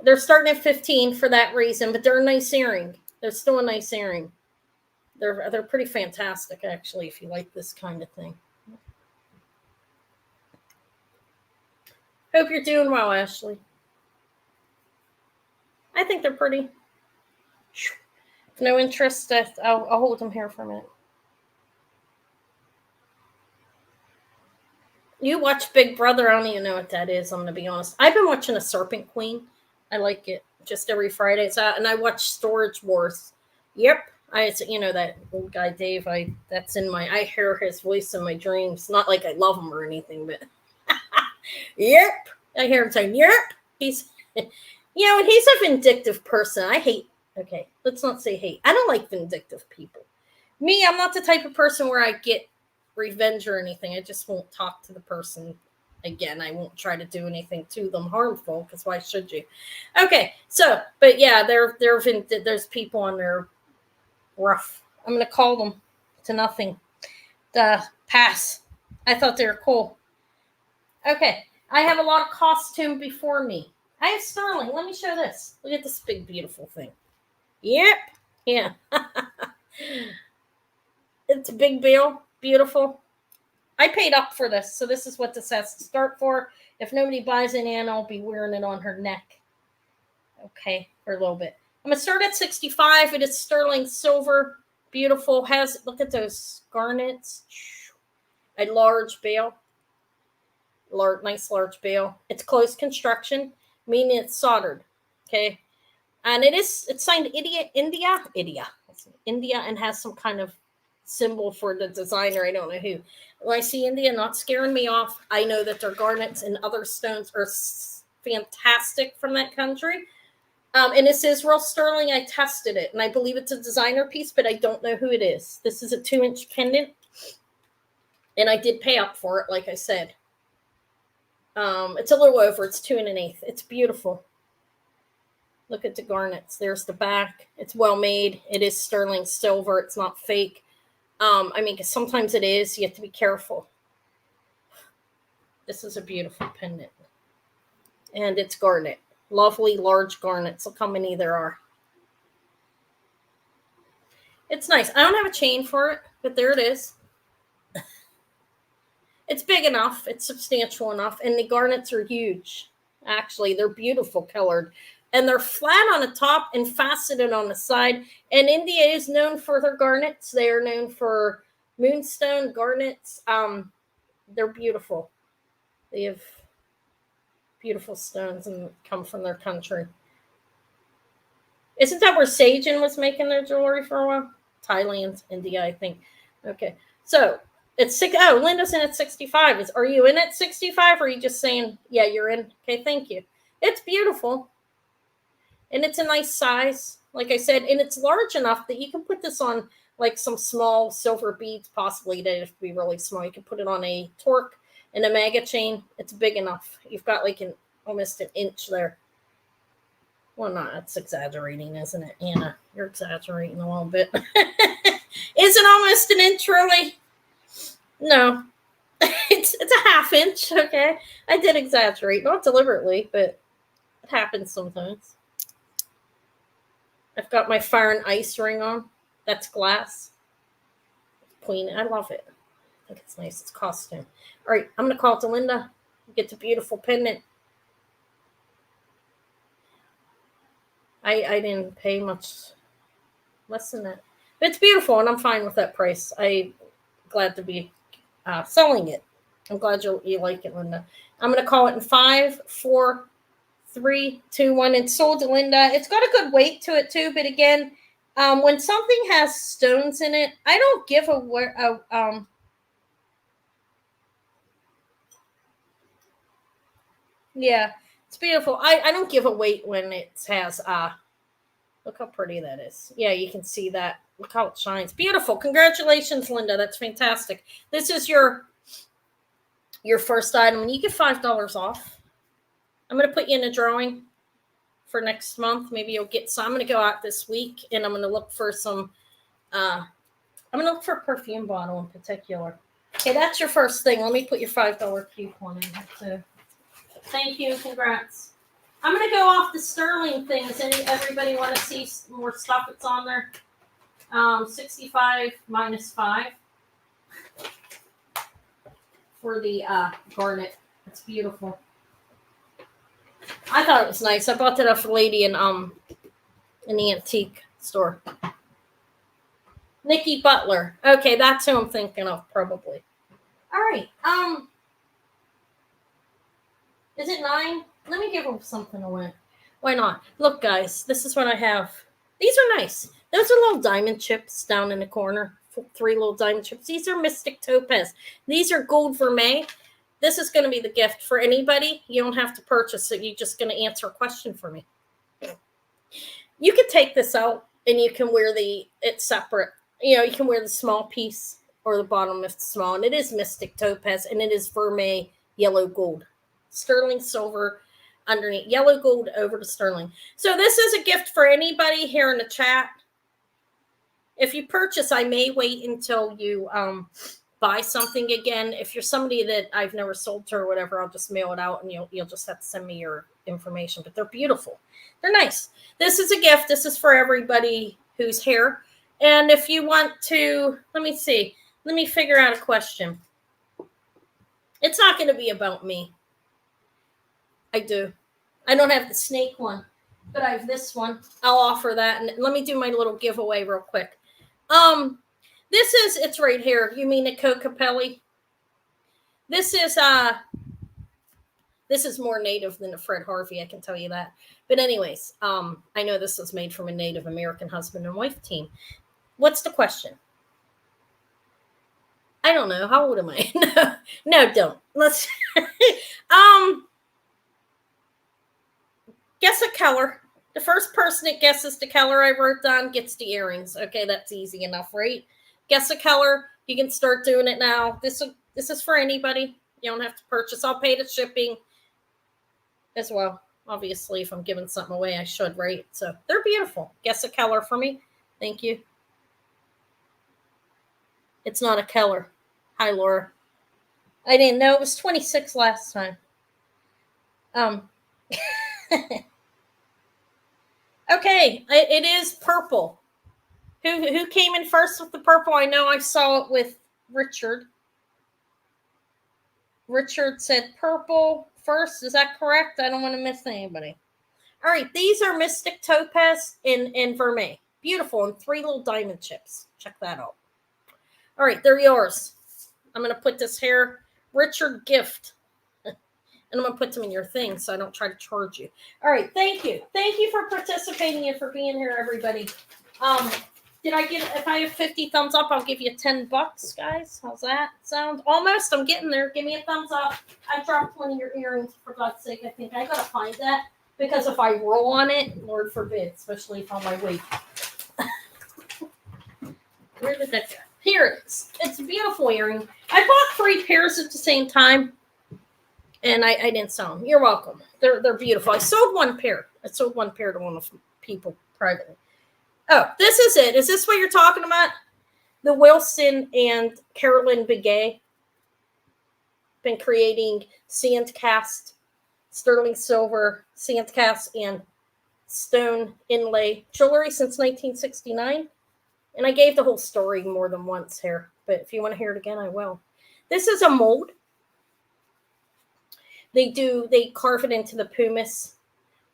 S1: They're starting at 15 for that reason, but they're a nice earring. They're still a nice earring. They're pretty fantastic, actually, if you like this kind of thing. Hope you're doing well, Ashley. I think they're pretty. If no interest, I'll hold them here for a minute. You watch Big Brother? I don't even know what that is. I'm going to be honest. I've been watching A Serpent Queen. I like it. Just every Friday it's out. And I watch Storage Wars. Yep. That old guy Dave. I hear his voice in my dreams. Not like I love him or anything, but yep. I hear him saying, yep. He's, and he's a vindictive person. Okay, let's not say hate. I don't like vindictive people. Me, I'm not the type of person where I get revenge or anything. I just won't talk to the person again. I won't try to do anything to them harmful, because why should you? Okay, so, but yeah, there's people on there rough. I'm going to call them to nothing. Pass. I thought they were cool. Okay, I have a lot of costume before me. I have sterling. Let me show this. Look at this big, beautiful thing. Yep. Yeah. It's a big bill. Beautiful. I paid up for this, so this is what this has to start for. If nobody buys it in, I'll be wearing it on her neck. Okay, for a little bit. I'm gonna start at 65. It is sterling silver, beautiful. Has, look at those garnets, a large bale, nice large bale. It's closed construction, meaning it's soldered. Okay, and it's signed India, and has some kind of symbol for the designer. I don't know who. When I see India, not scaring me off. I know that their garnets and other stones are fantastic from that country. And this is real sterling. I tested it, and I believe it's a designer piece, but I don't know who it is. This is a 2-inch pendant, and I did pay up for it, like I said. It's a little over. It's 2 1/8. It's beautiful. Look at the garnets. There's the back. It's well made. It is sterling silver. It's not fake. I mean, 'cause sometimes it is. You have to be careful. This is a beautiful pendant, and it's garnet. Lovely large garnets. Look how many there are. It's nice. I don't have a chain for it, but there it is. It's big enough. It's substantial enough. And the garnets are huge. Actually, they're beautiful colored. And they're flat on the top and faceted on the side. And India is known for their garnets. They are known for moonstone garnets. They're beautiful. They have beautiful stones and come from their country. Isn't that where Sajin was making their jewelry for a while? Thailand, India, I think. Okay, so it's six. Oh, Linda's in at 65. Are you in at 65, or are you just saying, yeah, you're in? Okay, thank you. It's beautiful, and it's a nice size, like I said, and it's large enough that you can put this on like some small silver beads, possibly. They have to be really small. You can put it on a torque and a mega chain. It's big enough. You've got like almost an inch there. Well, not, that's exaggerating, isn't it, Anna? You're exaggerating a little bit. Is it almost an inch, really? No. It's a half inch, okay? I did exaggerate, not deliberately, but it happens sometimes. I've got my fire and ice ring on. That's glass. Queen, I love it. I think it's nice. It's costume. All right, I'm going to call it to Linda. Get the beautiful pendant. I didn't pay much less than that. But it's beautiful, and I'm fine with that price. I'm glad to be selling it. I'm glad you like it, Linda. I'm going to call it in 5, 4, 3, 2, 1. It's sold to Linda. It's got a good weight to it, too. But again, when something has stones in it, I don't give yeah, it's beautiful. I don't give a weight when it has look how pretty that is. Yeah, you can see that. Look how it shines. Beautiful. Congratulations, Linda. That's fantastic. This is your first item, and you get $5 off. I'm going to put you in a drawing for next month. Maybe you'll get some. I'm going to go out this week, and I'm going to look for some. I'm going to look for a perfume bottle in particular. Okay, that's your first thing. Let me put your $5 coupon in here too. Thank you. Congrats. I'm going to go off the sterling things. Everybody want to see more stuff that's on there? 65 minus 5 for the garnet. It's beautiful. I thought it was nice. I bought that off a lady in the antique store. Nikki Butler. Okay, that's who I'm thinking of, probably. All right. Is it 9? Let me give them something away. Why not? Look, guys, this is what I have. These are nice. Those are little diamond chips down in the corner. 3 little diamond chips. These are Mystic Topaz. These are gold vermeil. This is going to be the gift for anybody. You don't have to purchase it. You're just going to answer a question for me. You can take this out, and you can wear it's separate. You can wear the small piece or the bottom if it's small. And it is Mystic Topaz, and it is vermeil yellow gold. Sterling silver underneath, yellow gold over to sterling. So this is a gift for anybody here in the chat. If you purchase, I may wait until you buy something again. If you're somebody that I've never sold to or whatever, I'll just mail it out, and you'll just have to send me your information. But they're beautiful. They're nice. This is a gift. This is for everybody who's here. And if you want to, let me see. Let me figure out a question. It's not going to be about me. I don't have the snake one. but I have this one. I'll offer that. And let me do my little giveaway real quick. It's right here. You mean the Cocapelli? This is more native than a Fred Harvey, I can tell you that. But anyways, I know this was made from a Native American husband and wife team. What's the question? I don't know. How old am I? No, don't. Let's guess a color. The first person that guesses the color I wrote down gets the earrings. Okay, that's easy enough, right? Guess a color. You can start doing it now. This is for anybody. You don't have to purchase. I'll pay the shipping as well. Obviously, if I'm giving something away, I should, right? So they're beautiful. Guess a color for me. Thank you. It's not a color. Hi, Laura. I didn't know it was 26 last time. Okay, it is purple. Who came in first with the purple? I know I saw it with Richard. Richard said purple first. Is that correct? I don't want to miss anybody. All right, these are Mystic Topaz in Vermeil. Beautiful, and 3 little diamond chips. Check that out. All right, they're yours. I'm going to put this here. Richard gift. And I'm going to put them in your thing so I don't try to charge you. All right, thank you. Thank you for participating and for being here, everybody. If I have 50 thumbs up, I'll give you $10, guys. How's that sound? Almost. I'm getting there. Give me a thumbs up. I dropped one of your earrings, for God's sake. I think I got to find that. Because if I roll on it, Lord forbid, especially if on my weight. Where did that go? Here it is. It's a beautiful earring. I bought 3 pairs at the same time. And I didn't sell them. You're welcome. They're beautiful. I sold 1 pair. I sold 1 pair to one of people privately. Oh, this is it. Is this what you're talking about? The Wilson and Carolyn Begay been creating sand cast, sterling silver, sand cast, and stone inlay jewelry since 1969. And I gave the whole story more than once here. But if you want to hear it again, I will. This is a mold. They carve it into the pumice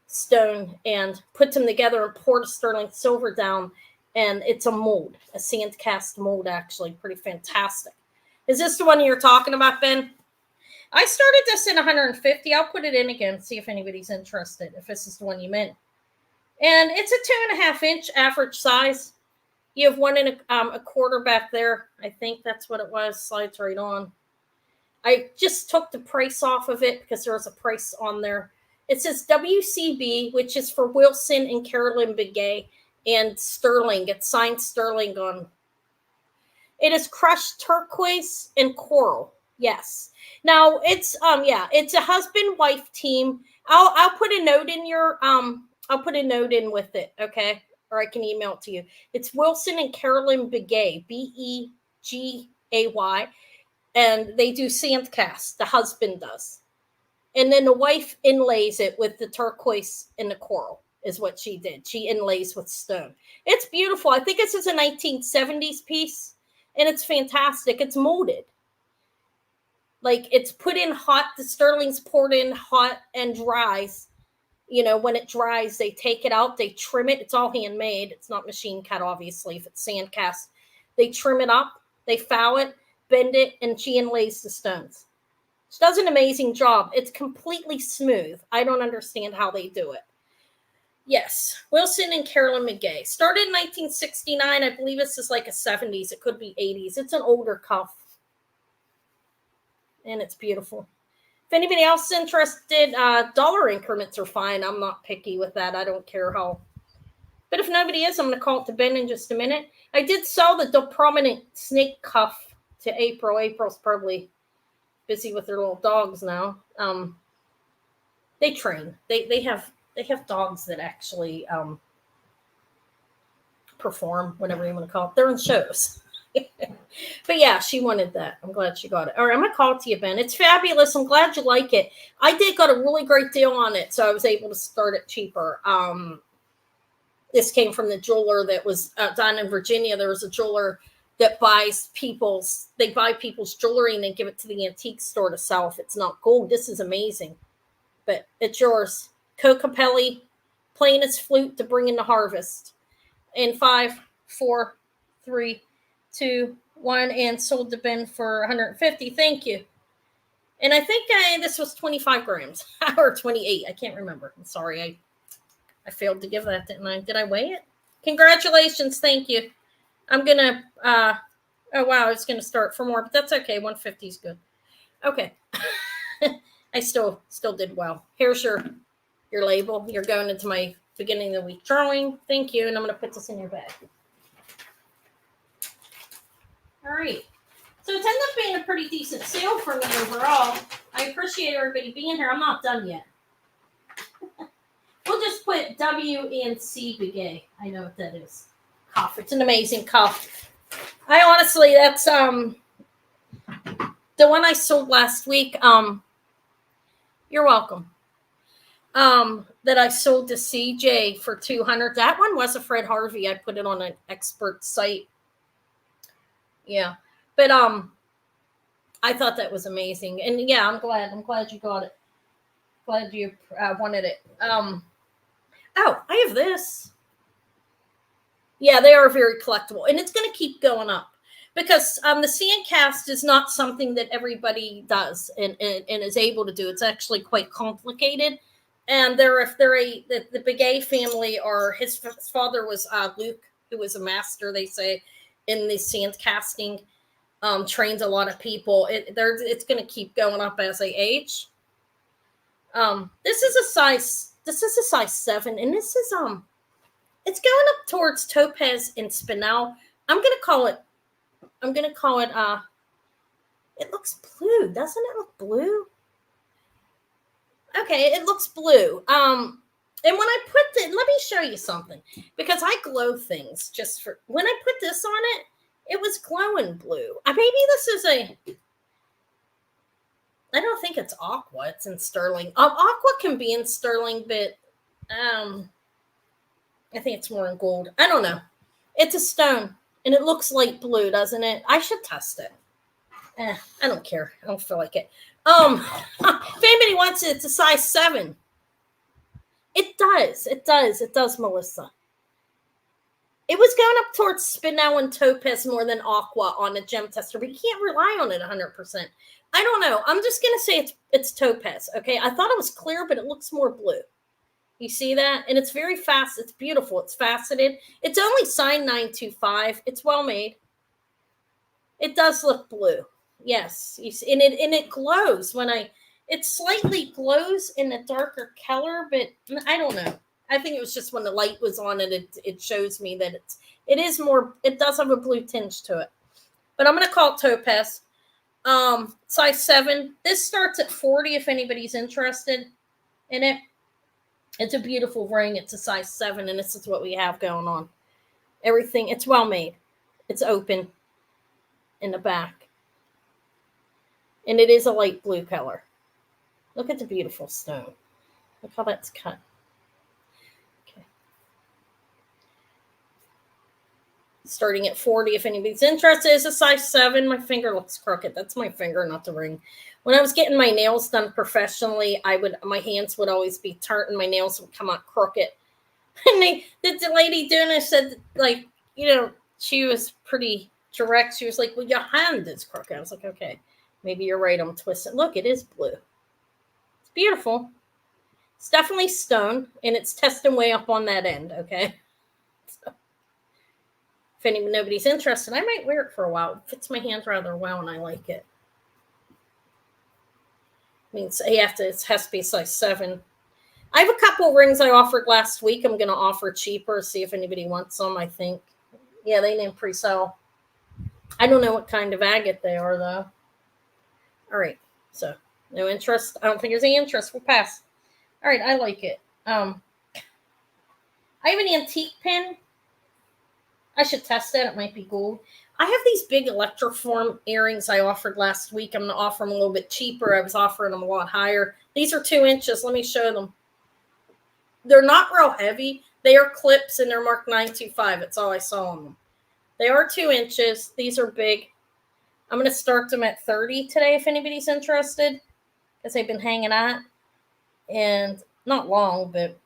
S1: stone and put them together and pour the sterling silver down. And it's a mold, a sand cast mold, actually. Pretty fantastic. Is this the one you're talking about, Ben? I started this in 150. I'll put it in again, see if anybody's interested, if this is the one you meant. And it's a 2.5 inch average size. You have 1 and a quarter back there. I think that's what it was. Slides right on. I just took the price off of it because there was a price on there. It says WCB, which is for Wilson and Carolyn Begay, and sterling. It's signed sterling on. It is crushed turquoise and coral. Yes. Now it's a husband-wife team. I'll put a note in your I'll put a note in with it, okay? Or I can email it to you. It's Wilson and Carolyn Begay, Begay. And they do sand cast. The husband does. And then the wife inlays it with the turquoise and the coral is what she did. She inlays with stone. It's beautiful. I think this is a 1970s piece. And it's fantastic. It's molded. Like it's put in hot. The sterling's poured in hot and dries. You know, when it dries, they take it out. They trim it. It's all handmade. It's not machine cut, obviously, if it's sand cast. They trim it up. They foul it. Bend it, and she inlays the stones. She does an amazing job. It's completely smooth. I don't understand how they do it. Yes, Wilson and Carolyn Begay. Started in 1969. I believe this is like a 70s. It could be 80s. It's an older cuff. And it's beautiful. If anybody else is interested, dollar increments are fine. I'm not picky with that. I don't care how. But if nobody is, I'm going to call it to Ben in just a minute. I did sell the prominent snake cuff to April. April's probably busy with their little dogs now. They train. They have dogs that actually perform, whatever you want to call it. They're in shows. But yeah, she wanted that. I'm glad she got it. All right, I'm gonna call it to you, Ben. It's fabulous. I'm glad you like it. I did got a really great deal on it, so I was able to start it cheaper. This came from the jeweler that was down in Virginia. There was a jeweler that buy people's jewelry and they give it to the antique store to sell if it's not gold. This is amazing. But it's yours. Cocapelli playing his flute to bring in the harvest. In 5, 4, 3, 2, 1, and sold the bin for 150. Thank you. And I think this was 25 grams or 28. I can't remember. I'm sorry. I failed to give that, didn't I? Did I weigh it? Congratulations. Thank you. I'm going to, oh, wow. It's going to start for more, but that's okay. 150 is good. Okay. I still did well. Here's your label. You're going into my beginning of the week drawing. Thank you. And I'm going to put this in your bag. All right. So it's ended up being a pretty decent sale for me overall. I appreciate everybody being here. I'm not done yet. We'll just put W and C Begay. I know what that is. Cuff. It's an amazing cuff. I honestly, that's the one I sold last week. You're welcome. That I sold to CJ for $200. That one was a Fred Harvey. I put it on an expert site. Yeah. But I thought that was amazing. And yeah, I'm glad you got it. Glad you wanted it. Oh, I have this. Yeah, they are very collectible. And it's going to keep going up. Because the sand cast is not something that everybody does and is able to do. It's actually quite complicated. And the Begay family, or his father was Luke, who was a master, they say, in the sand casting. Trains a lot of people. It's going to keep going up as they age. This is a size 7, and this is it's going up towards Topaz and Spinel. I'm gonna call it. It looks blue, doesn't it look blue? Okay, it looks blue. And when I put let me show you something, because I glow things just for when I put this on it. It was glowing blue. Maybe this is I don't think it's aqua. It's in sterling. Aqua can be in sterling, but I think it's more in gold. I don't know. It's a stone, and it looks light blue, doesn't it? I should test it. I don't care. I don't feel like it. If anybody wants it, it's a size 7. It does, Melissa. It was going up towards Spinel and Topaz more than Aqua on a gem tester, but you can't rely on it 100%. I don't know. I'm just going to say it's Topaz, okay? I thought it was clear, but it looks more blue. You see that? And it's very fast. It's beautiful. It's faceted. It's only signed 925. It's well made. It does look blue. Yes. You see, and it glows it slightly glows in a darker color, but I don't know. I think it was just when the light was on it shows me that it does have a blue tinge to it. But I'm going to call it Topaz. Size 7. This starts at 40 if anybody's interested in it. It's a beautiful ring. It's a size 7, and this is what we have going on. Everything, it's well made. It's open in the back. And it is a light blue color. Look at the beautiful stone. Look how that's cut. Starting at 40 if anybody's interested. It's a size 7. My finger looks crooked. That's my finger, not the ring. When I was getting my nails done professionally, my hands would always be turned and my nails would come out crooked. And the lady doing it said, like, she was pretty direct. She was like, well, your hand is crooked. I was like, okay, maybe you're right. I'm twisting. Look, it is blue. It's beautiful. It's definitely stone, and it's testing way up on that end, okay? So, if nobody's interested, I might wear it for a while. It fits my hands rather well, and I like it. Means it has to be size 7. I have a couple rings I offered last week. I'm going to offer cheaper, see if anybody wants them, I think. Yeah, they didn't pre-sell. I don't know what kind of agate they are, though. All right, so no interest. I don't think there's any interest. We'll pass. All right, I like it. I have an antique pin. I should test that. It might be gold. I have these big Electroform earrings I offered last week. I'm going to offer them a little bit cheaper. I was offering them a lot higher. These are 2 inches. Let me show them. They're not real heavy. They are clips, and they're marked 925. That's all I saw on them. They are 2 inches. These are big. I'm going to start them at 30 today if anybody's interested, because they've been hanging out. And not long, but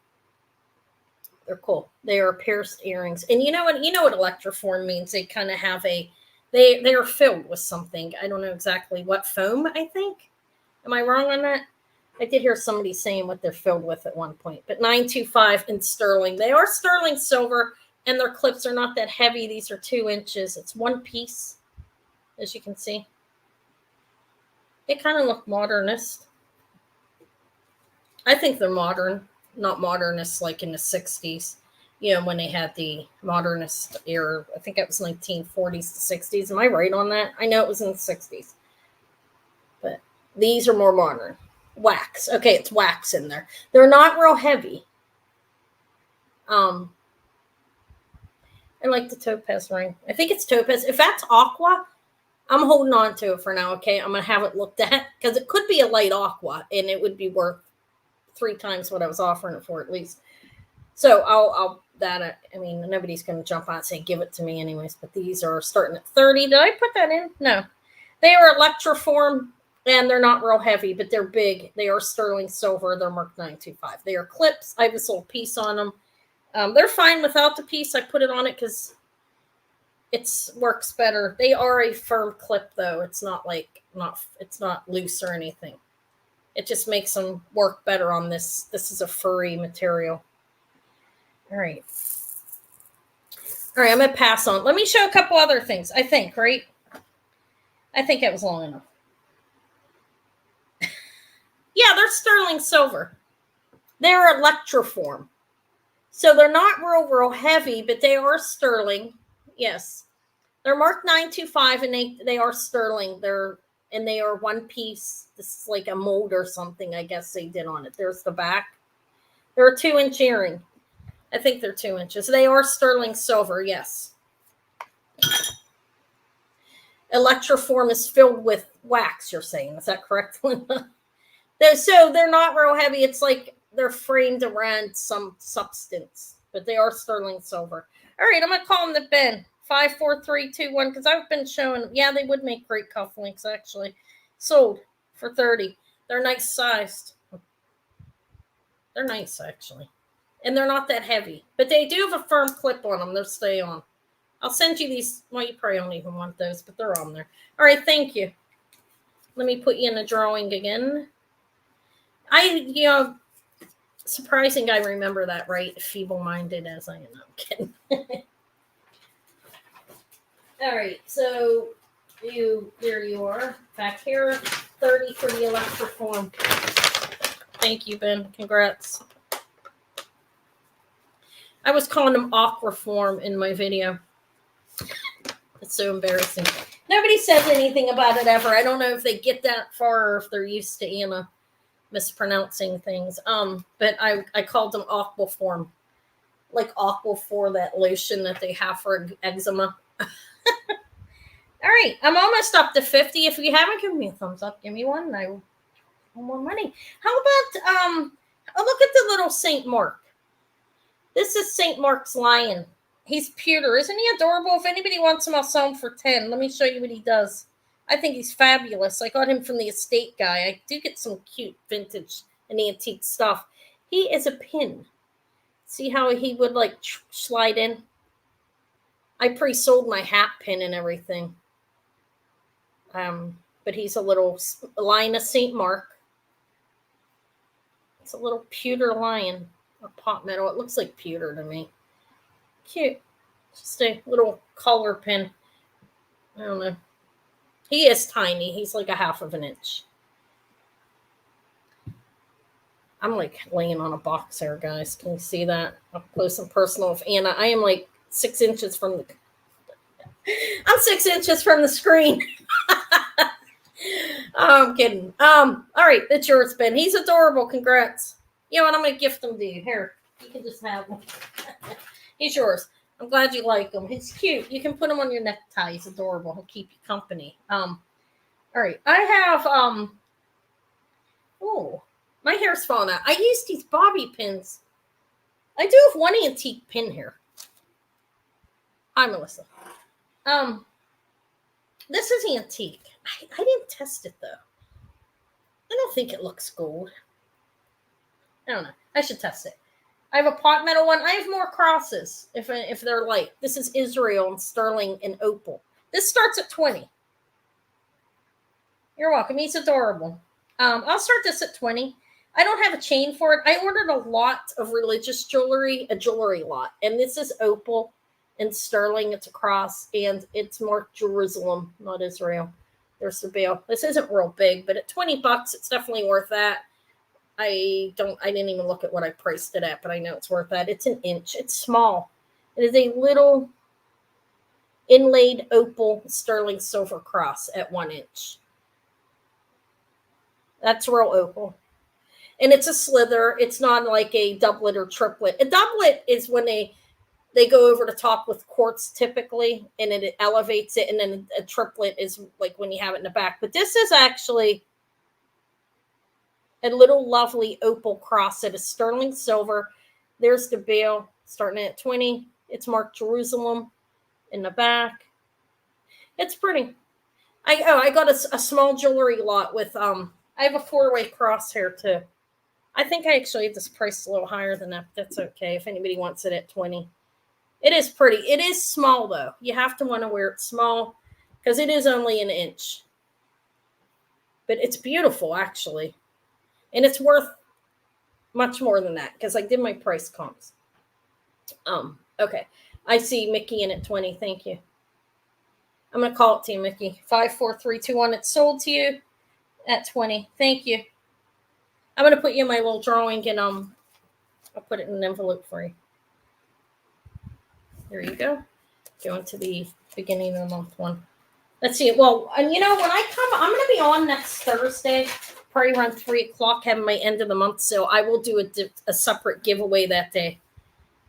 S1: they're cool. They are pierced earrings. And you know what Electroform means? They kind of have they are filled with something. I don't know exactly what foam, I think. Am I wrong on that? I did hear somebody saying what they're filled with at one point. But 925 in sterling. They are sterling silver, and their clips are not that heavy. These are 2 inches. It's one piece, as you can see. They kind of look modernist. I think they're modern, not modernist like in the 60s. You know, when they had the modernist era. I think it was 1940s to 60s. Am I right on that? I know it was in the 60s. But these are more modern. Wax. Okay, it's wax in there. They're not real heavy. I like the topaz ring. I think it's topaz. If that's aqua, I'm holding on to it for now, okay? I'm going to have it looked at because it could be a light aqua and it would be worth 3 times what I was offering it for at least. So I mean, nobody's going to jump out and say, give it to me anyways, but these are starting at 30. Did I put that in? No. They are Electroform and they're not real heavy, but they're big. They are sterling silver. They're marked 925. They are clips. I have this little piece on them. They're fine without the piece. I put it on it because it works better. They are a firm clip though. It's not it's not loose or anything. It just makes them work better on this. This is a furry material. All right. All right, I'm going to pass on. Let me show a couple other things, I think, right? I think it was long enough. Yeah, they're sterling silver. They're Electroform. So they're not real heavy, but they are sterling. Yes. They're marked 925 and they are sterling. They are one piece. This is like a mold or something, I guess they did on it. There's the back. They're a 2-inch earring. I think they're 2 inches. They are sterling silver, yes. Electroform is filled with wax, you're saying. Is that correct, Linda? So they're not real heavy. It's like they're framed around some substance, but they are sterling silver. All right, I'm going to call them the Ben. 5, 4, 3, 2, 1, because I've been showing them. Yeah, they would make great cufflinks, actually. Sold for 30. They're nice sized. They're nice, actually. And they're not that heavy. But they do have a firm clip on them. They'll stay on. I'll send you these. Well, you probably don't even want those, but they're on there. All right, thank you. Let me put you in a drawing again. Surprising I remember that right. Feeble-minded as I am. No, I'm kidding. All right, so there you are. Back here, 30 for the Electroform. Thank you, Ben. Congrats. I was calling them Aquaform in my video. It's so embarrassing. Nobody says anything about it ever. I don't know if they get that far or if they're used to Anna mispronouncing things. But I called them Aquaform. Like Aquaphor, that lotion that they have for eczema. All right, I'm almost up to 50. If you haven't given me a thumbs up, give me one. I want more money. How about look at the little Saint Mark. This is Saint Mark's lion. He's pewter. Isn't he adorable? If anybody wants him, I'll sell him for 10. Let me show you what he does. I think he's fabulous. I got him from the estate guy. I do get some cute vintage and antique stuff. He is a pin. See how he would like slide in? I pre-sold my hat pin and everything. But he's a little lion of St. Mark. It's a little pewter lion. Or pot metal. It looks like pewter to me. Cute. Just a little collar pin. I don't know. He is tiny. He's like a 1/2 inch. I'm like laying on a box here, guys. Can you see that? Up close and personal with Anna. I am like 6 inches from the... I'm 6 inches from the screen. Oh, I'm kidding. All right, it's yours, Ben. He's adorable. Congrats. You know what? I'm going to gift him to you. Here, you can just have him. He's yours. I'm glad you like him. He's cute. You can put him on your necktie. He's adorable. He'll keep you company. All right. I have, oh, my hair's falling out. I used these bobby pins. I do have one antique pin here. Hi, Melissa. This is antique. I didn't test it, though. I don't think it looks gold. I don't know. I should test it. I have a pot metal one. I have more crosses if they're light. This is Israel and sterling and opal. This starts at 20. You're welcome. He's adorable. I'll start this at 20. I don't have a chain for it. I ordered a lot of religious jewelry, a jewelry lot. And this is opal and sterling. It's a cross, and it's marked Jerusalem, not Israel. There's the bill. This isn't real big, but at $20, it's definitely worth that. I didn't even look at what I priced it at, but I know it's worth that. It's an inch. It's small. It is a little inlaid opal sterling silver cross at 1 inch. That's real opal. And it's a slither. It's not like a doublet or triplet. A doublet is when they go over the top with quartz typically, and it elevates it. And then a triplet is like when you have it in the back. But this is actually a little lovely opal cross that is sterling silver. There's the bail starting at 20. It's marked Jerusalem in the back. It's pretty. I got a small jewelry lot with I have a 4-way cross here too. I think I actually had this priced a little higher than that. But that's okay if anybody wants it at 20. It is pretty. It is small though. You have to want to wear it small because it is only an inch. But it's beautiful actually. And it's worth much more than that because I did my price comps. Okay. I see Mickey in at 20. Thank you. I'm going to call it to you, Mickey. 54321. It's sold to you at 20. Thank you. I'm going to put you in my little drawing and I'll put it in an envelope for you. There you go. Going to the beginning of the month one. Let's see. Well, and when I come, I'm going to be on next Thursday, probably around 3 o'clock, having my end of the month sale. I will do a separate giveaway that day.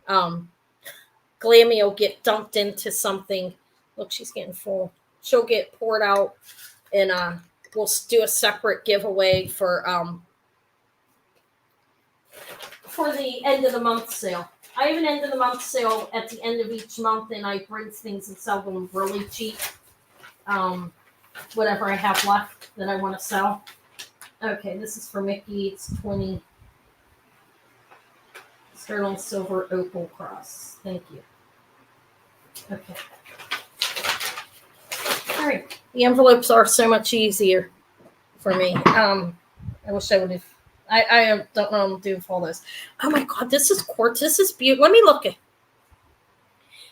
S1: Glammy will get dumped into something. Look, she's getting full. She'll get poured out, and we'll do a separate giveaway for the end of the month sale. I have an end of the month sale at the end of each month, and I bring things and sell them really cheap. Whatever I have left that I want to sell. Okay, this is for Mickey. It's 20 sterling silver opal cross. Thank you. Okay. All right. The envelopes are so much easier for me. I wish I would have. I don't know what I'm doing with all this. Oh my God, this is quartz. This is beautiful. Let me look at.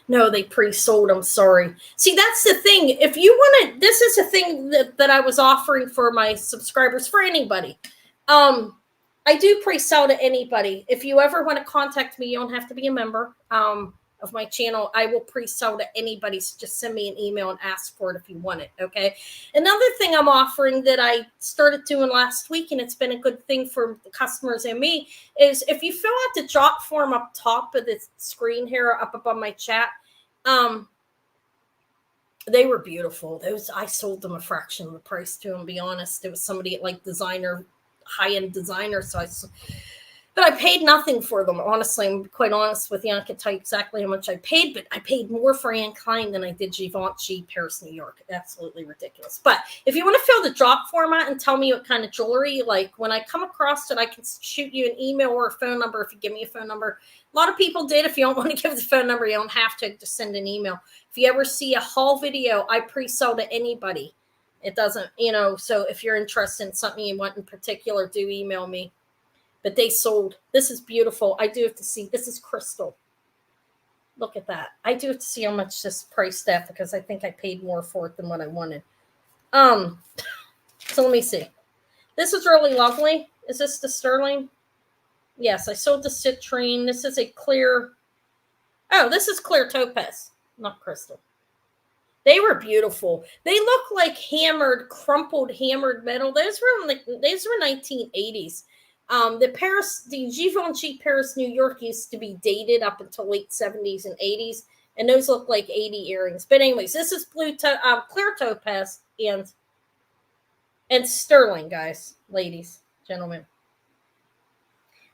S1: No, they pre-sold. I'm sorry. See, that's the thing. If you want to, this is a thing that I was offering for my subscribers, for anybody. I do pre-sell to anybody. If you ever want to contact me, you don't have to be a member of my channel. I will pre-sell to anybody. So just send me an email and ask for it if you want it. Okay. Another thing I'm offering that I started doing last week, and it's been a good thing for the customers and me, is if you fill out the jot form up top of the screen here, up above my chat, they were beautiful. Those I sold them a fraction of the price to them. Be honest, it was somebody at like designer, high-end designer. But I paid nothing for them. Honestly, I'm quite honest with you. I can tell you exactly how much I paid, but I paid more for Klein than I did Givenchy, Paris, New York. Absolutely ridiculous. But if you want to fill the drop format and tell me what kind of jewelry you like, when I come across it, I can shoot you an email or a phone number if you give me a phone number. A lot of people did. If you don't want to give the phone number, you don't have to. Just send an email. If you ever see a haul video, I pre-sell to anybody. It doesn't, so if you're interested in something you want in particular, do email me. But they sold. This is beautiful. I do have to see. This is crystal. Look at that. I do have to see how much this priced at because I think I paid more for it than what I wanted. So let me see. This is really lovely. Is this the sterling? Yes, I sold the citrine. This is a clear. Oh, this is clear topaz, not crystal. They were beautiful. They look like crumpled hammered metal. Those were 1980s. The Givenchy Paris, New York used to be dated up until late 70s and 80s, and those look like 80 earrings. But anyways, this is clear topaz and sterling, guys, ladies, gentlemen.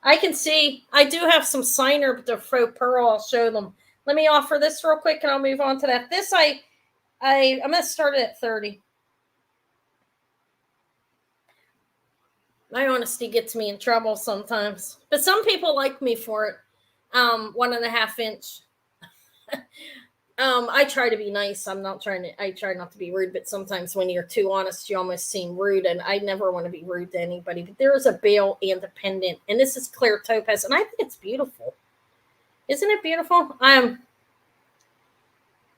S1: I can see. I do have some signer to faux pearl. I'll show them. Let me offer this real quick, and I'll move on to that. This I'm going to start it at 30. My honesty gets me in trouble sometimes, but some people like me for it. 1.5 inch. I try to be nice. I try not to be rude, but sometimes when you're too honest, you almost seem rude, and I never want to be rude to anybody. But there is a bail and a pendant, and this is clear topaz, and I think it's beautiful. Isn't it beautiful?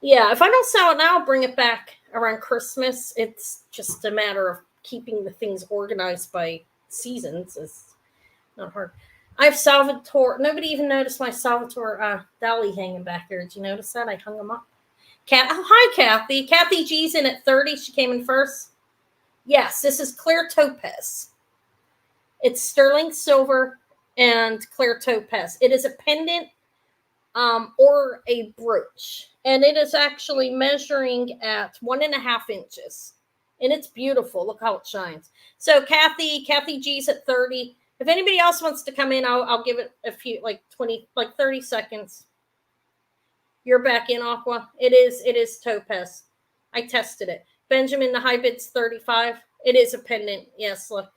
S1: Yeah, if I don't sell it now, I'll bring it back around Christmas. It's just a matter of keeping the things organized by seasons. It's not hard. I have Salvatore. Nobody even noticed my Salvatore Dali hanging back there. Did you notice that? I hung them up. Oh, hi, Kathy. Kathy G's in at 30. She came in first. Yes, this is clear topaz. It's sterling silver and clear topaz. It is a pendant or a brooch. And it is actually measuring at 1.5 inches. And it's beautiful. Look how it shines. So Kathy G's at 30. If anybody else wants to come in, I'll give it a few, like 30 seconds. You're back in, Aqua. It is topaz. I tested it. Benjamin, the high bid's 35. It is a pendant. Yes, look.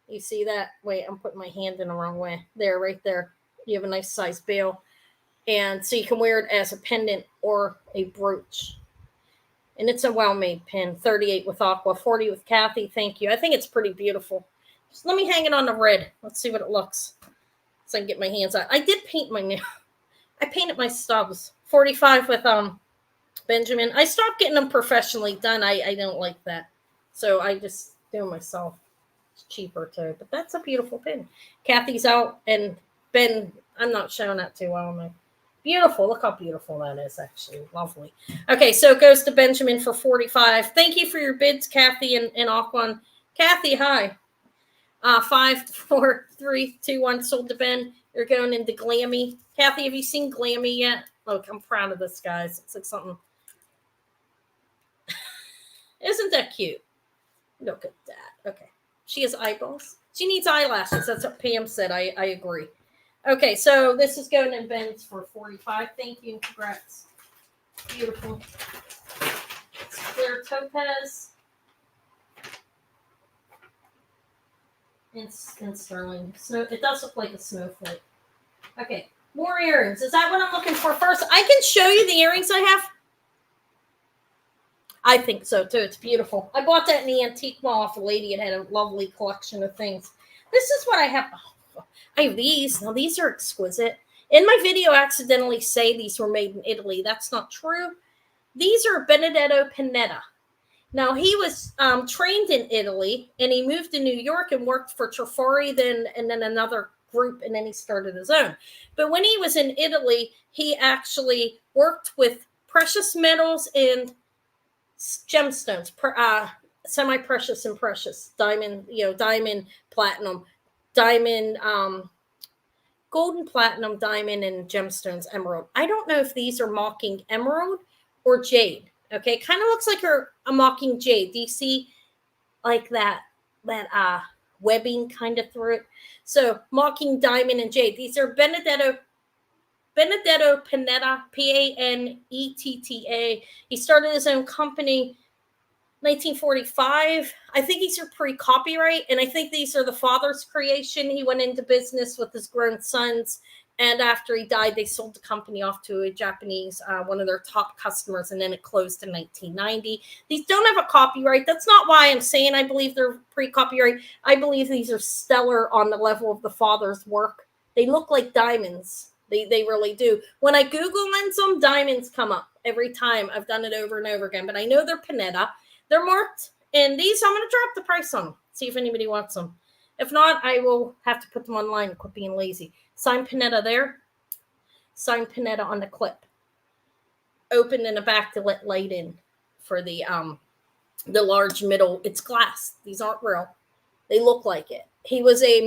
S1: You see that? Wait, I'm putting my hand in the wrong way. There, right there. You have a nice size bail. And so you can wear it as a pendant or a brooch. And it's a well-made pin. 38 with Aqua, 40 with Kathy. Thank you. I think it's pretty beautiful. Just let me hang it on the red. Let's see what it looks. So I can get my hands on. I did paint my nail. I painted my stubs. 45 with Benjamin. I stopped getting them professionally done. I don't like that. So I just do them myself. It's cheaper too. But that's a beautiful pin. Kathy's out, and Ben, I'm not showing that too well. No. Beautiful. Look how beautiful that is, actually. Lovely. Okay, so it goes to Benjamin for 45. Thank you for your bids, Kathy and Aquan. Kathy, hi. 5, 4, 3, 2, 1 sold to Ben. They're going into Glammy. Kathy, have you seen Glammy yet? Look, I'm proud of this, guys. It's like something. Isn't that cute? Look at that. Okay. She has eyeballs. She needs eyelashes. That's what Pam said. I agree. Okay, so this is going in Ben's for 45. Thank you. Congrats. Beautiful. It's clear topaz. And sterling. So it does look like a snowflake. Okay, more earrings. Is that what I'm looking for first? I can show you the earrings I have. I think so too. It's beautiful. I bought that in the antique mall off a lady. It had a lovely collection of things. This is what I have. Oh, I have these. Now these are exquisite. In my video, I accidentally say these were made in Italy. That's not true. These are Benedetto Panetta. Now, he was trained in Italy, and he moved to New York and worked for Trifari, and then another group, and then he started his own. But when he was in Italy, he actually worked with precious metals and gemstones, semi-precious and precious, diamond, diamond, platinum, diamond, golden, platinum, diamond, and gemstones, emerald. I don't know if these are mocking emerald or jade. Okay, kind of looks like a mocking jade. Do you see like that webbing kind of through it? So mocking diamond and jade. These are Benedetto Panetta, Panetta. He started his own company 1945. I think these are pre-copyright, and I think these are the father's creation. He went into business with his grown sons, and after he died, they sold the company off to a Japanese, one of their top customers, and then it closed in 1990. These don't have a copyright. That's not why I'm saying I believe they're pre-copyright. I believe these are stellar on the level of the father's work. They look like diamonds. They really do. When I Google lens them, diamonds come up every time. I've done it over and over again, but I know they're Panetta. They're marked, and these, I'm going to drop the price on them, see if anybody wants them. If not, I will have to put them online and quit being lazy. Sign Panetta there. Sign Panetta on the clip. Open in the back to let light in for the large middle. It's glass. These aren't real. They look like it. He was a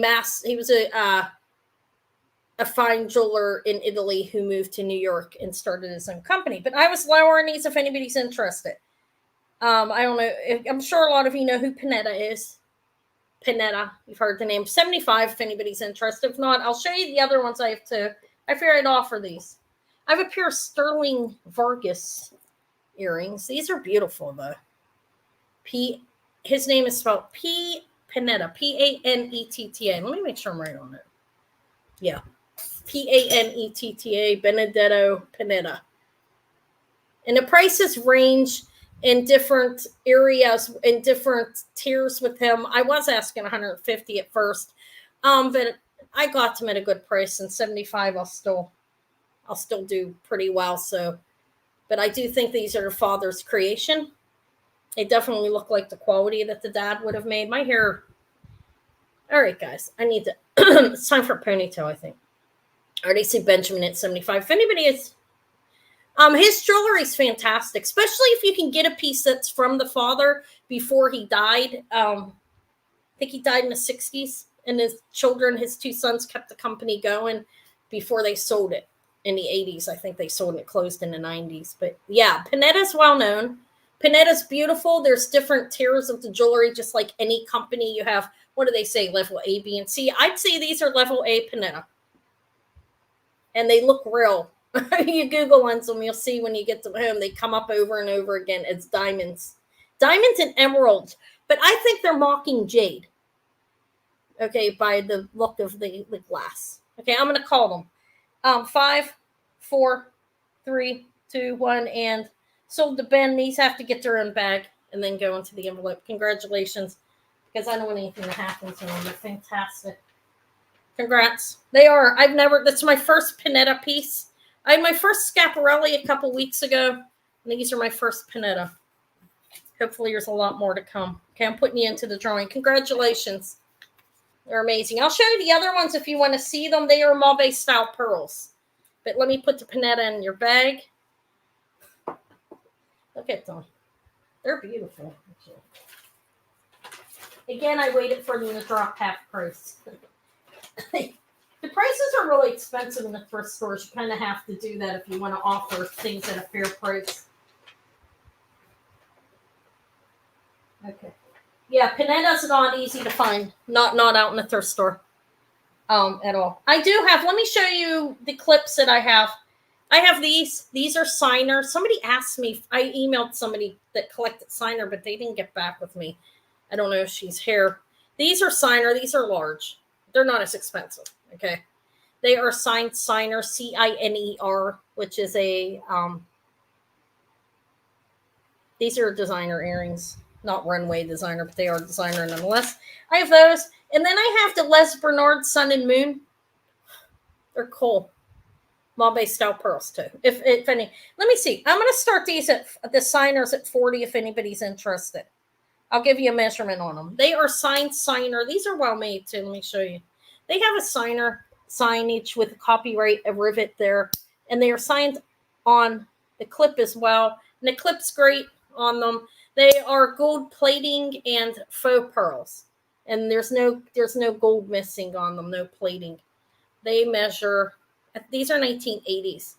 S1: fine jeweler in Italy who moved to New York and started his own company. But I was lowering these if anybody's interested. I don't know. I'm sure a lot of you know who Panetta is. Panetta, you've heard the name. 75 if anybody's interested. If not, I'll show you the other ones I have too. I figured I'd offer these. I have a pair of sterling Vargas earrings. These are beautiful though. His name is spelled Panetta, Panetta. Let me make sure I'm right on it. Yeah. Panetta, Benedetto Panetta. And the prices range in different areas, in different tiers with him. I was asking 150 at first, but I got them at a good price, and 75 I'll still do pretty well. So, but I do think these are the father's creation. They definitely look like the quality that the dad would have made. My hair. All right, guys, I need to. It's time for a ponytail, I think. I already see Benjamin at 75. If anybody is, his jewelry is fantastic, especially if you can get a piece that's from the father before he died. I think he died in the 60s, and his children, his two sons, kept the company going before they sold it in the 80s. I think they sold it, closed in the 90s. But yeah, Panetta's well known. Panetta's beautiful. There's different tiers of the jewelry, just like any company. You have, what do they say, level A, B, and C? I'd say these are level A Panetta. And they look real. You Google on them, you'll see when you get them home, they come up over and over again as diamonds. Diamonds and emeralds. But I think they're mocking jade. Okay, by the look of the glass. Okay, I'm going to call them. 5, 4, 3, 2, 1, and sold to Ben. These have to get their own bag and then go into the envelope. Congratulations, because I don't want anything to happen to them. They're fantastic. Congrats. They are. That's my first Panetta piece. I had my first Schiaparelli a couple weeks ago, and these are my first Panetta. Hopefully there's a lot more to come. Okay, I'm putting you into the drawing. Congratulations. They're amazing. I'll show you the other ones if you want to see them. They are Mauvais style pearls. But let me put the Panetta in your bag. Look at them. They're beautiful. Again, I waited for them to drop half price. The prices are really expensive in the thrift stores. You kind of have to do that if you want to offer things at a fair price. Okay. Yeah, Panetta's not easy to find. Not out in the thrift store at all. I do have, let me show you the clips that I have. I have these. These are signer. Somebody asked me, I emailed somebody that collected signer, but they didn't get back with me. I don't know if she's here. These are signer. These are large. They're not as expensive. Okay. They are signed signer, Ciner, which is a, these are designer earrings. Not runway designer, but they are designer nonetheless. I have those. And then I have the Les Bernard Sun and Moon. They're cool. Mauvais style pearls too. If any. Let me see. I'm going to start these at the signers at 40 if anybody's interested. I'll give you a measurement on them. They are signed signer. These are well made too. Let me show you. They have a signer signage with a copyright, a rivet there. And they are signed on the clip as well. And the clip's great on them. They are gold plating and faux pearls. And there's no gold missing on them, no plating. They measure, these are 1980s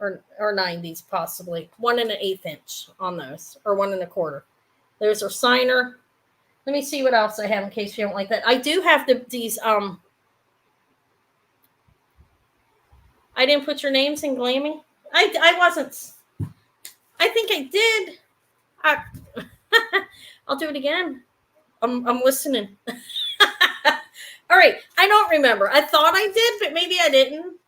S1: or 90s possibly. 1 1/8 inch on those, or 1 1/4. Those are signer. Let me see what else I have in case you don't like that. I do have these. I didn't put your names in Glammy. I wasn't. I think I did. I'll do it again. I'm listening. All right. I don't remember. I thought I did, but maybe I didn't.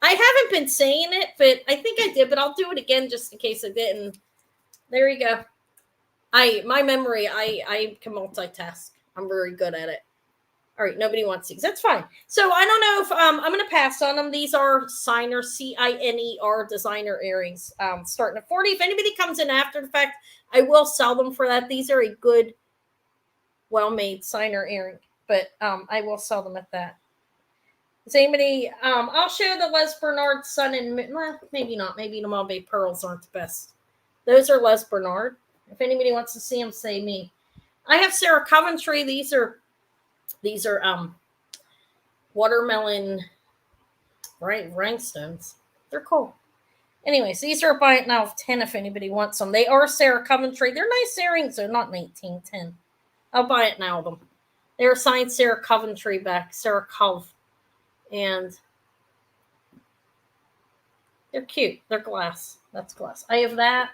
S1: I haven't been saying it, but I think I did, but I'll do it again just in case I didn't. There you go. My memory, I can multitask. I'm very good at it. All right, nobody wants these. That's fine. So I don't know if I'm going to pass on them. These are signer, Ciner designer earrings, starting at 40. If anybody comes in after the fact, I will sell them for that. These are a good, well-made signer earring, but I will sell them at that. Is anybody? I'll show the Les Bernard Sun and well, maybe not. Maybe the Mauvais pearls aren't the best. Those are Les Bernard. If anybody wants to see them, say me. I have Sarah Coventry. These are watermelon rhinestones. They're cool. Anyways, these are buy it now of 10 if anybody wants them. They are Sarah Coventry. They're nice earrings. They're not 1910. I'll buy it now of them. They're signed Sarah Coventry back. Sarah Cove. And they're cute. They're glass. That's glass. I have that.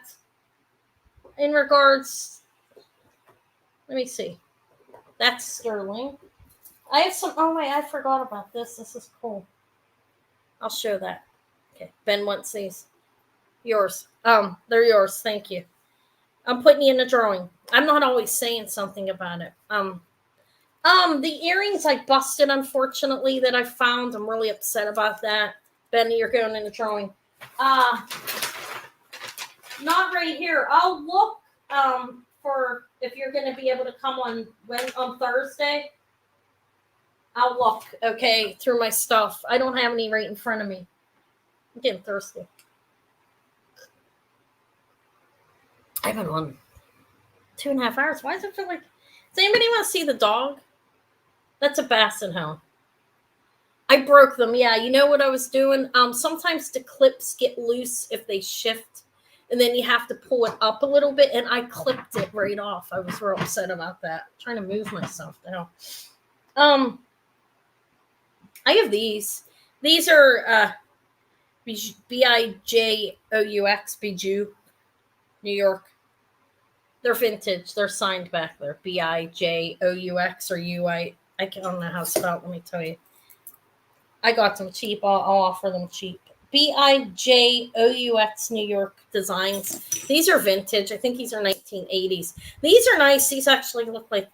S1: In regards, let me see. That's sterling. I have some. Oh wait, I forgot about this. This is cool. I'll show that. Okay, Ben wants these. Yours. They're yours. Thank you. I'm putting you in a drawing. I'm not always saying something about it. The earrings I busted, unfortunately, that I found. I'm really upset about that. Benny, you're going in the drawing. Uh, Not right here. I'll look for if you're going to be able to come on Thursday. I'll look, okay, through my stuff. I don't have any right in front of me. I'm getting thirsty. I've been on 2.5 hours. Why does it feel like? Does anybody want to see the dog? That's a basset hound. I broke them. Yeah, you know what I was doing? Sometimes the clips get loose if they shift, and then you have to pull it up a little bit, and I clipped it right off. I was real upset about that. I'm trying to move myself now. I have these. These are Bijous, Bijou, New York. They're vintage. They're signed back there. Bijous or UI. I don't know how to spell it. Let me tell you. I got them cheap. I'll offer them cheap. Bijous New York designs. These are vintage. I think these are 1980s. These are nice. These actually look like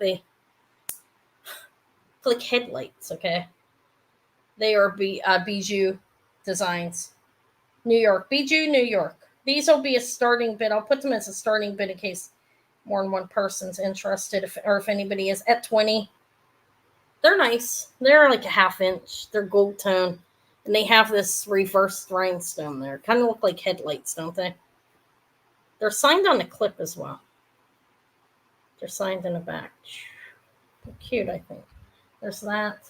S1: headlights. Okay, they are bijou designs. New York. Bijou, New York. These will be a starting bid. I'll put them as a starting bid in case more than one person's interested, if anybody is at 20. They're nice. They're like a 1/2 inch. They're gold tone. And they have this reversed rhinestone there. Kind of look like headlights, don't they? They're signed on the clip as well. They're signed in the back. They're cute, I think. There's that.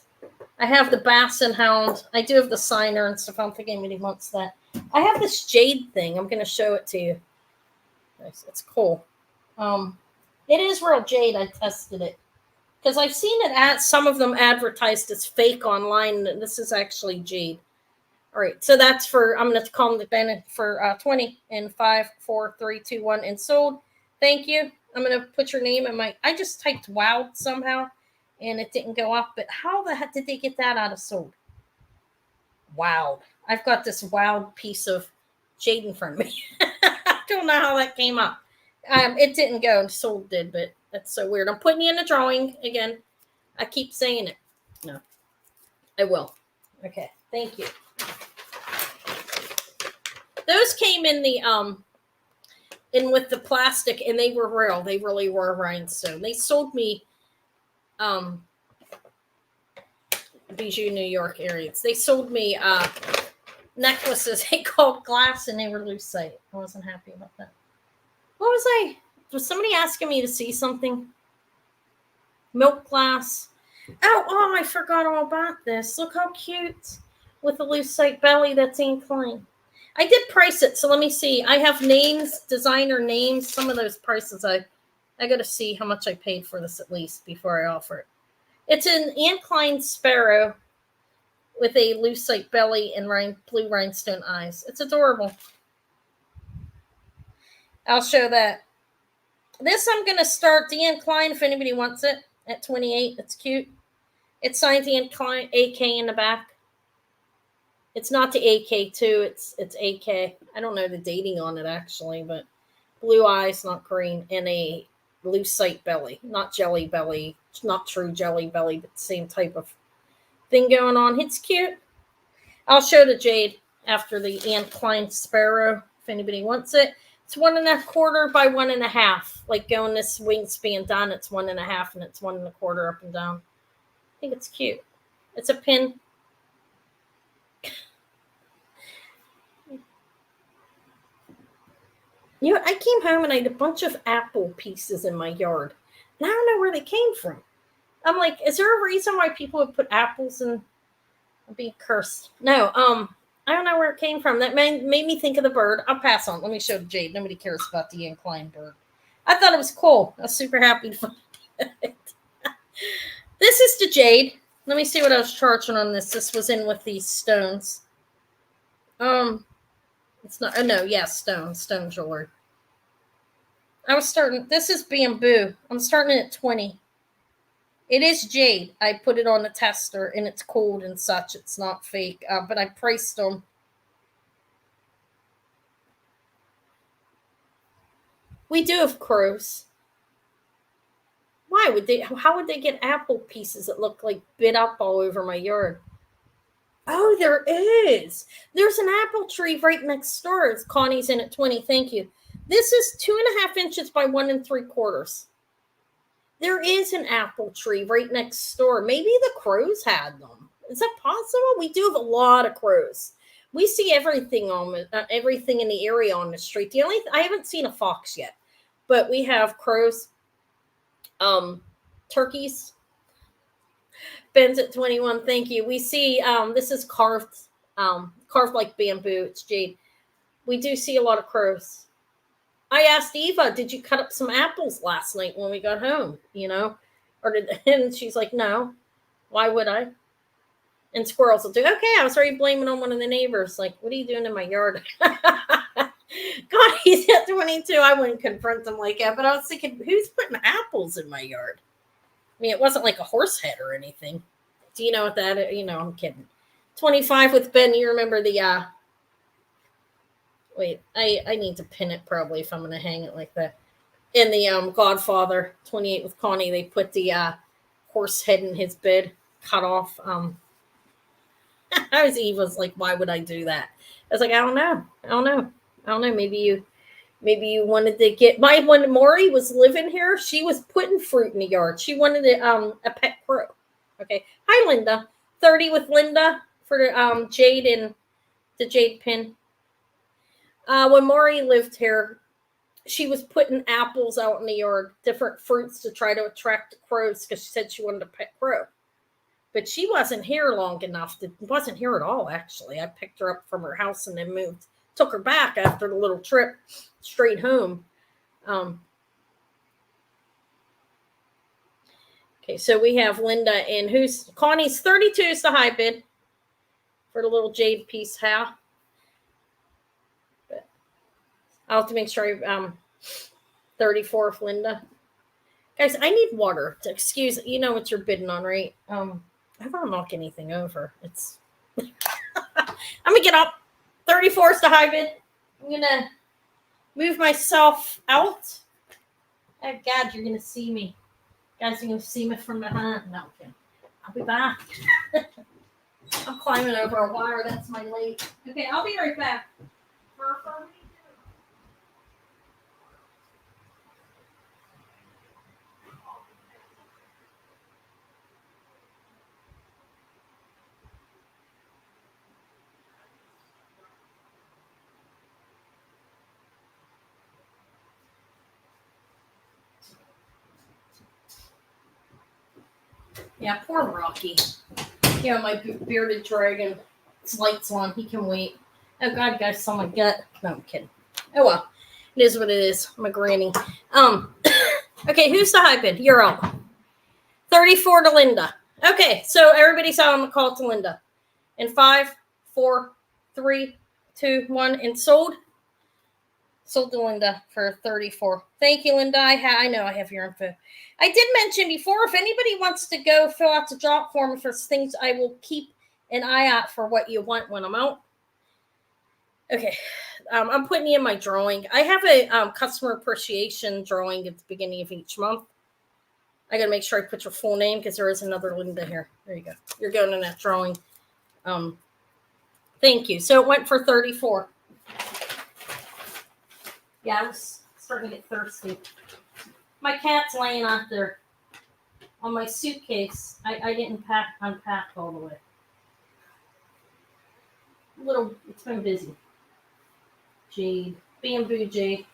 S1: I have the Basset Hound. I do have the signer and stuff. I don't think anybody wants that. I have this jade thing. I'm going to show it to you. It's cool. It is real jade. I tested it. Because I've seen it some of them advertised as fake online. And this is actually jade. All right. So that's for, I'm going to call them the Bennett for 20 in 5, 4, 3, 2, 1 and sold. Thank you. I'm going to put your name in I just typed wow somehow and it didn't go up. But how the heck did they get that out of sold? Wow. I've got this wild piece of jade in front of me. I don't know how that came up. It didn't go, and sold did, but that's so weird. I'm putting you in a drawing again. I keep saying it. No, I will. Okay, thank you. Those came in the in with the plastic, and they were real. They really were rhinestone. They sold me Bijou New York earrings. They sold me necklaces they called glass, and they were lucite. I wasn't happy about that. What was I? Was somebody asking me to see something? Milk glass. Oh, I forgot all about this. Look how cute. With a lucite belly that's Klein. I did price it, so let me see. I have names, designer names. Some of those prices I got to see how much I paid for this at least before I offer it. It's an Klein Sparrow with a lucite belly and blue rhinestone eyes. It's adorable. I'll show that. This I'm going to start the Klein if anybody wants it at 28. It's cute. It's signed the Klein AK in the back. It's not the AK2. It's AK. I don't know the dating on it actually, but blue eyes, not green, and a lucite belly, not jelly belly, not true jelly belly, but the same type of thing going on. It's cute. I'll show the jade after the Klein Sparrow if anybody wants it. It's 1.25 by 1.5. Like going this wingspan down, it's 1.5 and it's 1.25 up and down. I think it's cute. It's a pin. You know, I came home and I had a bunch of apple pieces in my yard. And I don't know where they came from. I'm like, is there a reason why people would put apples in? I'd be cursed. No, I don't know where it came from. That made me think of the bird. I'll pass on. Let me show Jade. Nobody cares about the Klein bird. I thought it was cool. I was super happy to find it. This is the jade. Let me see what I was charging on this. This was in with these stones. It's not. Oh no, yeah, stone jewelry. I was starting. This is bamboo. I'm starting at 20. It is jade. I put it on the tester and it's cold and such. It's not fake, but I priced them. We do have crows. Why would they? How would they get apple pieces that look like bit up all over my yard? Oh, there is. There's an apple tree right next door. It's Connie's in at 20. Thank you. This is 2.5 inches by 1 3/4. There is an apple tree right next door. Maybe the crows had them. Is that possible? We do have a lot of crows. We see everything on everything in the area on the street. I haven't seen a fox yet, but we have crows, turkeys. Ben's at 21. Thank you. We see this is carved like bamboo. It's jade. We do see a lot of crows. I asked Eva, did you cut up some apples last night when we got home? And she's like, no. Why would I? And squirrels will do, okay, I was already blaming on one of the neighbors. Like, what are you doing in my yard? God, he's at 22. I wouldn't confront him like that. But I was thinking, who's putting apples in my yard? I mean, it wasn't like a horse head or anything. Do you know what that is? I'm kidding. 25 with Ben. You remember the, wait, I need to pin it probably if I'm going to hang it like that. In the Godfather, 28 with Connie, they put the horse head in his bed, cut off. Eva's like, why would I do that? I was like, I don't know. Maybe you wanted to get when Maury was living here, she was putting fruit in the yard. She wanted a pet crow. Okay. Hi, Linda. 30 with Linda for the jade and the jade pin. When Maury lived here, she was putting apples out in the yard, different fruits to try to attract the crows because she said she wanted a pet crow. But she wasn't here long enough. Wasn't here at all, actually. I picked her up from her house and then took her back after the little trip straight home. Okay, so we have Linda and Connie's 32 is the high bid for the little jade piece. How? But I'll have to make sure 34 for Linda. Guys, I need water. Excuse, you know what you're bidding on, right? I don't knock anything over. It's I'm gonna get up. 34 is the high bid. I'm gonna move myself out. Oh God, you're gonna see me. Guys, you're gonna see me from behind. No, okay. I'll be back. I'm climbing over a wire. That's my late. Okay, I'll be right back. Yeah, poor Rocky. My bearded dragon. His lights on. He can wait. Oh God, guys, saw my gut. No, I'm kidding. Oh well, it is what it is. My granny. Okay, who's the high bid? You're up. 34 to Linda. Okay, so everybody saw I'm gonna call to Linda. In 5, 4, 3, 2, 1, and sold. Sold to Linda for 34. Thank you, Linda. I know I have your info. I did mention before, if anybody wants to go fill out the drop form for things, I will keep an eye out for what you want when I'm out. Okay. I'm putting you in my drawing. I have a customer appreciation drawing at the beginning of each month. I got to make sure I put your full name because there is another Linda here. There you go. You're going in that drawing. Thank you. So it went for 34. Yeah, I was starting to get thirsty. My cat's laying out there on my suitcase. I didn't unpack all the way. It's been busy. Jade, bamboo jade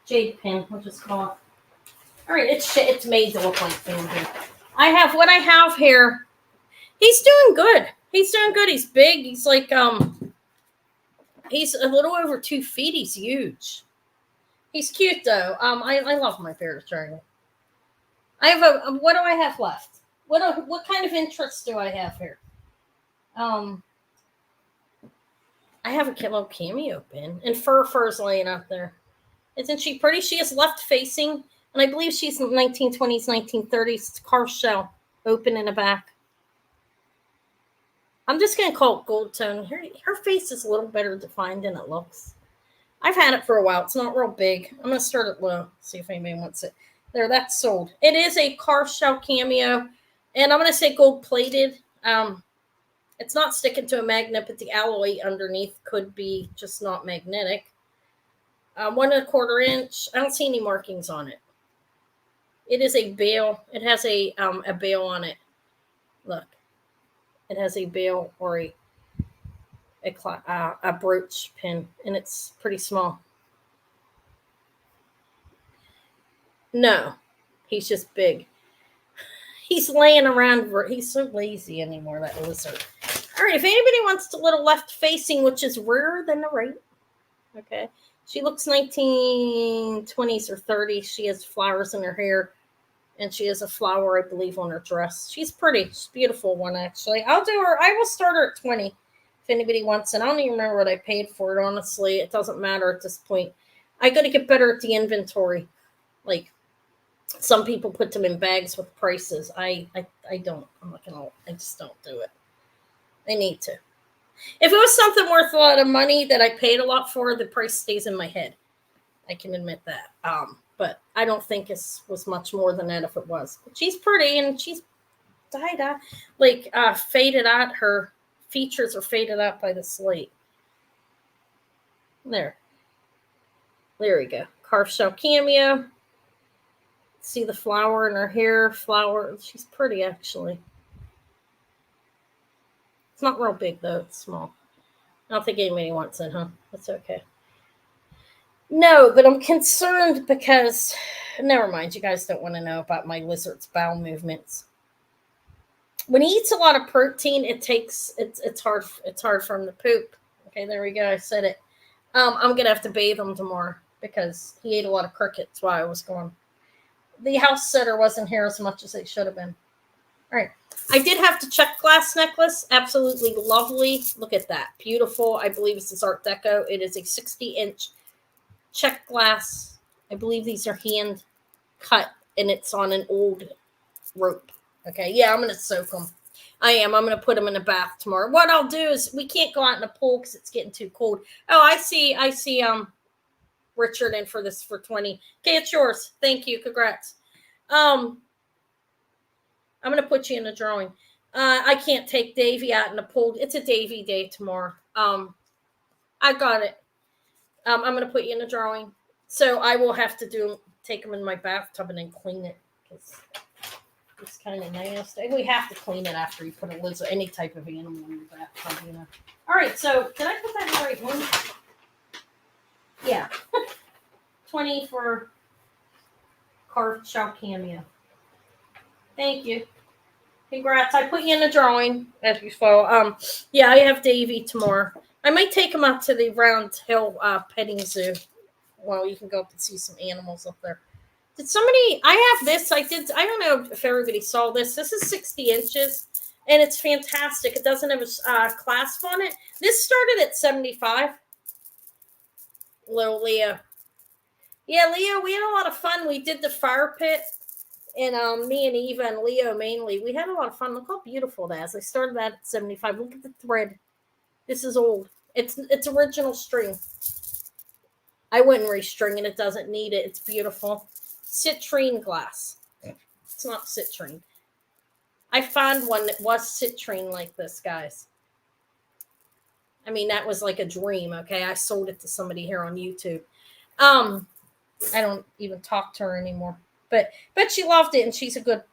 S1: pin. We'll just call it. All right, it's made to look like bamboo. I have what I have here. He's doing good. He's big. He's like he's a little over 2 feet. He's huge. He's cute though. I love my bearded dragon. I have what do I have left? What kind of interest do I have here? I have a little cameo pin, and Fur's laying out there. Isn't she pretty? She is left facing, and I believe she's in 1920s, 1930s. It's car shell. open in the back. I'm just going to call it gold tone. Her face is a little better defined than it looks. I've had it for a while. It's not real big. I'm going to start it low. See if anybody wants it. There, that's sold. It is a carved shell cameo. And I'm going to say gold plated. It's not sticking to a magnet, but the alloy underneath could be just not magnetic. 1¼ inch. I don't see any markings on it. It is a bail. It has a bail on it. Look. It has a bail or a brooch pin, and it's pretty small. No, he's just big. He's laying around. He's so lazy anymore, that lizard. All right, if anybody wants the little left facing, which is rarer than the right. Okay. She looks 1920s or 30s. She has flowers in her hair. And she has a flower, I believe, on her dress. She's pretty. She's a beautiful one, actually. I'll do her. I will start her at 20 if anybody wants it. I don't even remember what I paid for it, honestly. It doesn't matter at this point. I got to get better at the inventory. Like, some people put them in bags with prices. I don't. I'm not going to. I just don't do it. I need to. If it was something worth a lot of money that I paid a lot for, the price stays in my head. I can admit that. But I don't think it was much more than that if it was. But she's pretty, and she's dyed out, faded out. Her features are faded out by the slate. There we go. Carved shell cameo. See the flower in her hair. Flower. She's pretty, actually. It's not real big, though. It's small. I don't think anybody wants it, huh? That's okay. No, but I'm concerned because, never mind, you guys don't want to know about my lizard's bowel movements. When he eats a lot of protein, it's hard for him to poop. Okay, there we go. I said it. I'm gonna have to bathe him tomorrow because he ate a lot of crickets while I was gone. The house sitter wasn't here as much as they should have been. All right. I did have to check glass necklace. Absolutely lovely. Look at that. Beautiful. I believe this is Art Deco. It is a 60-inch check glass. I believe these are hand cut, and it's on an old rope. Okay, yeah, I'm going to soak them. I am. I'm going to put them in the bath tomorrow. What I'll do is, we can't go out in the pool because it's getting too cold. Oh, I see, Richard in for this for 20. Okay, it's yours. Thank you. Congrats. I'm going to put you in the drawing. I can't take Davy out in the pool. It's a Davy day tomorrow. I got it. I'm going to put you in the drawing. So I will have to take them in my bathtub and then clean it because it's kind of nasty. We have to clean it after you put a lizard, any type of animal in your bathtub, you know. All right, so did I put that in the right one? Yeah. 20 for carved shell cameo. Thank you. Congrats. I put you in the drawing as you saw. Yeah, I have Davy tomorrow. I might take him up to the Round Hill petting zoo. Well, you can go up and see some animals up there. Did somebody, I have this. I don't know if everybody saw this. This is 60 inches and it's fantastic. It doesn't have a clasp on it. This started at 75. Little Leo. Yeah, Leo, we had a lot of fun. We did the fire pit. And me and Eva and Leo mainly, we had a lot of fun. Look how beautiful that is. I started that at 75. Look at the thread. This is old. It's original string. I wouldn't restring it. It doesn't need it. It's beautiful. Citrine glass. It's not citrine. I found one that was citrine like this, guys. I mean, that was like a dream, okay? I sold it to somebody here on YouTube. I don't even talk to her anymore. But she loved it, and she's a good,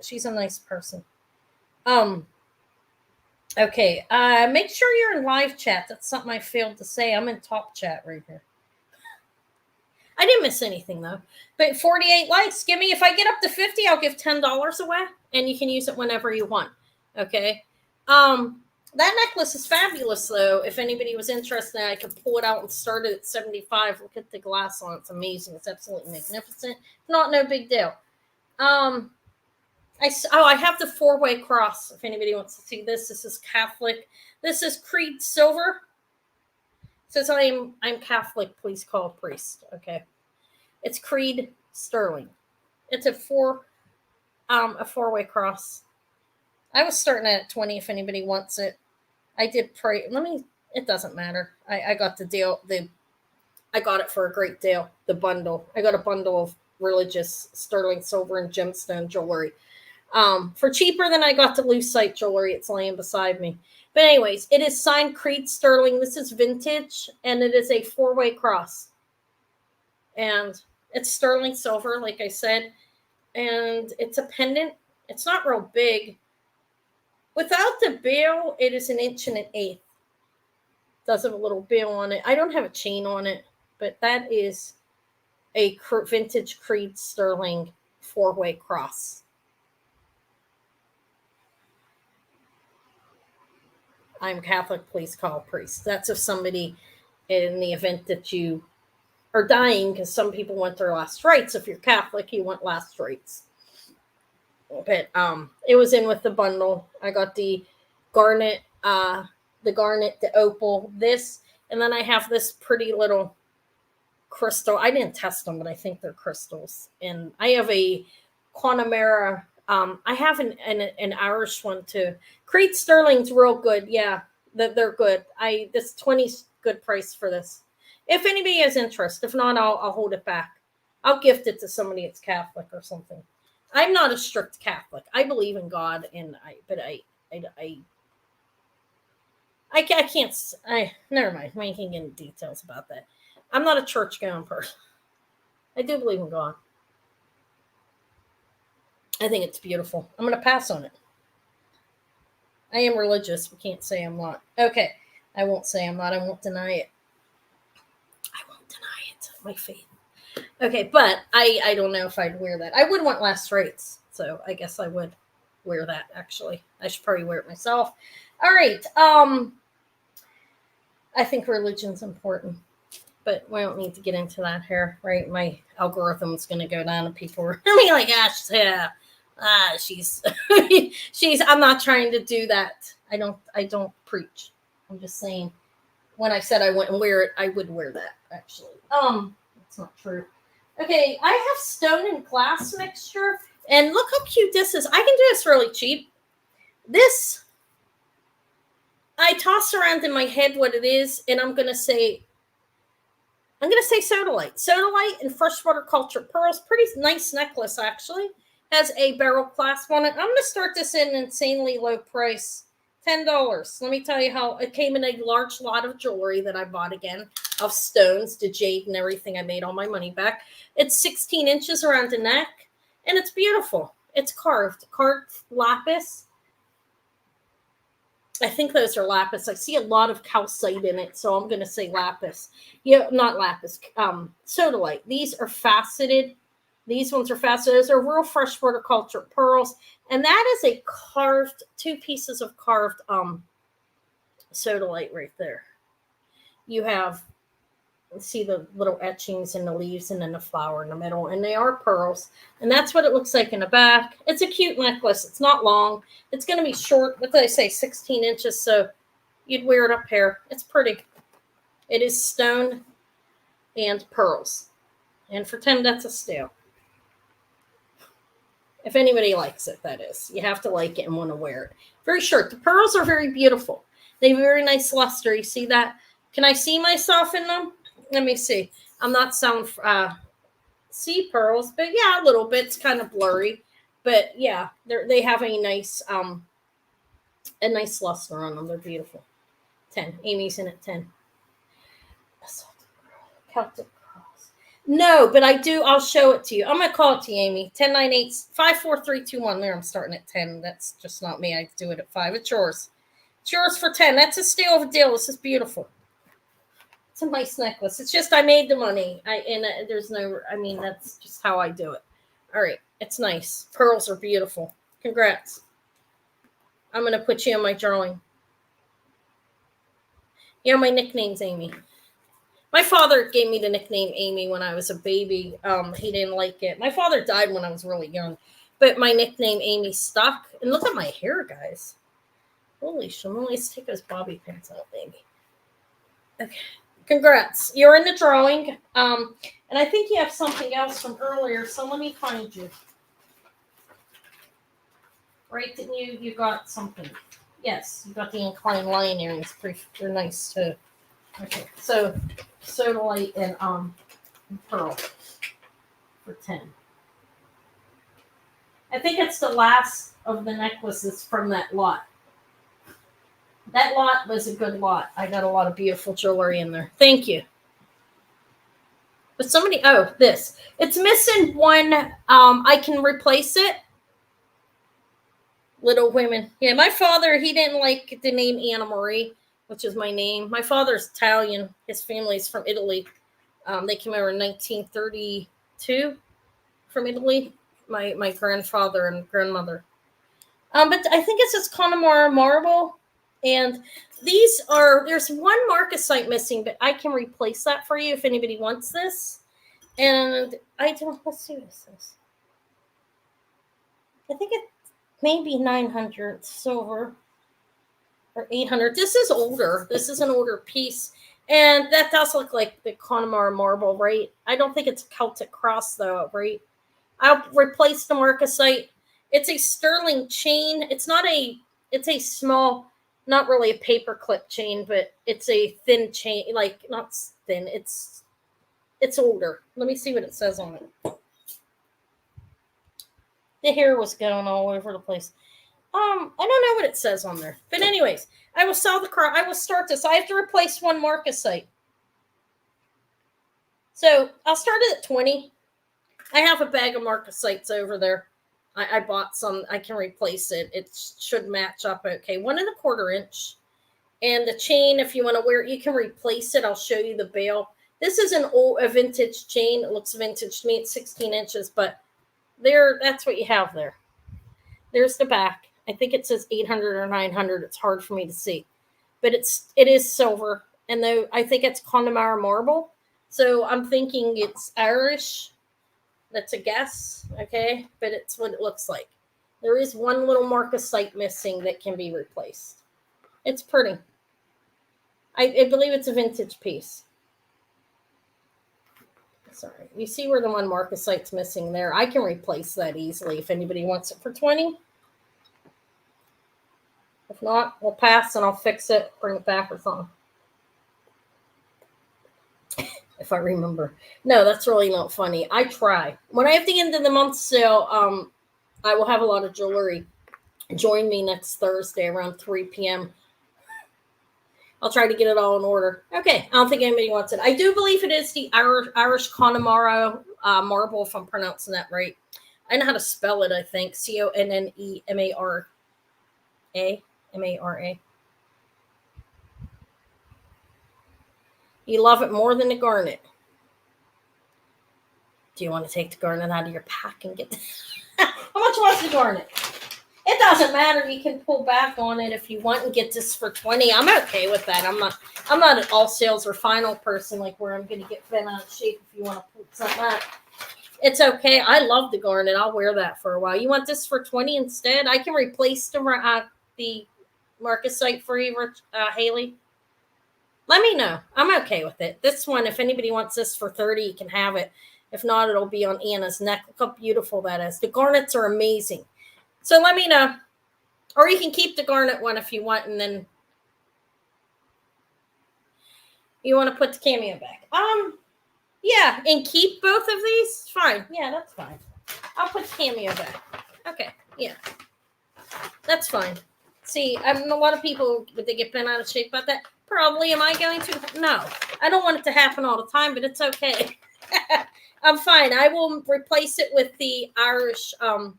S1: she's a nice person. Okay. Make sure you're in live chat. That's something I failed to say. I'm in top chat right here. I didn't miss anything though. But 48 likes. Give me, if I get up to 50, I'll give $10 away, and you can use it whenever you want. Okay. That necklace is fabulous, though. If anybody was interested, I could pull it out and start it at 75. Look at the glass on it. It's amazing. It's absolutely magnificent. Not no big deal. I have the 4-way cross. If anybody wants to see this, this is Catholic. This is Creed Silver. It says I'm Catholic. Please call a priest. Okay. It's Creed Sterling. It's a 4. A 4-way cross. I was starting at 20 if anybody wants it. I did pray. It doesn't matter. I got the deal. I got it for a great deal. The bundle. I got a bundle of religious sterling silver and gemstone jewelry. For cheaper than I got the lucite jewelry. It's laying beside me. But anyways, it is signed Creed Sterling. This is vintage, and it is a 4-way cross. And it's sterling silver, like I said. And it's a pendant. It's not real big. Without the bill, it is 1.1 inches. Does have a little bill on it. I don't have a chain on it, but that is a vintage Creed Sterling 4-way cross. I'm Catholic, please call a priest. That's if somebody, in the event that you are dying, because some people want their last rites. If you're Catholic, you want last rites. But it was in with the bundle. I got the Garnet, the Opal, this, and then I have this pretty little crystal. I didn't test them, but I think they're crystals. And I have a Connemara. I have an Irish one too. Creed Sterling's real good. Yeah, they're good. This 20's good price for this. If anybody has interest, if not, I'll hold it back. I'll gift it to somebody that's Catholic or something. I'm not a strict Catholic. I believe in God, and I can't. Never mind. I can't get into details about that. I'm not a church going person. I do believe in God. I think it's beautiful. I'm going to pass on it. I am religious. We can't say I'm not. Okay. I won't say I'm not. I won't deny it. My faith. Okay, but I don't know if I'd wear that. I would want last rites, so I guess I would wear that, actually. I should probably wear it myself. All right. I think religion's important, but we don't need to get into that here, right? My algorithm's going to go down and people are like, she's I'm not trying to do that. I don't preach. I'm just saying, when I said I wouldn't wear it, I would wear that, actually. That's not true. Okay, I have stone and glass mixture, and look how cute this is. I can do this really cheap. This, I toss around in my head what it is, and I'm gonna say Sodalite. Sodalite and freshwater cultured pearls. Pretty nice necklace, actually. Has a barrel clasp on it. I'm gonna start this in an insanely low price. $10. Let me tell you how it came in a large lot of jewelry that I bought again, of stones, the jade and everything. I made all my money back. It's 16 inches around the neck, and it's beautiful. It's carved lapis. I think those are lapis. I see a lot of calcite in it, so I'm going to say lapis. Yeah, not lapis. Sodalite. These are faceted. These ones are faceted. Those are real freshwater cultured pearls. And that is a carved, 2 pieces of carved sodalite right there. You have, see the little etchings in the leaves and then the flower in the middle. And they are pearls. And that's what it looks like in the back. It's a cute necklace. It's not long. It's going to be short. What did I say? 16 inches. So you'd wear it up here. It's pretty. It is stone and pearls. And for 10, that's a steal. If anybody likes it, that is. You have to like it and want to wear it. Very short. The pearls are very beautiful. They have a very nice luster. You see that? Can I see myself in them? Let me see. I'm not selling sea pearls, but yeah, a little bit. It's kind of blurry. But yeah, they have a nice luster on them. They're beautiful. 10. Amy's in at 10. Celtic. No, but I do. I'll show it to you. I'm going to call it to you, Amy. 1098-54321. There, I'm starting at 10. That's just not me. I do it at 5. It's yours. It's yours for 10. That's a steal of a deal. This is beautiful. It's a nice necklace. It's just I made the money. There's no, that's just how I do it. All right. It's nice. Pearls are beautiful. Congrats. I'm going to put you in my drawing. Yeah, my nickname's Amy. My father gave me the nickname Amy when I was a baby. He didn't like it. My father died when I was really young, but my nickname Amy stuck. And look at my hair, guys. Holy shit. Let's take those bobby pins out, baby. Okay. Congrats. You're in the drawing. And I think you have something else from earlier, so let me find you. Right? Didn't you? You got something. Yes, you got the inclined line earrings. They're nice too. Okay, so Sodalite and pearl for 10. I think it's the last of the necklaces from that lot. That lot was a good lot. I got a lot of beautiful jewelry in there. Thank you. But somebody, oh, this. It's missing one. I can replace it. Little Women. Yeah, my father, he didn't like the name Anna Marie, which is my name. My father's Italian. His family's from Italy. They came over in 1932 from Italy. My grandfather and grandmother. But I think it's just Connemara marble. And there's one marcasite missing, but I can replace that for you if anybody wants this. And let's see what this is. I think it may be 900 silver or 800. This is older. This is an older piece. And that does look like the Connemara marble, right? I don't think it's a Celtic cross, though, right? I'll replace the marcasite. It's a sterling chain. It's a small, not really a paper clip chain, but it's a thin chain, like not thin. It's older. Let me see what it says on it. The hair was going all over the place. I don't know what it says on there. But anyways, I will sell the car. I will start this. I have to replace one marcasite. So I'll start it at 20. I have a bag of marcasites over there. I bought some. I can replace it. It should match up okay. 1.25 inch. And the chain, if you want to wear it, you can replace it. I'll show you the bail. This is a vintage chain. It looks vintage to me. It's 16 inches, but that's what you have there. There's the back. I think it says 800 or 900. It's hard for me to see. But it is silver. And though I think it's Connemara marble. So I'm thinking it's Irish. That's a guess, okay? But it's what it looks like. There is one little marcasite missing that can be replaced. It's pretty. I believe it's a vintage piece. Sorry. You see where the one marcasite's missing there? I can replace that easily if anybody wants it for 20. If not, we'll pass and I'll fix it, bring it back or something. If I remember. No, that's really not funny. I try. When I have the end of the month sale, I will have a lot of jewelry. Join me next Thursday around 3 p.m. I'll try to get it all in order. Okay, I don't think anybody wants it. I do believe it is the Irish Connemara marble, if I'm pronouncing that right. I know how to spell it, I think. Connemara. M-A-R-A. You love it more than the garnet. Do you want to take the garnet out of your pack and get how much was the garnet? It doesn't matter. You can pull back on it if you want and get this for 20. I'm okay with that. I'm not an all sales or final person like where I'm going to get bent out of shape if you want to pull something out. It's okay. I love the garnet. I'll wear that for a while. You want this for 20 instead? I can replace the marcasite for you, Haley. Let me know. I'm okay with it. This one, if anybody wants this for 30, you can have it. If not, it'll be on Anna's neck. Look how beautiful that is. The garnets are amazing. So let me know. Or you can keep the garnet one if you want, and then you want to put the cameo back. Yeah, and keep both of these? Fine. Yeah, that's fine. I'll put the cameo back. Okay, yeah. That's fine. See, a lot of people, would they get bent out of shape about that? Probably. Am I going to? No. I don't want it to happen all the time, but it's okay. I'm fine. I will replace it with the Irish, I'm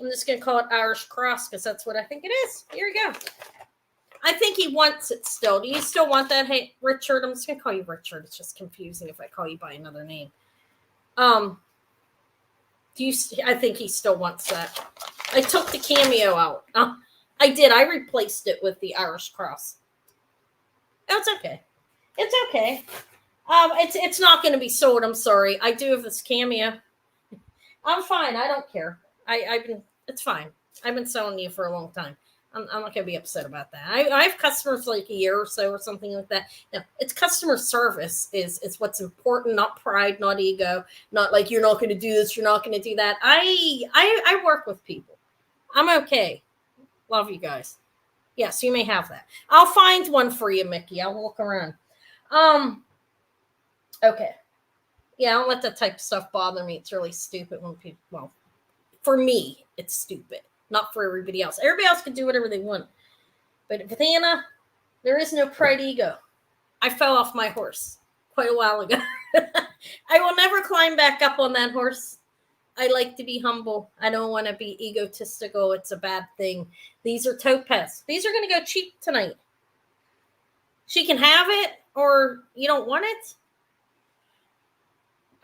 S1: just going to call it Irish cross because that's what I think it is. Here we go. I think he wants it still. Do you still want that? Hey, Richard, I'm just going to call you Richard. It's just confusing if I call you by another name. I think he still wants that. I took the cameo out. I did. I replaced it with the Irish cross. That's okay. It's okay. It's not going to be sold. I'm sorry. I do have this cameo. I'm fine. I don't care. It's fine. I've been selling you for a long time. I'm not going to be upset about that. I have customers for like a year or so or something like that. No, it's customer service is what's important, not pride, not ego, not like you're not going to do this, you're not going to do that. I work with people. I'm okay. Love you guys. Yes, you may have that. I'll find one for you, Mickey. I'll look around. Okay. Yeah, I don't let that type of stuff bother me. It's really stupid when people, well, for me, it's stupid. Not for everybody else. Everybody else can do whatever they want. But with Anna, there is no pride ego. I fell off my horse quite a while ago. I will never climb back up on that horse. I like to be humble. I don't want to be egotistical. It's a bad thing. These are Topaz. These are going to go cheap tonight. She can have it, or you don't want it?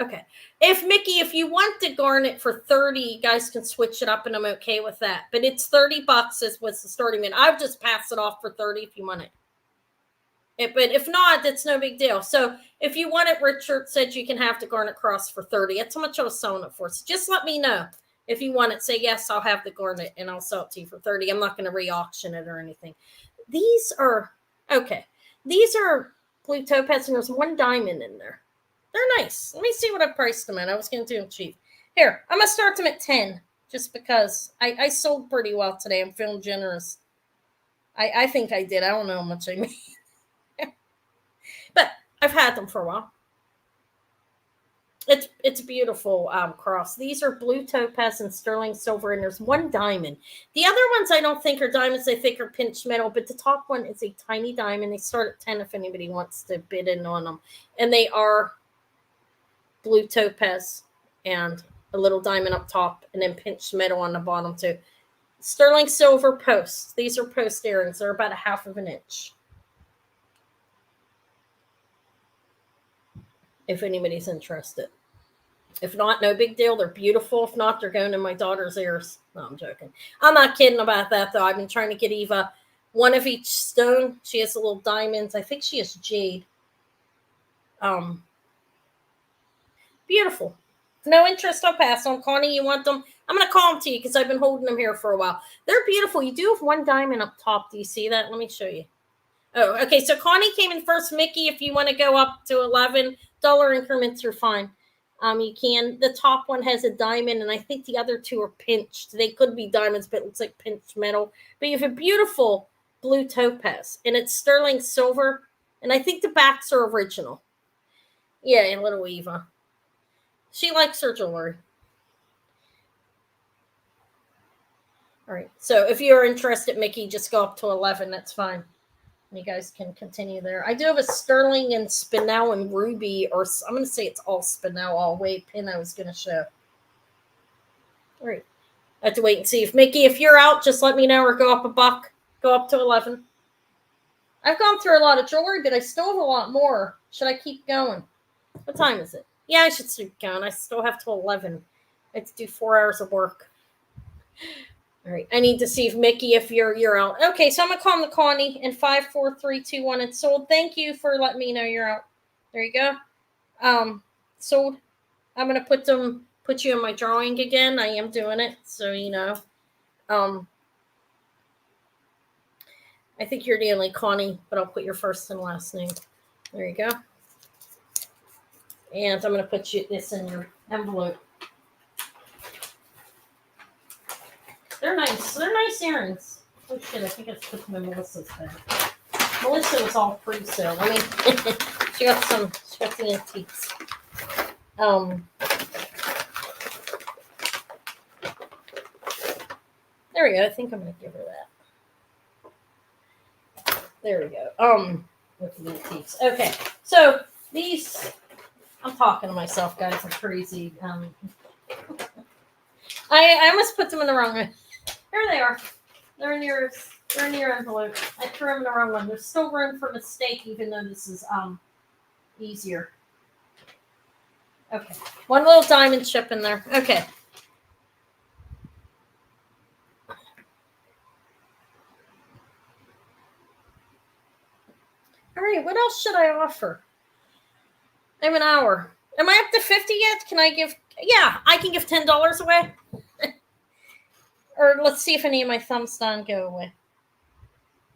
S1: Okay. If you want the Garnet for 30, you guys can switch it up, and I'm okay with that. But it's $30 is what's the starting bid. I'll just pass it off for 30 if you want it. But if not, that's no big deal. So if you want it, Richard said you can have the Garnet Cross for 30. That's how much I was selling it for. So just let me know if you want it. Say, yes, I'll have the Garnet, and I'll sell it to you for 30. I'm not going to re-auction it or anything. These are, okay. These are blue topaz, and there's one diamond in there. They're nice. Let me see what I priced them at. I was going to do them cheap. Here, I'm going to start them at 10, just because I sold pretty well today. I'm feeling generous. I think I did. I don't know how much I made. But I've had them for a while. It's beautiful cross. These are blue topaz and sterling silver, and there's one diamond. The other ones I don't think are diamonds. I think are pinched metal, but the top one is a tiny diamond. They start at 10 if anybody wants to bid in on them. And they are blue topaz and a little diamond up top, and then pinched metal on the bottom too. Sterling silver posts. These are post earrings. They're about 1/2 inch. If anybody's interested. If not, no big deal. They're beautiful. If not, they're going in my daughter's ears. No, I'm joking. I'm not kidding about that, though. I've been trying to get Eva one of each stone. She has a little diamonds. I think she has jade. Beautiful. No interest, I'll pass on. Connie, you want them? I'm going to call them to you because I've been holding them here for a while. They're beautiful. You do have one diamond up top. Do you see that? Let me show you. Oh, okay. So Connie came in first. Mickey, if you want to go up to $11 increments, you're fine. You can. The top one has a diamond, and I think the other two are pinched. They could be diamonds, but it looks like pinched metal. But you have a beautiful blue topaz, and it's sterling silver, and I think the backs are original. Yeah, little Eva. She likes her jewelry. All right. So if you're interested, Mickey, just go up to 11. That's fine. You guys can continue there. I do have a sterling and spinel and ruby, or I'm going to say it's all spinel, all way pin I was going to show. All right. I have to wait and see. Mickey, if you're out, just let me know, or go up $1. Go up to 11. I've gone through a lot of jewelry, but I still have a lot more. Should I keep going? What time is it? Yeah, I should keep going. I still have till 11. I have to do 4 hours of work. All right, I need to see if Mickey, if you're out. Okay, so I'm gonna call the Connie in 5, 4, 3, 2, 1. It's sold. Thank you for letting me know you're out. There you go. Sold. I'm gonna put you in my drawing again. I am doing it, so you know. I think you're the only Connie, but I'll put your first and last name. There you go. And I'm gonna put this in your envelope. They're nice. They're nice earrings. Oh shit, I think I put them in Melissa's bag. Melissa was all pre-sale. I mean, she got the antiques. There we go. I think I'm gonna give her that. There we go. With the antiques. Okay. So these, I'm talking to myself, guys. I'm crazy. I almost put them in the wrong way. There they are. They're in your envelope. I threw them in the wrong one. There's still room for mistake, even though this is easier. Okay. One little diamond chip in there. Okay. All right. What else should I offer? I have an hour. Am I up to 50 yet? Can I give? Yeah, I can give $10 away. Or let's see if any of my thumbs don't go away.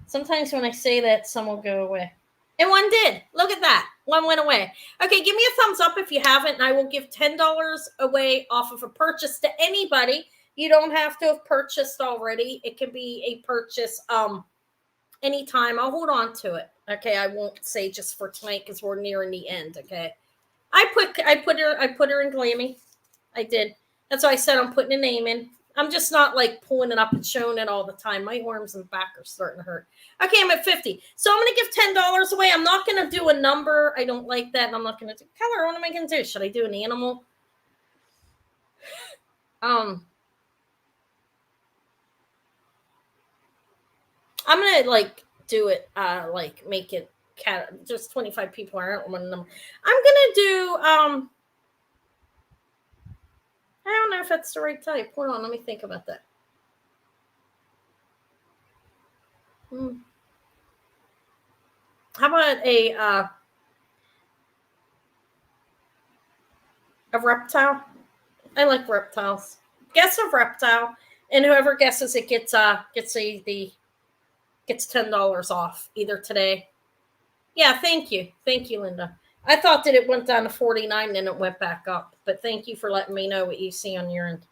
S1: Sometimes when I say that, some will go away. And one did. Look at that. One went away. Okay, give me a thumbs up if you haven't, and I will give $10 away off of a purchase to anybody You don't have to have purchased already. It can be a purchase anytime. I'll hold on to it. Okay, I won't say just for tonight because we're nearing the end. Okay, I put her in Glammy. I did. That's why I said I'm putting a name in. I'm just not like pulling it up and showing it all the time. My arms and back are starting to hurt. Okay, I'm at 50. So I'm going to give $10 away. I'm not going to do a number. I don't like that. And I'm not going to do color. What am I going to do? Should I do an animal? I'm going to like do it, like make it cat. Just 25 people. I don't want a number. I'm going to do, I don't know if that's the right type. Hold on. Let me think about that. How about a reptile? I like reptiles. Guess a reptile, and whoever guesses it gets $10 off either today. Yeah, thank you, Linda. I thought that it went down to 49 and it went back up, but thank you for letting me know what you see on your end.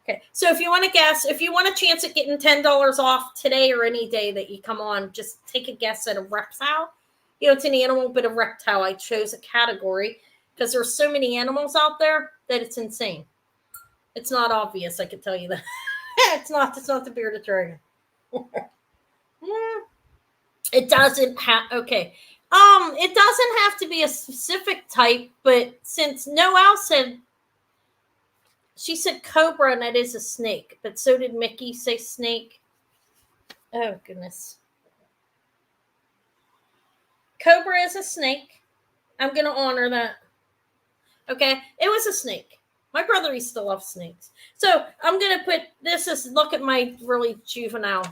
S1: Okay, so if you want to guess, if you want a chance at getting $10 off today or any day that you come on, just take a guess at a reptile. You know, it's an animal, but a reptile. I chose a category because there's so many animals out there that it's insane. It's not obvious, I can tell you that. It's not the bearded dragon. It doesn't have, okay. It doesn't have to be a specific type, but since Noelle said, she said cobra, and that is a snake, but so did Mickey say snake. Oh, goodness. Cobra is a snake. I'm going to honor that. Okay, it was a snake. My brother used to love snakes. So I'm going to put this as, look at my really juvenile.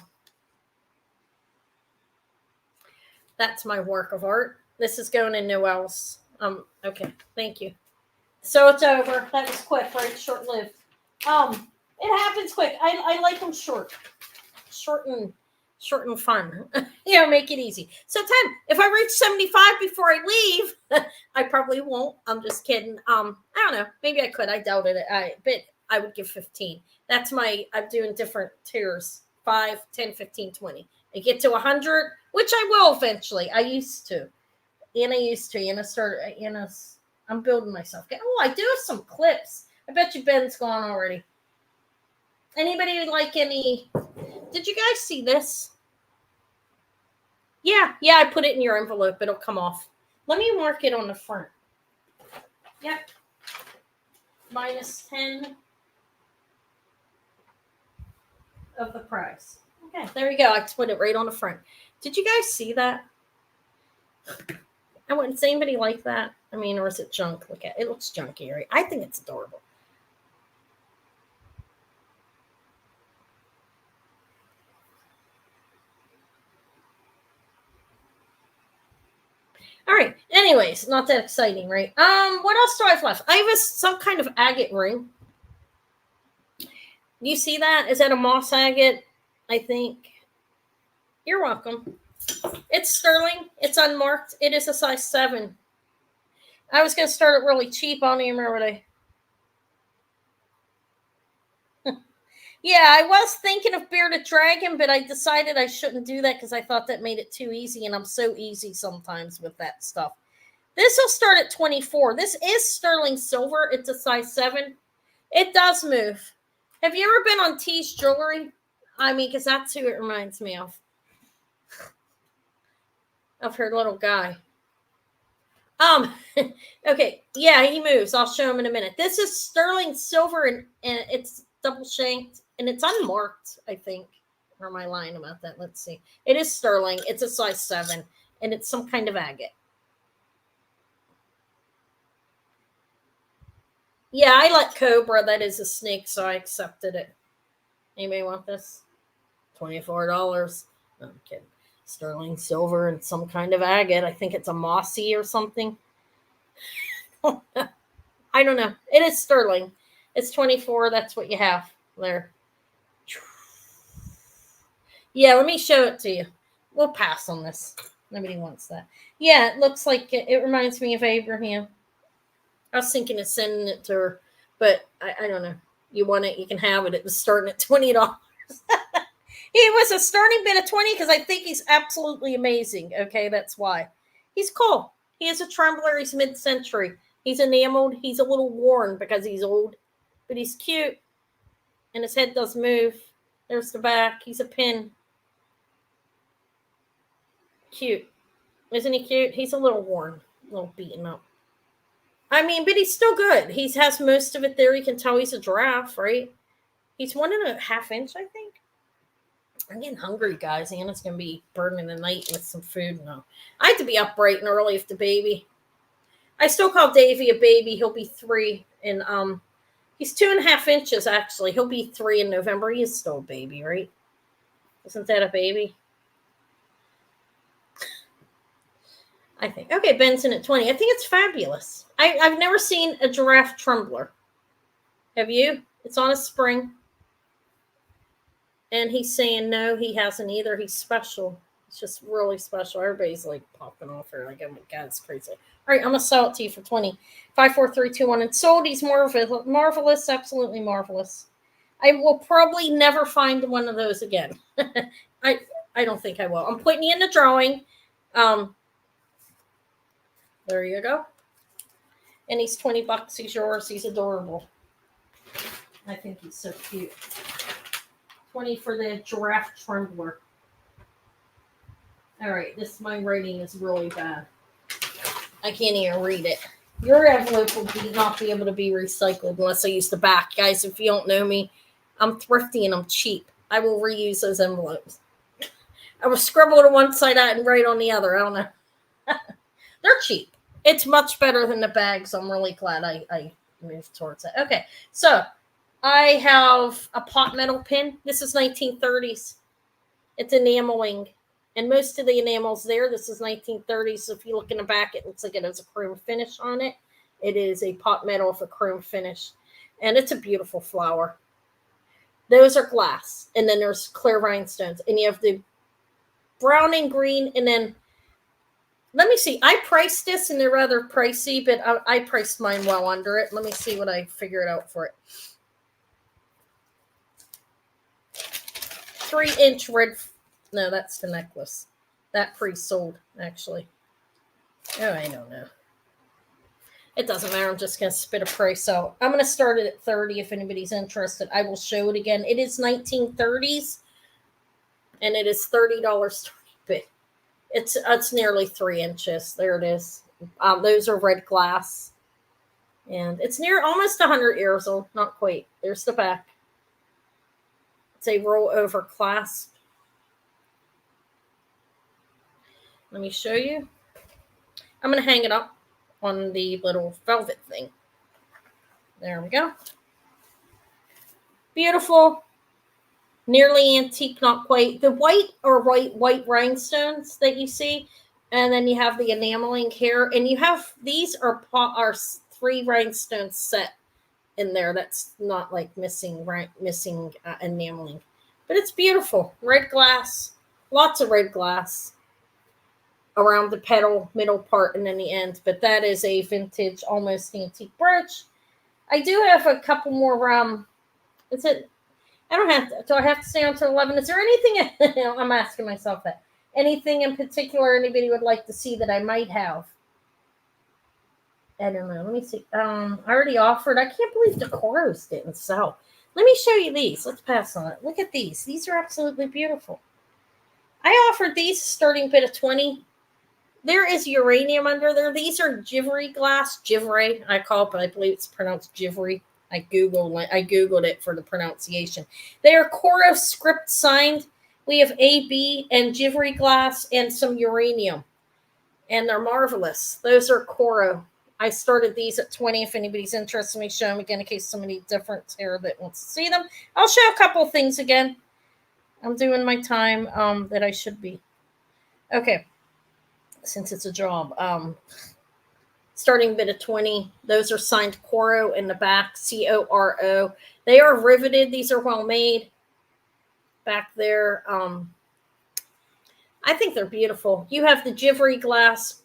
S1: That's my work of art. This is going in Noelle's. Okay, thank you. So it's over. That was quick, right? Short-lived. It happens quick. I like them short and fun. You know, make it easy. So 10. If I reach 75 before I leave, I probably won't. I'm just kidding. I don't know. Maybe I could. I doubted it. But I would give 15. That's I'm doing different tiers. 5, 10, 15, 20. I get to 100, which I will eventually. I used to. I'm building myself. Oh, I do have some clips. I bet you Ben's gone already. Anybody like any? Did you guys see this? Yeah, I put it in your envelope. It'll come off. Let me mark it on the front. Yep. -10 of the price. Okay, there we go. I put it right on the front. Did you guys see that? I wouldn't say anybody like that. I mean, or is it junk? Look at it. It looks junky, right? I think it's adorable. All right. Anyways, not that exciting, right? What else do I have left? I have some kind of agate ring. Do you see that? Is that a moss agate? I think. You're welcome. It's sterling. It's unmarked. It is a size 7. I was going to start it really cheap. I don't even remember what Yeah, I was thinking of bearded dragon, but I decided I shouldn't do that because I thought that made it too easy, and I'm so easy sometimes with that stuff. This will start at 24. This is sterling silver. It's a size 7. It does move. Have you ever been on T's Jewelry? I mean, because that's who it reminds me of her little guy. Okay, yeah, he moves. I'll show him in a minute. This is sterling silver, and it's double shanked, and it's unmarked, I think. Or am I lying about that? Let's see. It is sterling. It's a size 7, and it's some kind of agate. Yeah, I like cobra. That is a snake, so I accepted it. Anybody want this? $24. No, I'm kidding. Sterling silver and some kind of agate. I think it's a mossy or something. I don't know. It is sterling. It's 24. That's what you have there. Yeah, let me show it to you. We'll pass on this. Nobody wants that. Yeah, it looks like it reminds me of Abraham. I was thinking of sending it to her, but I don't know. you want it, you can have it. It was starting at $20. He was a starting bid of 20 because I think he's absolutely amazing. Okay, that's why. He's cool. He is a trembler. He's mid-century. He's enameled. He's a little worn because he's old, but he's cute. And his head does move. There's the back. He's a pin. Cute. Isn't he cute? He's a little worn, a little beaten up. I mean, but he's still good. He has most of it there. You can tell he's a giraffe, right? He's 1.5 inch, I think. I'm getting hungry, guys. Anna's going to be burning the night with some food now. I have to be up bright and early with the baby. I still call Davey a baby. He'll be 3. And he's 2.5 inches, actually. He'll be 3 in November. He is still a baby, right? Isn't that a baby? I think. Okay, Benson at 20. I think it's fabulous. I've never seen a giraffe trembler. Have you? It's on a spring. And he's saying no, he hasn't either. He's special. It's just really special. Everybody's like popping off here. Like, oh my God, it's crazy. All right, I'm going to sell it to you for 20. 5, 4, 3, 2, 1. And sold. He's marvelous. Absolutely marvelous. I will probably never find one of those again. I don't think I will. I'm putting you in the drawing. There you go. And he's $20. He's yours. He's adorable. I think he's so cute. 20 for the giraffe trembler. All right, my writing is really bad. I can't even read it. Your envelope will not be able to be recycled unless I use the back. Guys, if you don't know me, I'm thrifty and I'm cheap. I will reuse those envelopes. I will scribble to one side out and write on the other. I don't know. They're cheap. It's much better than the bags. I'm really glad I moved towards it. Okay, so I have a pot metal pin. This is 1930s. It's enameling. And most of the enamels there, this is 1930s. So if you look in the back, it looks like it has a chrome finish on it. It is a pot metal with a chrome finish. And it's a beautiful flower. Those are glass. And then there's clear rhinestones. And you have the brown and green. And then, let me see. I priced this and they're rather pricey, but I priced mine well under it. Let me see what I figured out for it. 3-inch red. No, that's the necklace. That pre-sold, actually. Oh, I don't know. It doesn't matter. I'm just going to spit a price out. I'm going to start it at 30 if anybody's interested. I will show it again. It is 1930s, and it is $30. It's nearly 3 inches. There it is. Those are red glass. And it's almost 100 years old. Not quite. There's the back. It's a roll over clasp. Let me show you. I'm going to hang it up on the little velvet thing. There we go. Beautiful. Nearly antique, not quite. The white or white rhinestones that you see. And then you have the enameling here. And you have, these are 3 rhinestones set in there. That's not like missing enameling. But it's beautiful. Red glass. Lots of red glass around the petal, middle part, and then the end. But that is a vintage, almost antique brooch. I do have a couple more. Is it? I don't have to. Do I have to stay on to 11? Is there anything? I'm asking myself that. Anything in particular anybody would like to see that I might have? I don't know. Let me see. I already offered. I can't believe the Coros didn't sell. Let me show you these. Let's pass on it. Look at these. These are absolutely beautiful. I offered these starting bid of 20. There is uranium under there. These are Givry glass. Givry, I call it, but I believe it's pronounced Givry. I Googled it for the pronunciation. They are Coro script signed. We have AB and Givry glass and some uranium. And they're marvelous. Those are Coro. I started these at 20. If anybody's interested, let me show them again in case somebody different here that wants to see them. I'll show a couple of things again. I'm doing my time that I should be. Okay. Since it's a job. Starting bid of 20. Those are signed Coro in the back. Coro. They are riveted. These are well made. Back there. I think they're beautiful. You have the Givry glass.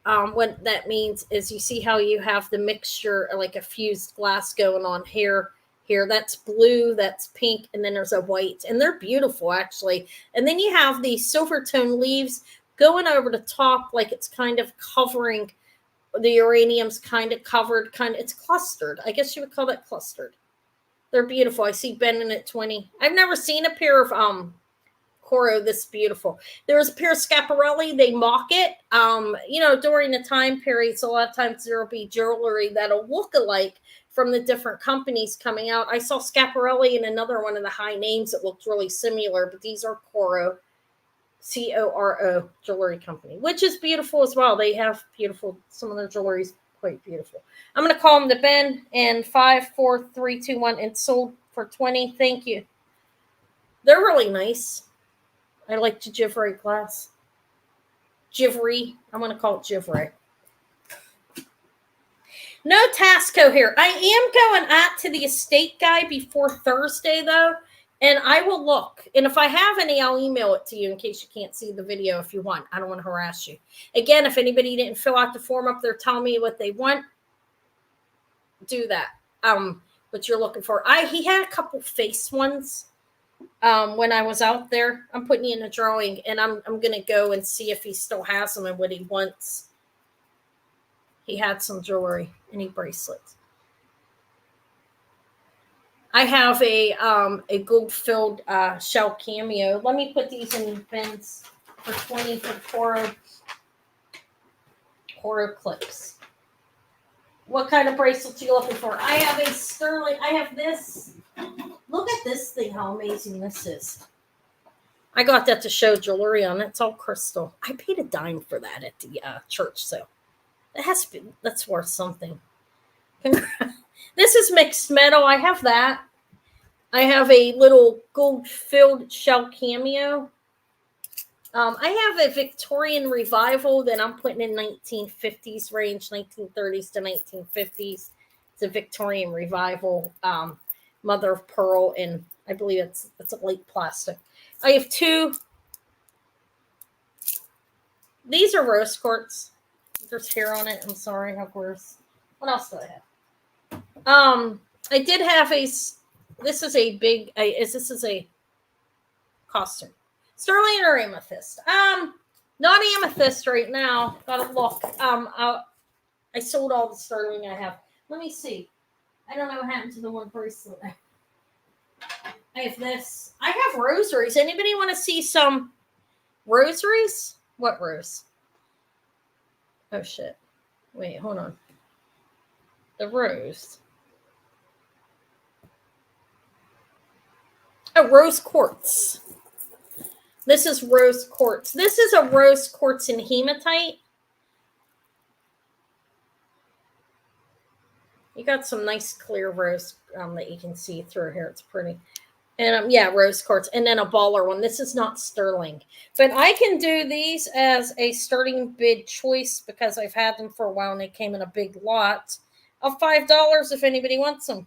S1: What that means is you see how you have the mixture, like a fused glass going on here here. That's blue, that's pink, and then there's a white. And they're beautiful, actually. And then you have these silver tone leaves going over the top like it's kind of covering the uranium's kind of covered, it's clustered. I guess you would call that clustered. They're beautiful. I see Bending at 20. I've never seen a pair of Coro this beautiful. There's a pair of Schiaparelli. They mock it. During the time periods, a lot of times there will be jewelry that'll look alike from the different companies coming out. I saw Schiaparelli and another one of the high names that looked really similar, but these are Coro. Coro jewelry company, which is beautiful as well. They have beautiful, some of their jewelry is quite beautiful. I'm going to call them to Ben, and 5, 4, 3, 2, 1, and sold for 20. Thank you. They're really nice. I like the Givray glass. Givray. I'm going to call it Givray. No Tasco here. I am going out to the estate guy before Thursday, though. And I will look. And if I have any, I'll email it to you in case you can't see the video if you want. I don't want to harass you. Again, if anybody didn't fill out the form up there, tell me what they want. Do that. What you're looking for. He had a couple face ones when I was out there. I'm putting you in a drawing, and I'm going to go and see if he still has them and what he wants. He had some jewelry, any bracelets. I have a gold-filled shell cameo. Let me put these in bins for 20 for Coro clips. What kind of bracelets are you looking for? I have a sterling. I have this. Look at this thing, how amazing this is. I got that to show jewelry on. It's all crystal. I paid a dime for that at the church sale. That's worth something. This is mixed metal. I have that. I have a little gold-filled shell cameo. I have a Victorian revival that I'm putting in 1950s range, 1930s to 1950s. It's a Victorian revival, mother of pearl, and I believe it's a light plastic. I have two. These are rose quartz. There's hair on it. I'm sorry, how gross. What else do I have? I did have this is a big, this is a costume. Sterling or amethyst? Not amethyst right now. Gotta look. I sold all the sterling I have. Let me see. I don't know what happened to the one bracelet. I have this. I have rosaries. Anybody want to see some rosaries? What rose? Oh, shit. Wait, hold on. The rose. Oh, rose quartz. This is rose quartz. This is a rose quartz in hematite. You got some nice clear rose that you can see through here. It's pretty. And yeah, rose quartz. And then a baller one. This is not sterling. But I can do these as a starting bid choice because I've had them for a while and they came in a big lot of $5 if anybody wants them.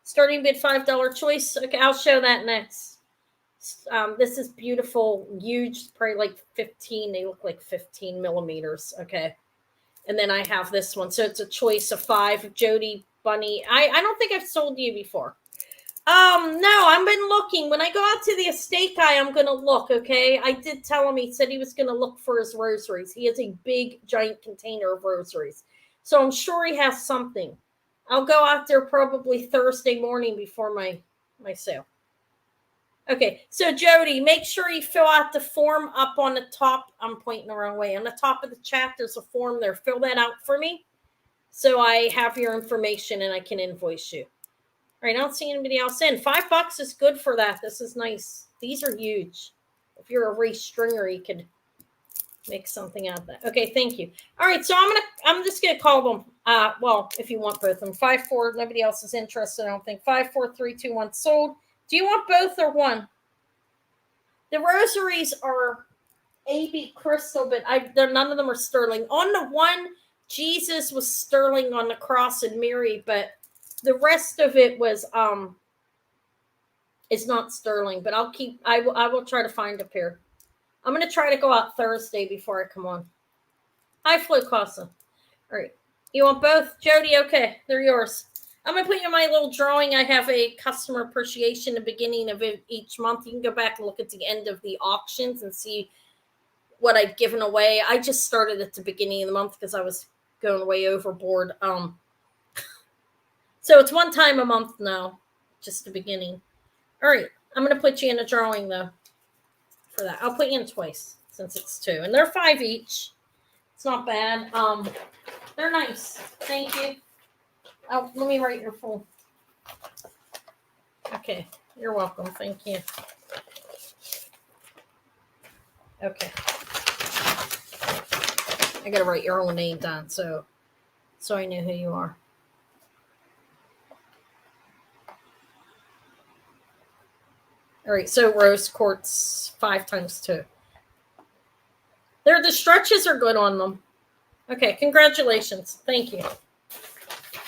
S1: Starting bid $5 choice. Okay, I'll show that next. This is beautiful, huge, probably like 15. They look like 15 millimeters. Okay. And then I have this one. So it's a choice of 5. Jody Bunny. I don't think I've sold you before. No, I've been looking. When I go out to the estate guy, I'm going to look, okay? I did tell him, he said he was going to look for his rosaries. He has a big, giant container of rosaries. So I'm sure he has something. I'll go out there probably Thursday morning before my sale. Okay, so Jody, make sure you fill out the form up on the top. I'm pointing the wrong way. On the top of the chat, there's a form there. Fill that out for me so I have your information and I can invoice you. All right, I don't see anybody else in. $5 is good for that. This is nice. These are huge. If you're a race stringer, you could make something out of that. Okay, thank you. All right, so I'm just gonna call them. Well, if you want both of them, 5, 4. Nobody else is interested. I don't think 5, 4, 3, 2, 1 sold. Do you want both or one? The rosaries are AB crystal, but none of them are sterling. On the one, Jesus was sterling on the cross and Mary, but the rest of it was is not sterling. But I will try to find a pair. I'm gonna try to go out Thursday before I come on. Hi, Flo Casa. All right. You want both? Jody, okay. They're yours. I'm going to put you in my little drawing. I have a customer appreciation at the beginning of each month. You can go back and look at the end of the auctions and see what I've given away. I just started at the beginning of the month because I was going way overboard. So it's one time a month now, just the beginning. All right. I'm going to put you in a drawing, though, for that. I'll put you in twice since it's 2. And they're 5 each. It's not bad. They're nice. Thank you. Oh, let me write your full. Okay. You're welcome. Thank you. Okay. I got to write your own name down so I know who you are. All right. So rose quartz 5 times 2. The stretches are good on them. Okay. Congratulations. Thank you.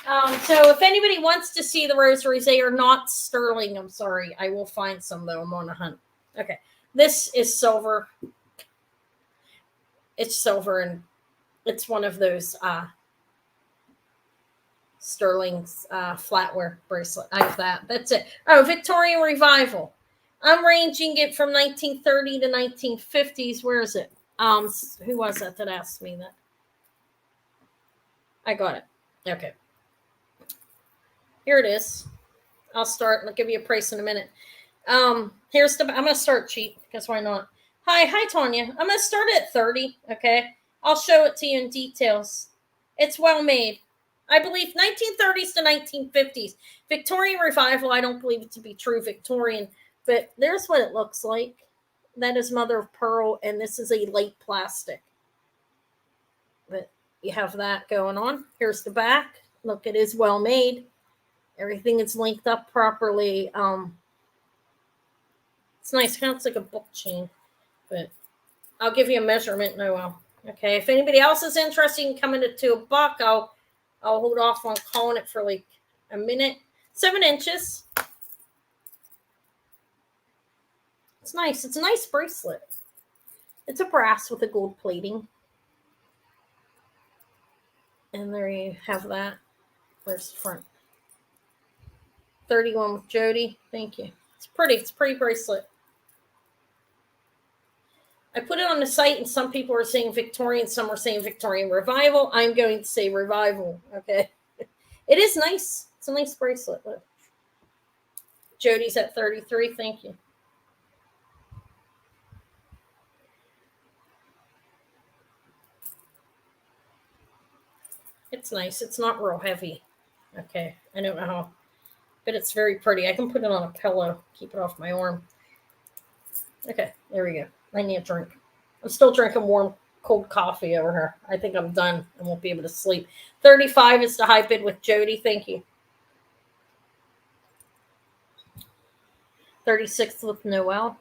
S1: So if anybody wants to see the rosaries, they are not sterling. I'm sorry. I will find some, though. I'm on a hunt. Okay. This is silver. It's silver, and it's one of those sterling flatware bracelet. I have that. That's it. Oh, Victorian Revival. I'm ranging it from 1930 to 1950s. Where is it? Who was that asked me that? I got it. Okay. Here it is. I'll start and I'll give you a price in a minute. I'm gonna start cheap because why not? Hi, Tanya. I'm gonna start at 30. Okay, I'll show it to you in details. It's well made. I believe 1930s to 1950s. Victorian Revival. I don't believe it to be true Victorian, but there's what it looks like. That is mother of pearl, and this is a light plastic. But you have that going on. Here's the back. Look, it is well made. Everything is linked up properly. It's nice. Kind of looks like a book chain, but I'll give you a measurement, Noel. Okay. If anybody else is interested in coming to $1, I'll hold off on calling it for like a minute. 7 inches. It's nice. It's a nice bracelet. It's a brass with a gold plating. And there you have that. Where's the front? 31 with Jody. Thank you. It's pretty. It's a pretty bracelet. I put it on the site, and some people are saying Victorian, some are saying Victorian Revival. I'm going to say Revival. Okay. It is nice. It's a nice bracelet. Look. Jody's at 33. Thank you. It's nice. It's not real heavy. Okay. I don't know how, but it's very pretty. I can put it on a pillow, keep it off my arm. Okay. There we go. I need a drink. I'm still drinking warm, cold coffee over here. I think I'm done. I won't be able to sleep. 35 is the high bid with Jody. Thank you. 36 with Noel.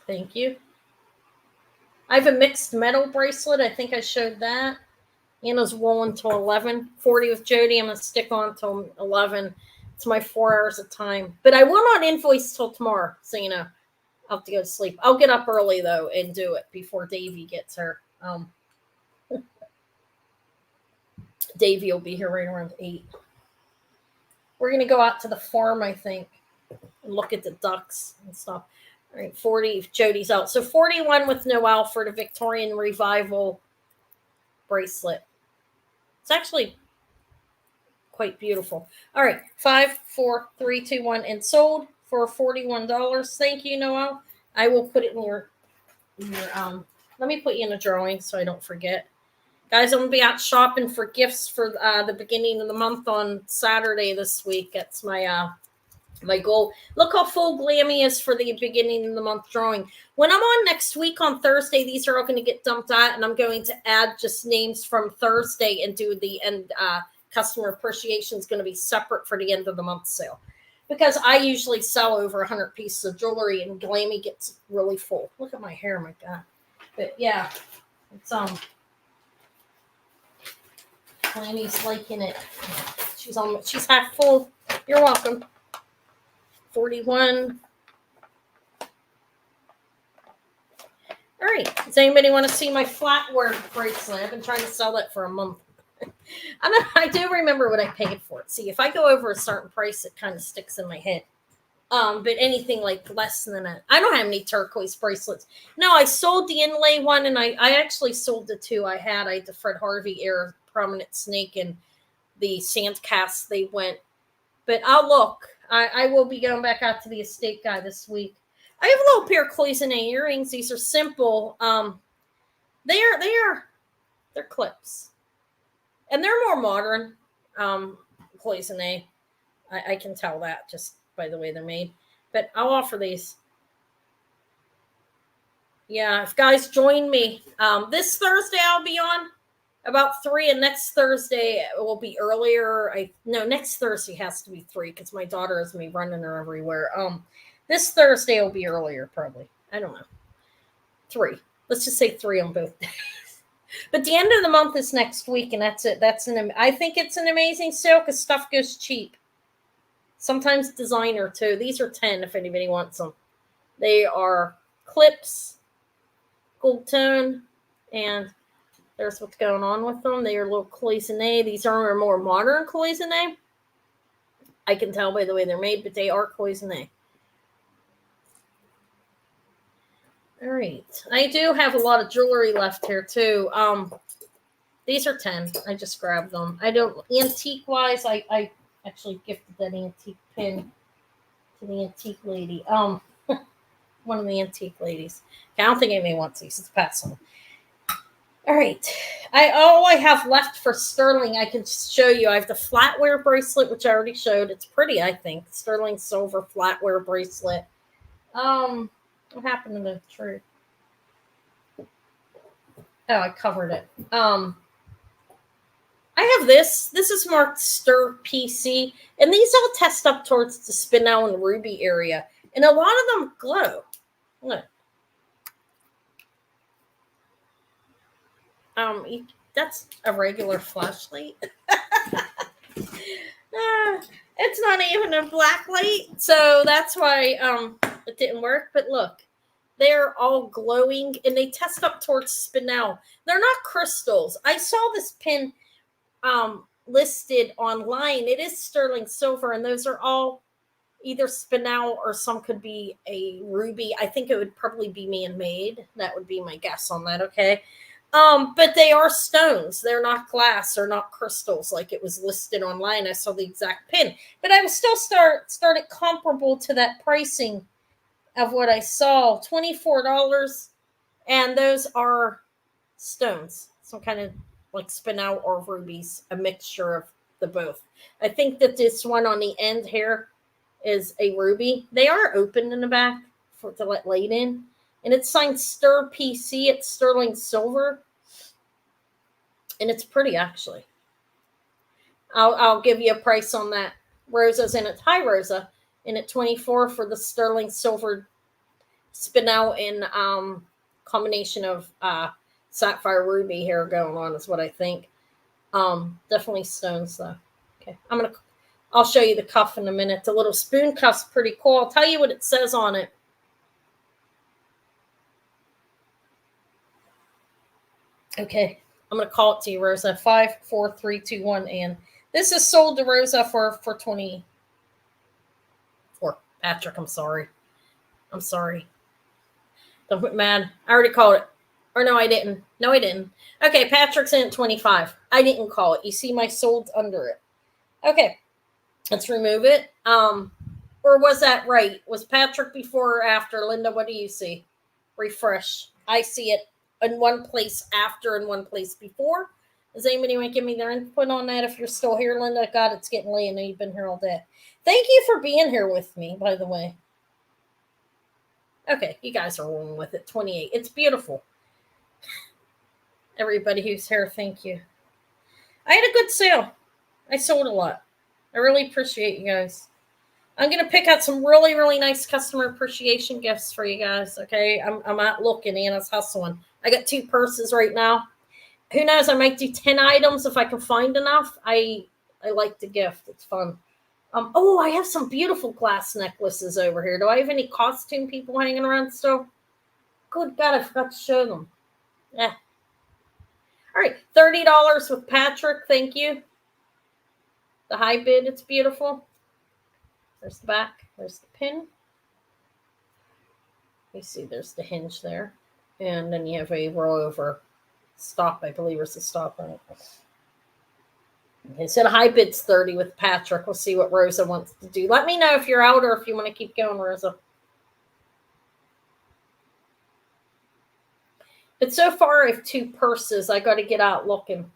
S1: Thank you. I have a mixed metal bracelet. I think I showed that. Anna's rolling till 11. 40 with Jody. I'm going to stick on till 11. It's my 4 hours of time. But I will not invoice till tomorrow, so you know. I'll have to go to sleep. I'll get up early, though, and do it before Davey gets her. Davey will be here right around 8. We're going to go out to the farm, I think, and look at the ducks and stuff. All right, 40, Jody's out. So 41 with Noel for the Victorian Revival bracelet. It's actually quite beautiful. All right, 5, 4, 3, 2, 1, and sold for $41. Thank you, Noel. I will put it in your let me put you in a drawing so I don't forget. Guys, I'm going to be out shopping for gifts for the beginning of the month on Saturday this week. That's my my goal. Look how full Glammy is for the beginning of the month drawing. When I'm on next week on Thursday, these are all going to get dumped out, and I'm going to add just names from Thursday and do the end. Customer appreciation is going to be separate for the end of the month sale, because I usually sell over 100 pieces of jewelry, and Glammy gets really full. Look at my hair, my God. But yeah, it's Glammy's liking it. She's half full. You're welcome. 41. All right. Does anybody want to see my flatware bracelet? I've been trying to sell that for a month. I do remember what I paid for it. See, if I go over a certain price, it kind of sticks in my head. But anything like less than that, I don't have any turquoise bracelets. No, I sold the inlay one, and I actually sold the two I had. I had the Fred Harvey Air Prominent Snake and the sand cast. They went, but I'll look. I will be going back out to the estate guy this week. I have a little pair of cloisonne earrings. These are simple. They're clips, and they're more modern. Cloisonne. I can tell that just by the way they're made. But I'll offer these. Yeah, if guys join me this Thursday, I'll be on about 3, and next Thursday it will be earlier. Next Thursday has to be 3 because my daughter has me running her everywhere. This Thursday will be earlier, probably. I don't know. 3. Let's just say 3 on both days. But the end of the month is next week, and that's it. I think it's an amazing sale because stuff goes cheap. Sometimes designer too. These are 10 if anybody wants them. They are clips, gold tone, and there's what's going on with them. They are little cloisonne. These are more modern cloisonne. I can tell by the way they're made, but they are cloisonne. All right. I do have a lot of jewelry left here too. These are 10. I just grabbed them. I don't antique wise. I actually gifted that antique pin to the antique lady. One of the antique ladies. Okay, I don't think anybody wants these. It's pass on. All right. All I have left for sterling, I can show you. I have the flatware bracelet, which I already showed. It's pretty, I think. Sterling silver flatware bracelet. What happened to the tree? Oh, I covered it. I have this. This is marked Stir PC, and these all test up towards the spinel and ruby area, and a lot of them glow. Look. That's a regular flashlight. It's not even a black light, so that's why it didn't work. But look, they're all glowing, and they test up towards spinel. They're not crystals. I saw this pin listed online. It is sterling silver, and those are all either spinel or some could be a ruby. I think it would probably be man-made. That would be my guess on that. Okay. But they are stones. They're not glass or not crystals like it was listed online. I saw the exact pin, but I was still started comparable to that pricing of what I saw, $24, and those are stones, some kind of like spinel or rubies, a mixture of the both. I think that this one on the end here is a ruby. They are open in the back to let light in. And it's signed Stir PC. It's sterling silver. And it's pretty, actually. I'll give you a price on that. Rosa's in it. Hi, Rosa. In at $24 for the sterling silver spinel in combination of sapphire ruby here going on is what I think. Definitely stones, though. Okay. I'll show you the cuff in a minute. The little spoon cuff's pretty cool. I'll tell you what it says on it. Okay, I'm going to call it to you, Rosa. 5, 4, 3, 2, 1, and this is sold to Rosa for 20. Or Patrick, I'm sorry. Don't get mad. I already called it. Or no, I didn't. Okay, Patrick's in at 25. I didn't call it. You see my sold under it. Okay, let's remove it. Or was that right? Was Patrick before or after? Linda, what do you see? Refresh. I see it in one place after and one place before. Does anybody want to give me their input on that? If you're still here, Linda, God, it's getting late. I know you've been here all day. Thank you for being here with me, by the way. Okay, you guys are rolling with it. 28. It's beautiful. Everybody who's here, thank you. I had a good sale. I sold a lot. I really appreciate you guys. I'm going to pick out some really, really nice customer appreciation gifts for you guys, okay? I'm out looking. Anna's hustling. I got 2 purses right now. Who knows? I might do 10 items if I can find enough. I like to gift. It's fun. I have some beautiful glass necklaces over here. Do I have any costume people hanging around still? good God, I forgot to show them. Yeah. All right, $30 with Patrick. Thank you. The high bid, it's beautiful. There's the back. There's the pin. You see, there's the hinge there. And then you have a roll over stop, I believe is the stop on it. Okay, so the high bid's 30 with Patrick. We'll see what Rosa wants to do. Let me know if you're out or if you want to keep going, Rosa. But so far, I have 2 purses. I got to get out looking.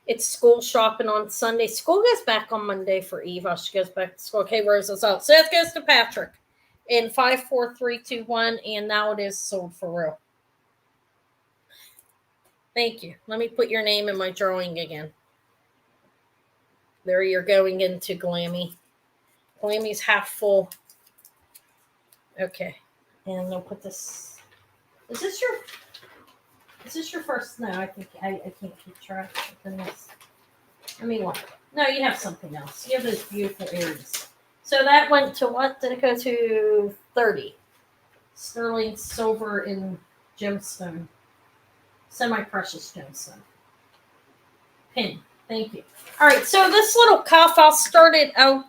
S1: It's school shopping on Sunday. School goes back on Monday for Eva. She goes back to school. Okay, Rosa's out. So that goes to Patrick in 5, 4, 3, 2, 1. And now it is sold for real. Thank you. Let me put your name in my drawing again. There you're going into Glammy. Glammy's half full. Okay. And I'll put this. Is this your first? No, I think I can't keep track of this. Let me look. No, you have something else. You have those beautiful earrings. So that went to what? Did it go to 30? Sterling silver in gemstone. Semi-precious gemstone. Pin. Thank you. All right, so this little cuff, I'll start it out.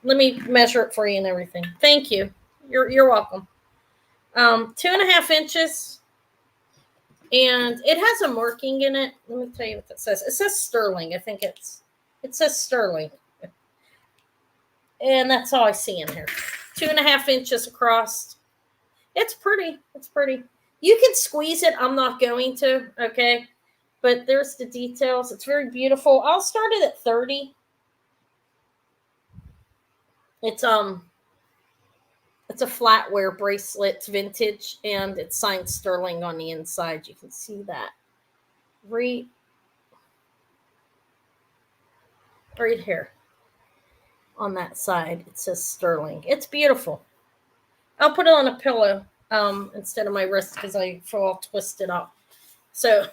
S1: Let me measure it for you and everything. Thank you. You're welcome. 2.5 inches. And it has a marking in it. Let me tell you what that says. It says sterling. I think it says sterling. And that's all I see in here. 2.5 inches across. It's pretty. It's pretty. You can squeeze it. I'm not going to. Okay. But there's the details. It's very beautiful. I'll start it at 30. It's a flatware bracelet. It's vintage, and it's signed sterling on the inside. You can see that. Right here on that side, it says sterling. It's beautiful. I'll put it on a pillow instead of my wrist because I feel all twisted up. So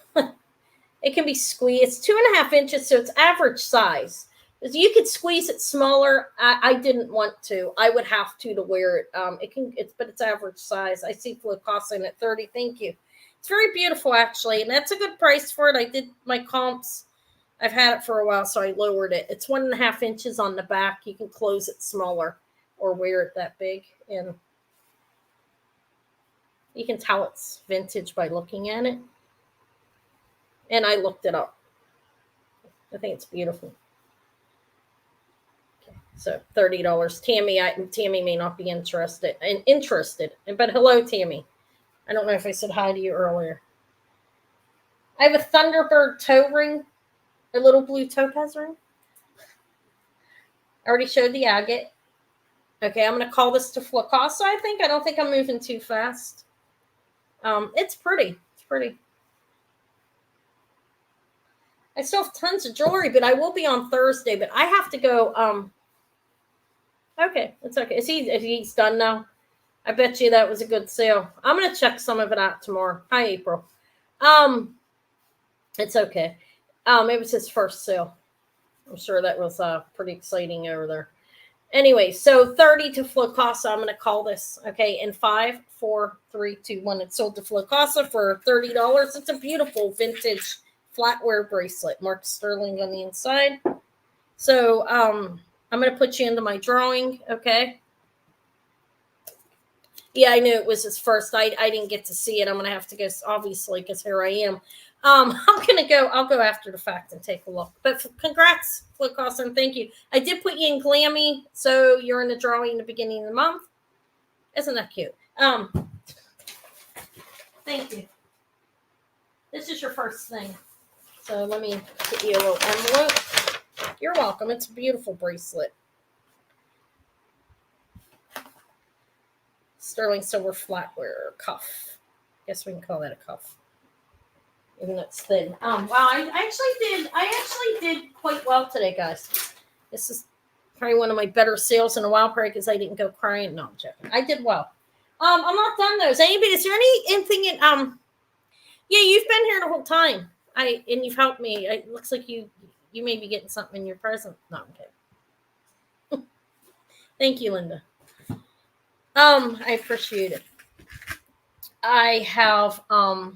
S1: it can be squeezed. It's 2.5 inches, so it's average size. You could squeeze it smaller. I didn't want to. I would have to wear it. But it's average size. I see Flocassin at 30. Thank you. It's very beautiful, actually, and that's a good price for it. I did my comps. I've had it for a while, so I lowered it. It's 1.5 inches on the back. You can close it smaller or wear it that big, and you can tell it's vintage by looking at it. And I looked it up. I think it's beautiful. So $30. Tammy may not be interested, but hello, Tammy. I don't know if I said hi to you earlier. I have a Thunderbird toe ring, a little blue topaz ring. I already showed the agate. Okay, I'm going to call this to Flocasa, I think. I don't think I'm moving too fast. It's pretty. It's pretty. I still have tons of jewelry, but I will be on Thursday, but I have to go, okay, it's okay. Is he's done now? I bet you that was a good sale. I'm going to check some of it out tomorrow. Hi, April. It's okay. It was his first sale. I'm sure that was pretty exciting over there. Anyway, so 30 to Flocasa. I'm going to call this, okay, in 5, 4, 3, 2, 1. It's sold to Flocasa for $30. It's a beautiful vintage flatware bracelet, marked sterling on the inside. So I'm going to put you into my drawing, okay? Yeah, I knew it was his first. I didn't get to see it. I'm going to have to go, obviously, because here I am. I'll go after the fact and take a look. But congrats, Flocasa, and thank you. I did put you in Glammy, so you're in the drawing in the beginning of the month. Isn't that cute? Thank you. This is your first thing. So let me get you a little envelope. You're welcome. It's a beautiful bracelet. Sterling silver flatware cuff. Guess we can call that a cuff. Even though it's thin. Wow, I actually did quite well today, guys. This is probably one of my better sales in a while, probably because I didn't go crying. No, I'm joking. I did well. I'm not done though. Is there anything in yeah, you've been here the whole time. And you've helped me. It looks like you may be getting something in your present. No, I'm kidding. Thank you, Linda. I appreciate it. I have I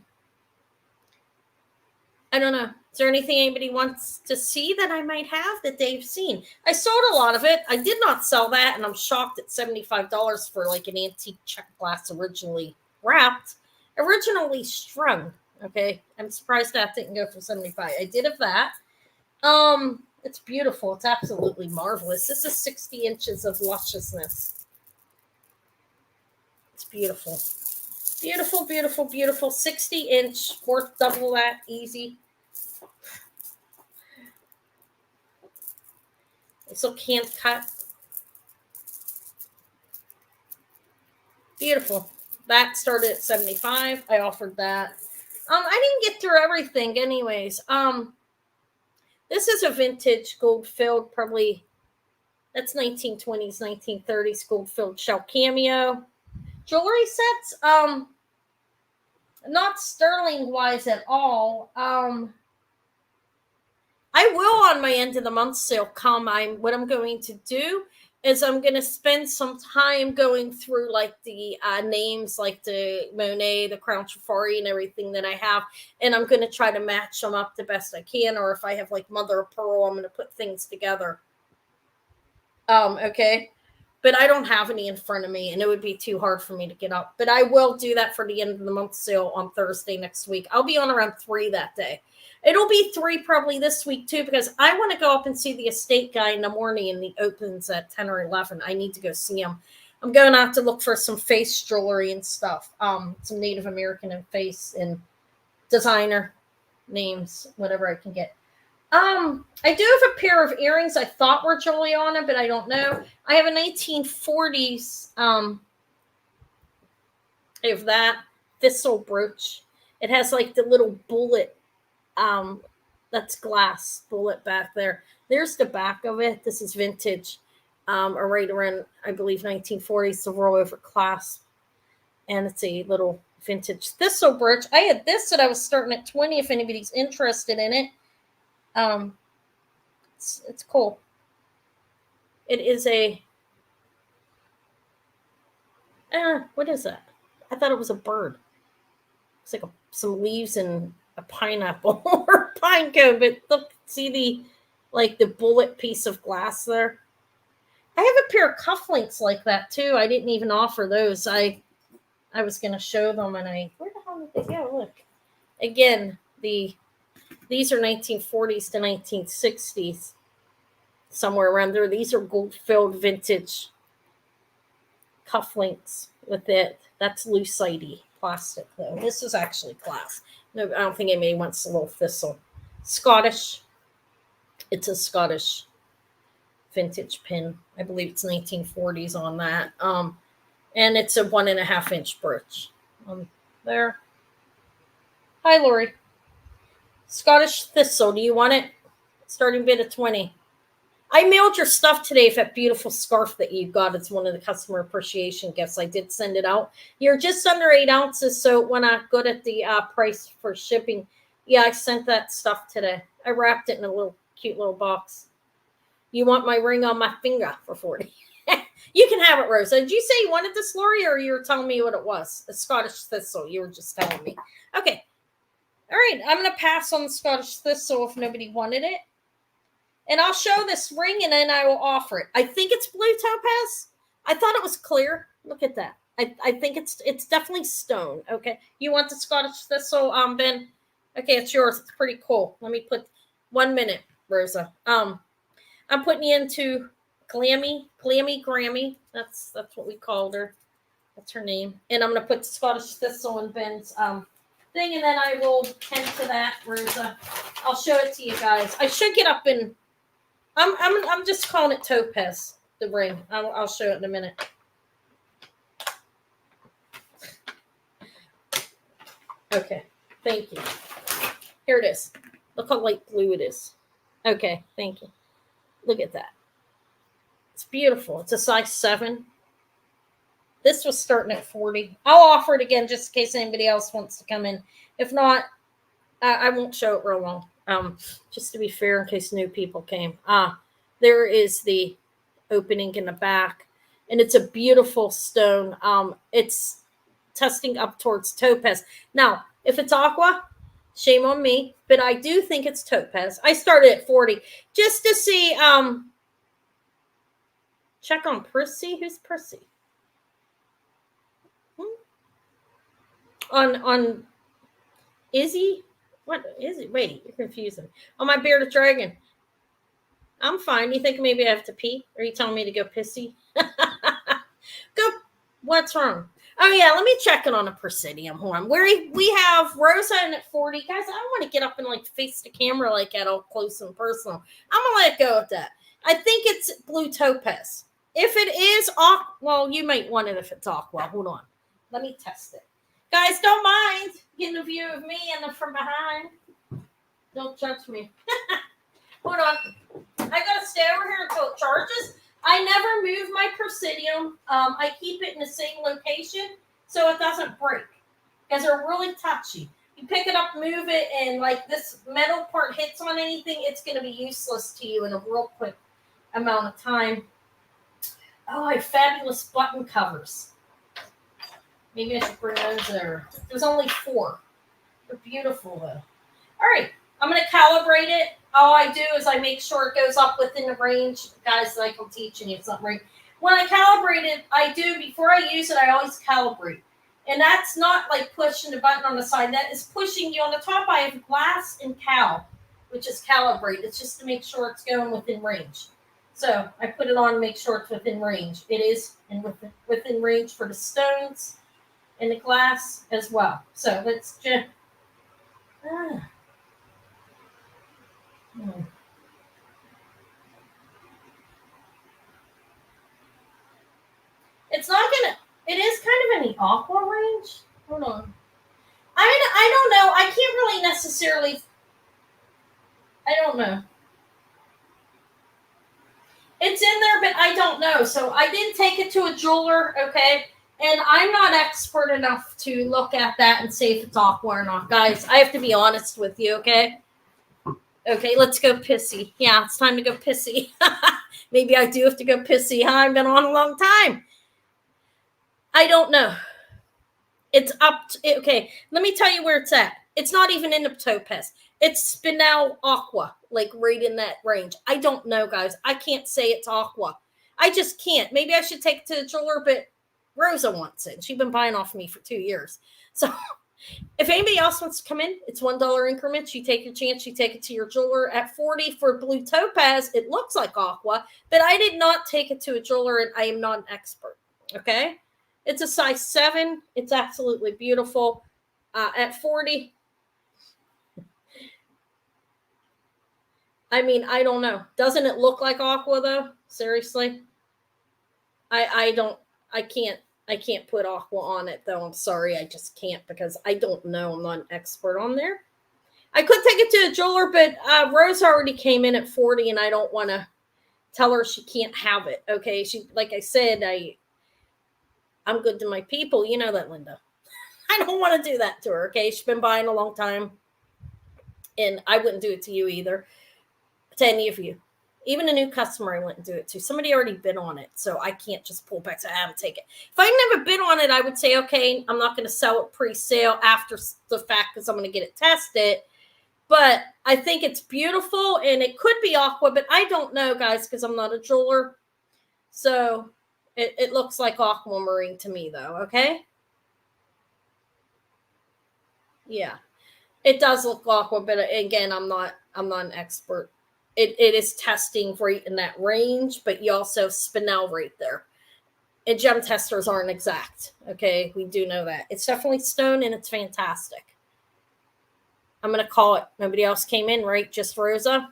S1: don't know. Is there anything anybody wants to see that I might have that they've seen? I sold a lot of it. I did not sell that, and I'm shocked at $75 for like an antique check glass originally wrapped, originally strung. Okay. I'm surprised that didn't go for 75. I did have that. It's beautiful. It's absolutely marvelous. This is 60 inches of lusciousness. It's beautiful. Beautiful, beautiful, beautiful. 60-inch, worth double that, easy. It's a hand cut. Beautiful. That started at 75. I offered that. I didn't get through everything anyways. This is a vintage gold filled, probably that's 1920s, 1930s gold filled shell cameo. Jewelry sets, not sterling wise at all. I will on my end of the month sale come. What I'm going to do is I'm going to spend some time going through like the names, like the Monet, the Crown Trifari, and everything that I have, and I'm going to try to match them up the best I can. Or if I have like mother of pearl, I'm going to put things together. Okay. But I don't have any in front of me, and it would be too hard for me to get up. But I will do that for the end of the month sale on Thursday next week. I'll be on around 3 that day. It'll be 3 probably this week too, because I want to go up and see the estate guy in the morning, and he opens at 10 or 11. I need to go see him. I'm going to have to look for some face jewelry and stuff. Some Native American and face and designer names, whatever I can get. I do have a pair of earrings I thought were Juliana, but I don't know. I have a 1940s, I have that thistle brooch. It has like the little bullet, that's glass bullet back there. There's the back of it. This is vintage, or right around, I believe, 1940s, the roll over clasp. And it's a little vintage thistle brooch. I had this that I was starting at 20 if anybody's interested in it. It's cool. It is a what is that? I thought it was a bird. It's like some leaves and a pineapple or a pine cone, but look, see the bullet piece of glass there. I have a pair of cufflinks like that too. I didn't even offer those. I was gonna show them, and where the hell did they go? Look, again, these are 1940s to 1960s. Somewhere around there. These are gold-filled vintage cufflinks with it. That's lucite plastic, though. This is actually glass. No, I don't think anybody wants a little thistle. Scottish. It's a Scottish vintage pin. I believe it's 1940s on that. And it's a 1.5-inch brooch. There. Hi, Lori. Scottish thistle. Do you want it? Starting bid of 20. I mailed your stuff today for that beautiful scarf that you got. It's one of the customer appreciation gifts. I did send it out. You're just under 8 ounces, so when I got at the price for shipping, yeah, I sent that stuff today. I wrapped it in a little cute little box. You want my ring on my finger for 40? You can have it, Rosa. Did you say you wanted this, Lori, or you were telling me what it was? A Scottish thistle. You were just telling me. Okay. All right. I'm going to pass on the Scottish thistle if nobody wanted it. And I'll show this ring, and then I will offer it. I think it's blue topaz. I thought it was clear. Look at that. I think it's definitely stone. Okay. You want the Scottish thistle, Ben? Okay, it's yours. It's pretty cool. Let me put 1 minute, Rosa. I'm putting you into Glammy. That's what we called her. That's her name. And I'm gonna put the Scottish thistle in Ben's thing, and then I will tend to that, Rosa. I'll show it to you guys. I should get up and I'm just calling it Topaz, the ring. I'll show it in a minute. Okay, thank you. Here it is. Look how light blue it is. Okay, thank you. Look at that. It's beautiful. It's a size 7. This was starting at 40. I'll offer it again just in case anybody else wants to come in. If not, I won't show it real long. Just to be fair, in case new people came. There is the opening in the back. and it's a beautiful stone. It's testing up towards topaz. Now, if it's aqua, shame on me, but I do think it's topaz. I started at 40 just to see. Check on Prissy. Who's Prissy? On Izzy? What is it? Wait, you're confusing. Oh, my bearded dragon. I'm fine. You think maybe I have to pee? Are you telling me to go pissy? Go. What's wrong? Oh yeah, let me check it on a Presidium horn. Where we have Rosa in at 40. Guys, I don't want to get up and like face the camera like that all close and personal. I'm gonna let go of that. I think it's blue topaz. If it is aqua, well, you might want it if it's aqua. Hold on. Let me test it. Guys, don't mind getting a view of me and from behind. Don't judge me. Hold on. I gotta stay over here until it charges. I never move my Presidium. I keep it in the same location so it doesn't break because they're really touchy. You pick it up, move it, and like this metal part hits on anything, it's going to be useless to you in a real quick amount of time. Oh, I have fabulous button covers. Maybe I should bring those there. There's only 4. They're beautiful though. All right. I'm going to calibrate it. All I do is I make sure it goes up within the range. Guys, like I'm teaching you something right. When I calibrate it, I do, before I use it, I always calibrate. And that's not like pushing the button on the side. That is pushing you on the top. I have glass and cal, which is calibrate. It's just to make sure it's going within range. So I put it on to make sure it's within range. It is within range for the stones and the glass as well. So let's just... It's not gonna. It is kind of in the aqua range. Hold on. I don't know. I can't really necessarily. I don't know. It's in there, but I don't know. So I didn't take it to a jeweler, okay? And I'm not expert enough to look at that and say if it's aqua or not, guys. I have to be honest with you, okay? Okay, let's go pissy. Yeah, it's time to go pissy. Maybe I do have to go pissy. Huh? I've been on a long time. I don't know. It's up to, okay, let me tell you where it's at. It's not even in the topaz. It's spinel aqua, like right in that range. I don't know, guys. I can't say it's aqua. I just can't. Maybe I should take it to the jeweler, but Rosa wants it. She's been buying off me for 2 years. So if anybody else wants to come in, it's $1 increments. You take your chance. You take it to your jeweler. At 40 for blue topaz, it looks like aqua, but I did not take it to a jeweler, and I am not an expert. Okay? It's a size 7. It's absolutely beautiful. At 40, I mean, I don't know. Doesn't it look like aqua though? Seriously? I can't put aqua on it though. I'm sorry. I just can't because I don't know. I'm not an expert on there. I could take it to a jeweler, but Rose already came in at 40 and I don't want to tell her she can't have it. Okay. She, like I said, I'm good to my people. You know that, Linda. I don't want to do that to her, okay? She's been buying a long time. And I wouldn't do it to you either. To any of you. Even a new customer, I wouldn't do it to. Somebody already bid on it. So I can't just pull back. So I haven't taken it. If I never bid on it, I would say, okay, I'm not going to sell it pre-sale after the fact because I'm going to get it tested. But I think it's beautiful. And it could be aqua, but I don't know, guys, because I'm not a jeweler. So... It looks like aquamarine to me, though, okay? Yeah. It does look aqua, but again, I'm not an expert. It is testing right in that range, but you also have spinel right there. And gem testers aren't exact, okay? We do know that. It's definitely stone, and it's fantastic. I'm going to call it. Nobody else came in, right? Just Rosa.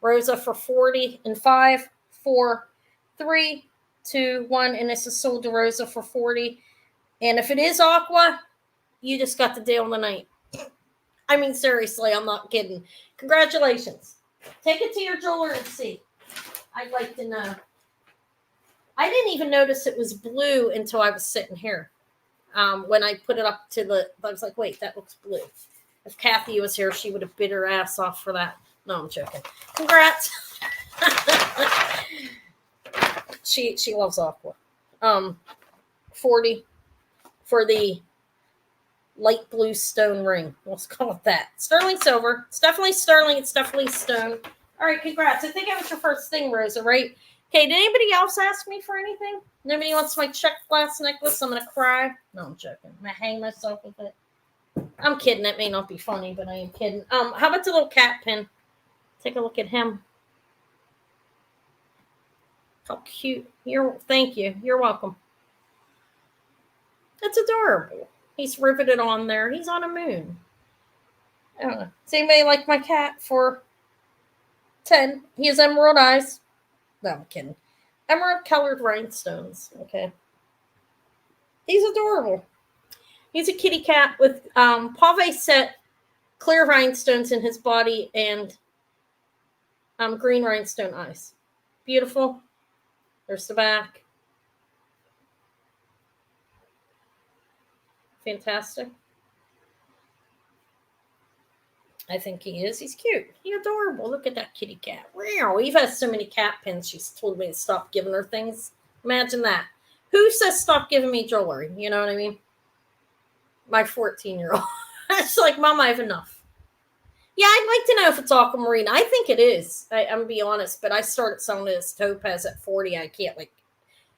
S1: Rosa for 40 and 5, 4, 3, 2, 1, and this is sold to Rosa for 40. And if it is aqua, you just got the deal of the night. I mean, seriously, I'm not kidding. Congratulations. Take it to your jeweler and see. I'd like to know. I didn't even notice it was blue until I was sitting here. When I put it up to the, I was like, wait, that looks blue. If Kathy was here, she would have bit her ass off for that. No, I'm joking. Congrats. She loves aqua. 40 for the light blue stone ring. Let's call it that. Sterling silver. It's definitely sterling. It's definitely stone. All right, congrats. I think that was your first thing, Rosa, right? Okay, did anybody else ask me for anything? Nobody wants my check glass necklace? I'm going to cry. No, I'm joking. I'm going to hang myself with it. I'm kidding. It may not be funny, but I am kidding. How about the little cat pin? Take a look at him. How cute. Thank you. You're welcome. It's adorable. He's riveted on there. He's on a moon. I don't know. Does anybody like my cat for 10? He has emerald eyes. No, I'm kidding. Emerald colored rhinestones. Okay. He's adorable. He's a kitty cat with pave set clear rhinestones in his body and green rhinestone eyes. Beautiful. There's the back. Fantastic. I think he is. He's cute. He's adorable. Look at that kitty cat. Wow. We've had so many cat pins. She's told me to stop giving her things. Imagine that. Who says stop giving me jewelry? You know what I mean? My 14-year-old. She's like, Mom, I have enough. Yeah, I'd like to know if it's aquamarine. I think it is. I'm going to be honest. But I started selling this Topaz at 40. I can't,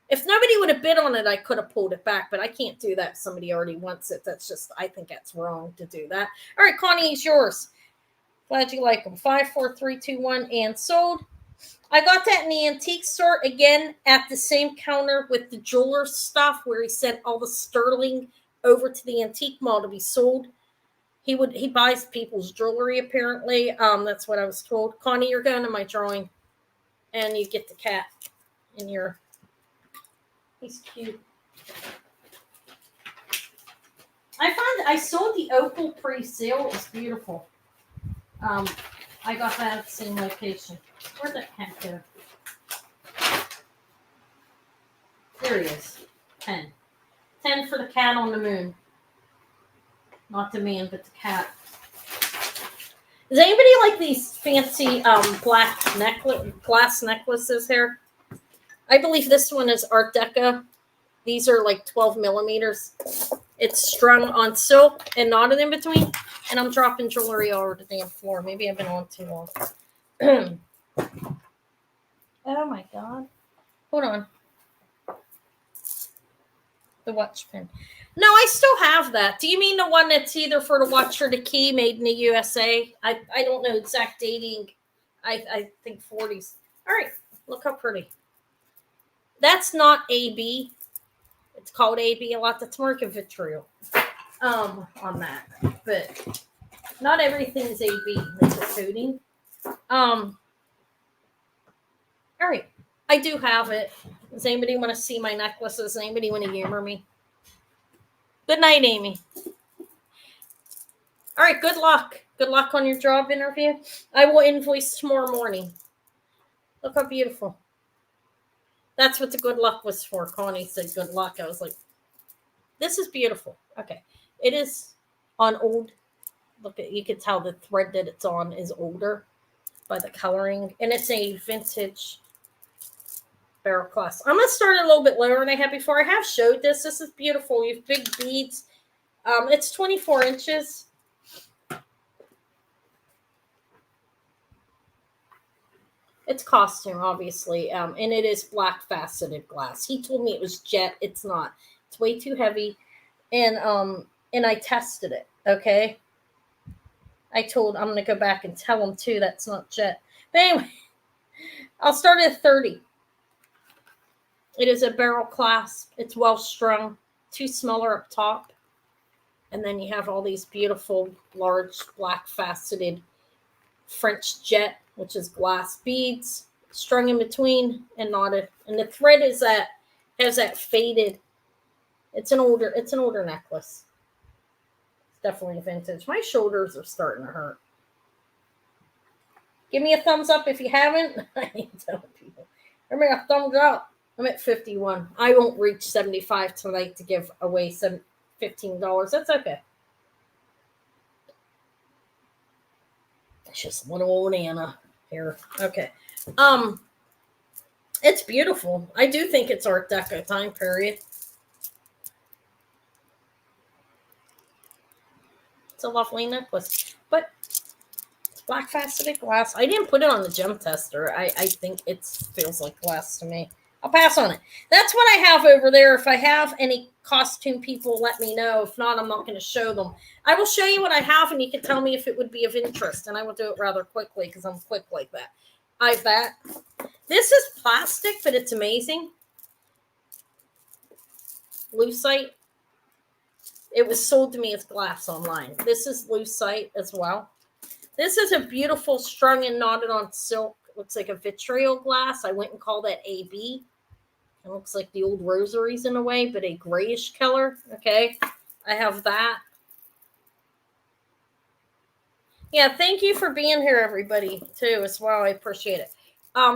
S1: if nobody would have bid on it, I could have pulled it back. But I can't do that if somebody already wants it. That's just, I think that's wrong to do that. All right, Connie, it's yours. Glad you like them. 5, 4, 3, 2, 1, and sold. I got that in the antique store again at the same counter with the jeweler's stuff where he sent all the sterling over to the antique mall to be sold. He buys people's jewelry apparently. That's what I was told. Connie, you're going to my drawing, and you get the cat in your. He's cute. I sold the Opal pre-sale. It was beautiful. I got that at the same location. Where'd that cat go? There he is. 10. 10 for the cat on the moon. Not the man, but the cat. Does anybody like these fancy black glass necklaces here? I believe this one is Art Deco. These are like 12 millimeters. It's strung on silk and knotted in between. And I'm dropping jewelry all over the damn floor. Maybe I've been on too long. Oh my God. Hold on. The watch pin. No, I still have that. Do you mean the one that's either for the watch or the key made in the USA? I don't know exact dating. I think 40s. All right. Look how pretty. That's not AB. It's called AB a lot. That's mercury vitriol on that. But not everything's AB. It's a coating. All right. I do have it. Does anybody want to see my necklaces? Does anybody want to humor me? Good night, Amy. All right. Good luck. Good luck on your job interview. I will invoice tomorrow morning. Look how beautiful. That's what the good luck was for. Connie said good luck. I was like, this is beautiful. Okay. It is on old. Look at, you can tell the thread that it's on is older by the coloring. And it's a vintage barrel clasp. I'm going to start a little bit lower than I had before. I have showed this. This is beautiful. You have big beads. It's 24 inches. It's costume, obviously. And it is black faceted glass. He told me it was jet. It's not. It's way too heavy. And I tested it. Okay. I'm going to go back and tell him too that's not jet. But anyway, I'll start at 30. It is a barrel clasp. It's well strung. 2 smaller up top. And then you have all these beautiful, large, black faceted French jet, which is glass beads, strung in between and knotted. And the thread has that faded. It's an older necklace. It's definitely vintage. My shoulders are starting to hurt. Give me a thumbs up if you haven't. I ain't telling people. Give me a thumbs up. I'm at 51. I won't reach 75 tonight to give away $15. That's okay. It's just little old Anna here. Okay. It's beautiful. I do think it's Art Deco time period. It's a lovely necklace. But it's black faceted glass. I didn't put it on the gem tester. I think it feels like glass to me. I'll pass on it. That's what I have over there. If I have any costume people, let me know. If not, I'm not going to show them. I will show you what I have, and you can tell me if it would be of interest. And I will do it rather quickly because I'm quick like that. I have that. This is plastic, but it's amazing. Lucite. It was sold to me as glass online. This is lucite as well. This is a beautiful strung and knotted on silk. Looks like a vitriol glass. I went and called that AB. It looks like the old rosaries in a way, but a grayish color. Okay. I have that. Yeah, thank you for being here, everybody, too, as well. I appreciate it.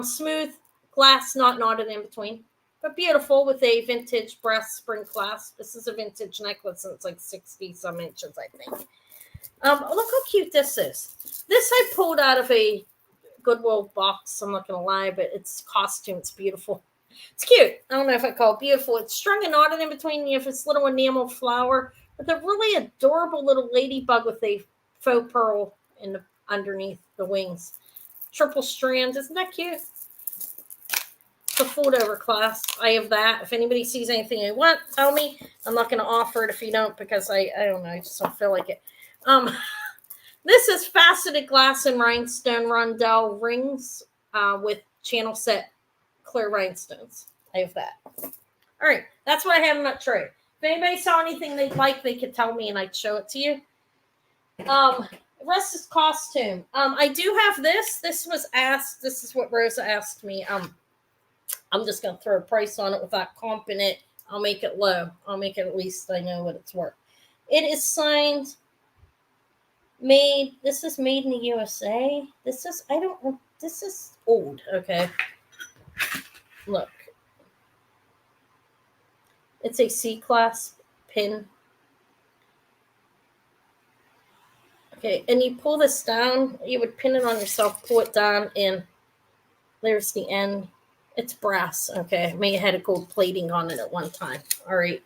S1: Smooth glass, not knotted in between, but beautiful with a vintage brass spring clasp. This is a vintage necklace, and it's like 60 some inches, I think. Look how cute this is. This I pulled out of a Goodwill box. I'm not gonna lie, but it's costume. It's beautiful. It's cute. I don't know if I call it beautiful. It's strung and knotted in between. You have this little enamel flower with a really adorable little ladybug with a faux pearl in the underneath the wings. Triple strand. Isn't that cute? It's a fold over clasp. I have that. If anybody sees anything they want, tell me. I'm not going to offer it if you don't because I don't know. I just don't feel like it. This is faceted glass and rhinestone rondelle rings with channel set clear rhinestones. I have that. All right. That's what I have in that tray. If anybody saw anything they'd like, they could tell me and I'd show it to you. The rest is costume. I do have this. This was asked. This is what Rosa asked me. I'm just going to throw a price on it without comping it. I'll make it low. I'll make it at least I know what it's worth. It is signed, made. This is made in the USA. This is, I don't know. This is old. Okay. Look. It's a C-clasp pin. Okay, and you pull this down. You would pin it on yourself, pull it down, and there's the end. It's brass. Okay, may have had a gold plating on it at one time. All right,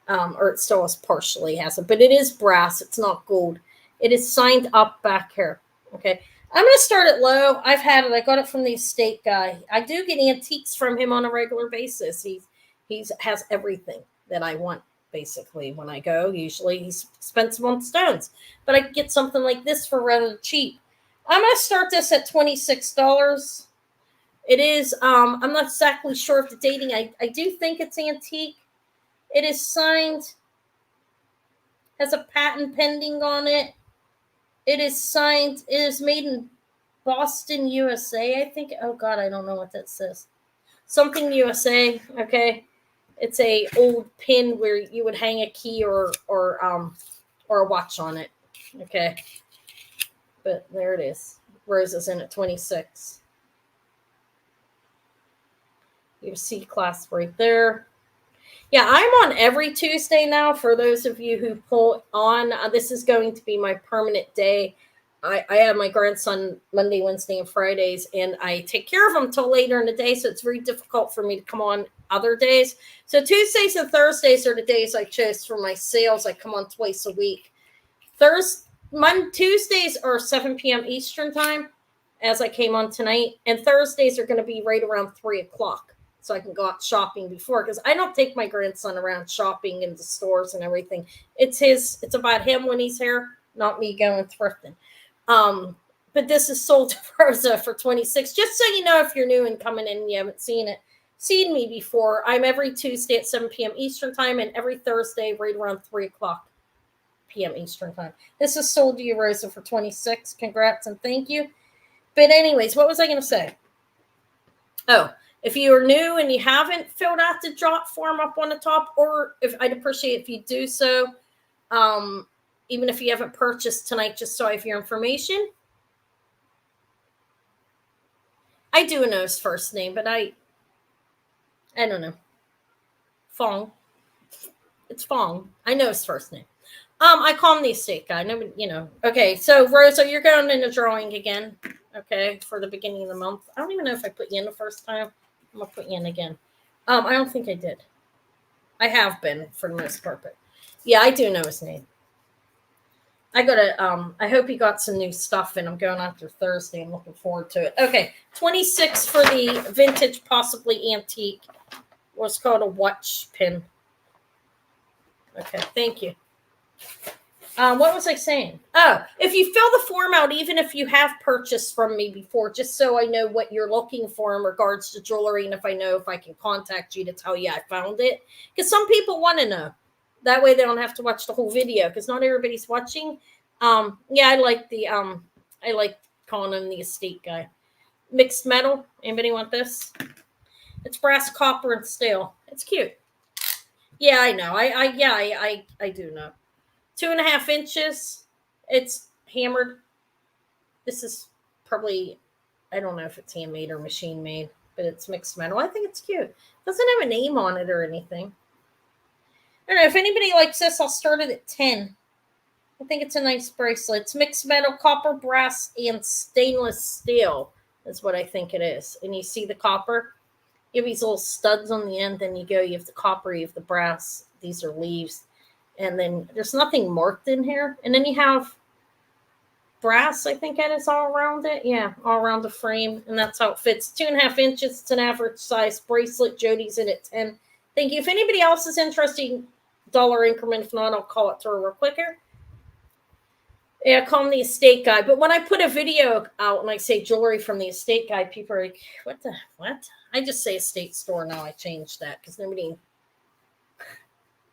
S1: or it still partially has it, but it is brass. It's not gold. It is signed up back here. Okay, I'm gonna start it low. I've had it. I got it from the estate guy. I do get antiques from him on a regular basis. He has everything that I want. Basically, when I go, usually he's expensive on stones, but I can get something like this for rather cheap. I'm gonna start this at $26. It is. I'm not exactly sure of the dating. I do think it's antique. It is signed. Has a patent pending on it. It is signed. It is made in Boston, USA. I think. Oh God, I don't know what that says. Something USA. Okay. It's a old pin where you would hang a key or a watch on it. Okay. But there it is. Rosa's in at 26. You see clasp right there. Yeah, I'm on every Tuesday now. For those of you who pull on, this is going to be my permanent day. I have my grandson Monday, Wednesday, and Fridays, and I take care of him till later in the day, so it's very difficult for me to come on other days. So Tuesdays and Thursdays are the days I chose for my sales. I come on twice a week. Tuesdays are 7 p.m. Eastern time, as I came on tonight, and Thursdays are going to be right around 3 o'clock, so I can go out shopping before, because I don't take my grandson around shopping in the stores and everything. It's about him when he's here, not me going thrifting. But this is sold to Rosa for 26. Just so you know, if you're new and coming in and you haven't seen me before, I'm every Tuesday at 7 p.m. Eastern time and every Thursday right around 3 o'clock p.m. Eastern time. This is sold to you, Rosa, for 26. Congrats and thank you. But anyways, what was I going to say? Oh, if you are new and you haven't filled out the drop form up on the top, or if I'd appreciate if you do so, even if you haven't purchased tonight, just so I have your information. I do know his first name, but I don't know. Fong. It's Fong. I know his first name. I call him the estate guy. Nobody, you know. Okay, so Rosa, you're going in the drawing again. Okay, for the beginning of the month. I don't even know if I put you in the first time. I'm gonna put you in again. I don't think I did. I have been for the most part, but yeah, I do know his name. I gotta I hope he got some new stuff in. I'm going after Thursday. I'm looking forward to it. Okay, 26 for the vintage, possibly antique. What's called a watch pin. Okay, thank you. What was I saying? Oh, if you fill the form out, even if you have purchased from me before, just so I know what you're looking for in regards to jewelry, and if I know if I can contact you to tell you I found it, because some people want to know. That way they don't have to watch the whole video, because not everybody's watching. Yeah, I like calling him the estate guy. Mixed metal. Anybody want this? It's brass, copper, and steel. It's cute. Yeah, I know. I do know. 2.5 inches. It's hammered. This is probably, I don't know if it's handmade or machine made, but it's mixed metal. I think it's cute. Doesn't have a name on it or anything. I don't know if anybody likes this. I'll start it at 10. I think it's a nice bracelet. It's mixed metal, copper, brass, and stainless steel. Is what I think it is. And you see the copper. You have these little studs on the end. Then you have the copper, you have the brass. These are leaves. And then there's nothing marked in here. And then you have brass, I think that is all around it. Yeah, all around the frame. And that's how it fits. 2.5 inches. It's an average size bracelet. Jody's in at 10. Thank you. If anybody else is interested, dollar increment. If not, I'll call it through real quicker. Yeah, call him the estate guy. But when I put a video out and I say jewelry from the estate guy, people are like, what? I just say estate store now. I changed that because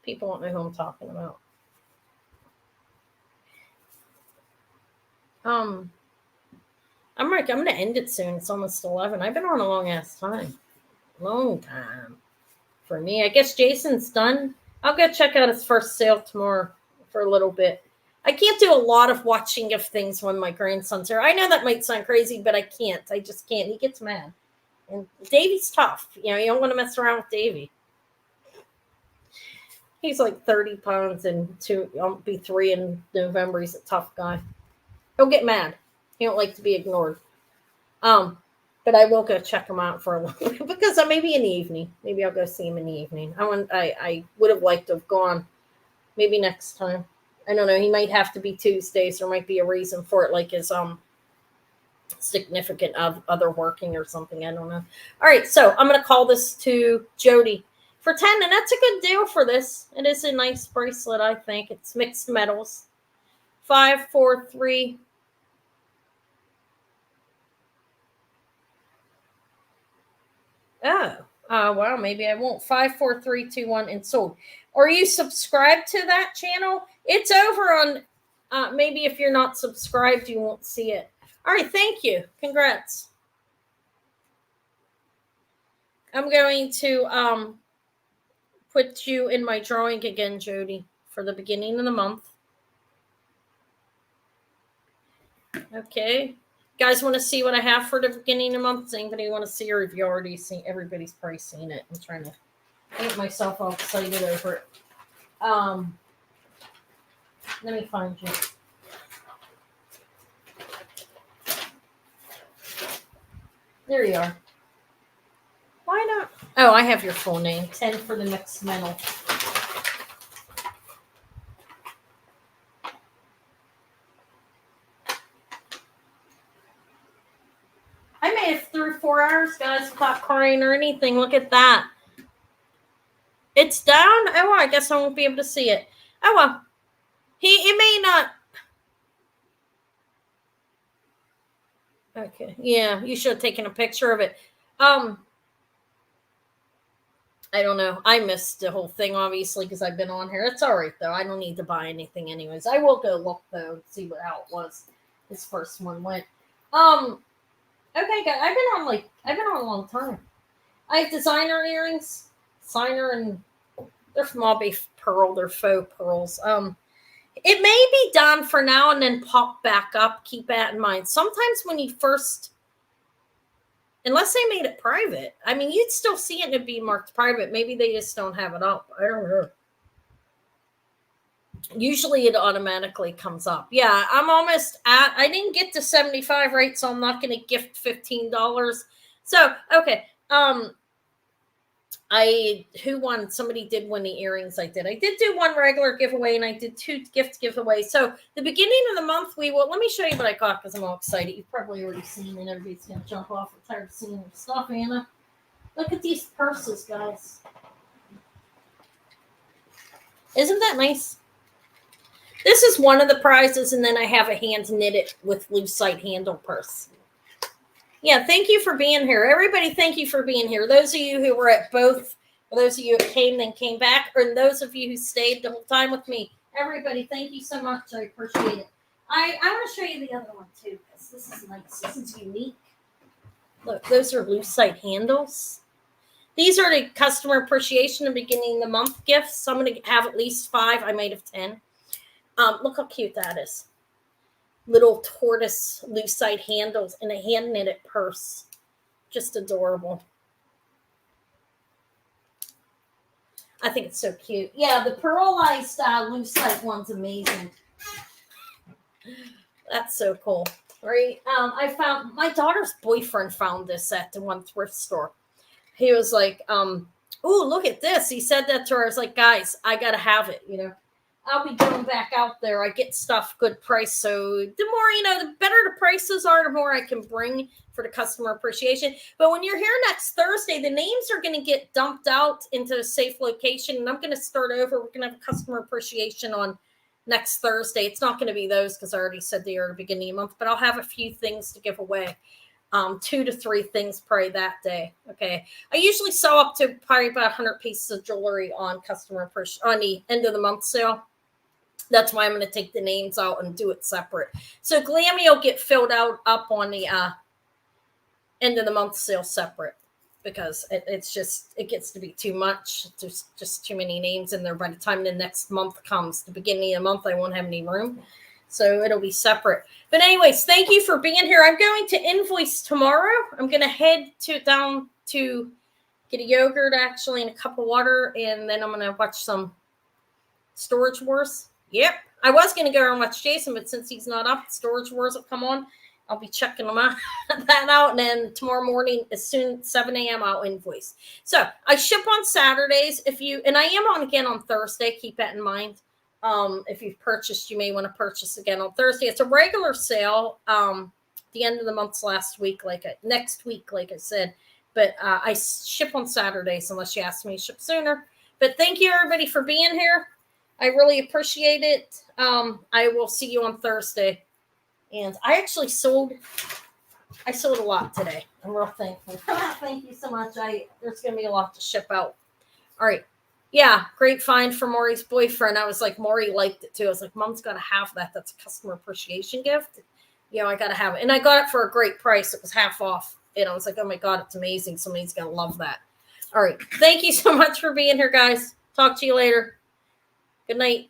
S1: people won't know who I'm talking about. I'm gonna end it soon. It's almost 11. I've been on a long ass time. Long time. For me. I guess Jason's done. I'll go check out his first sale tomorrow for a little bit. I can't do a lot of watching of things when my grandson's here. I know that might sound crazy, but I can't. I just can't. He gets mad. And Davey's tough. You don't want to mess around with Davey. He's like 30 pounds and I'll be 3 in November. He's a tough guy. He'll get mad. He don't like to be ignored. But I will go check him out for a little bit because maybe in the evening. Maybe I'll go see him in the evening. I would have liked to have gone maybe next time. I don't know. He might have to be Tuesdays. There might be a reason for it, like his significant other working or something. I don't know. All right, so I'm gonna call this to Jody for 10, and that's a good deal for this. It is a nice bracelet, I think. It's mixed metals. 5, 4, 3. Oh, wow. Maybe I won't. 5, 4, 3, 2, 1, and sold. Are you subscribed to that channel? It's over on. Maybe if you're not subscribed, you won't see it. All right. Thank you. Congrats. I'm going to put you in my drawing again, Jody, for the beginning of the month. Okay. Guys, want to see what I have for the beginning of the month? Does anybody want to see, or have you already seen? Everybody's probably seen it. I'm trying to get myself all excited over it. Let me find you. There you are. Why not? Oh, I have your full name. 10 for the mixed metal. I made it through 4 hours, guys, without crying or anything. Look at that. It's down? Oh, well, I guess I won't be able to see it. Oh, well. It may not. Okay. Yeah, you should have taken a picture of it. I don't know. I missed the whole thing, obviously, because I've been on here. It's all right, though. I don't need to buy anything anyways. I will go look, though, and see how it was. This first one went. Okay, guys. I've been on a long time. I have designer earrings. Designer, and they're from Abbey Pearl. They're faux pearls. It may be done for now and then pop back up. Keep that in mind. Sometimes when you first, unless they made it private, I mean, you'd still see it and it'd be marked private. Maybe they just don't have it up. I don't know. Usually it automatically comes up. Yeah, I'm almost at, I didn't get to 75, right? So I'm not going to gift $15. So, okay. Who won? Somebody did win the earrings. I did do one regular giveaway and I did 2 gift giveaways. So the beginning of the month we will, let me show you what I got because I'm all excited. You've probably already seen and everybody's gonna jump off. I'm tired of seeing your stuff, Anna. Look at these purses, guys. Isn't that nice? This is one of the prizes, and then I have a hand knitted with lucite handle purse. Yeah, thank you for being here. Everybody, thank you for being here. Those of you who were at both, or those of you who came then came back, or those of you who stayed the whole time with me, everybody, thank you so much. I appreciate it. I want to show you the other one too, because this is nice. This is unique. Look, those are lucite handles. These are the customer appreciation and beginning of the month gifts. I'm going to have at least 5. I might have 10. Look how cute that is. Little tortoise lucite handles and a hand knitted purse. Just adorable. I think it's so cute. Yeah, the pearlized lucite one's amazing. That's so cool, right? I found my daughter's boyfriend found this at the one thrift store. He was like, "Oh, look at this." He said that to her. I was like, "Guys, I gotta have it." I'll be going back out there. I get stuff good price. So the more, the better the prices are, the more I can bring for the customer appreciation. But when you're here next Thursday, the names are going to get dumped out into a safe location. And I'm going to start over. We're going to have customer appreciation on next Thursday. It's not going to be those because I already said they are at the beginning of the month, but I'll have a few things to give away. 2 to 3 things probably that day. Okay. I usually sell up to probably about 100 pieces of jewelry on on the end of the month sale. That's why I'm going to take the names out and do it separate. So Glammy will get filled out up on the end of the month sale separate because it gets to be too much. There's just too many names in there. By the time the next month comes, the beginning of the month, I won't have any room. So it'll be separate. But anyways, thank you for being here. I'm going to invoice tomorrow. I'm going to head down to get a yogurt actually and a cup of water. And then I'm going to watch some Storage Wars. Yep. I was going to go and watch Jason, but since he's not up, Storage Wars will come on. I'll be checking them out, and then tomorrow morning, as soon as 7 a.m., I'll invoice. So I ship on Saturdays. And I am on again on Thursday. Keep that in mind. If you've purchased, you may want to purchase again on Thursday. It's a regular sale. The end of the month's next week, like I said. But I ship on Saturdays unless you ask me to ship sooner. But thank you, everybody, for being here. I really appreciate it. I will see you on Thursday. And I actually sold a lot today. I'm real thankful. Thank you so much. There's going to be a lot to ship out. All right. Yeah, great find for Maury's boyfriend. I was like, Maury liked it too. I was like, Mom's got to have that. That's a customer appreciation gift. I got to have it. And I got it for a great price. It was half off. And I was like, oh my God, it's amazing. Somebody's going to love that. All right. Thank you so much for being here, guys. Talk to you later. Good night.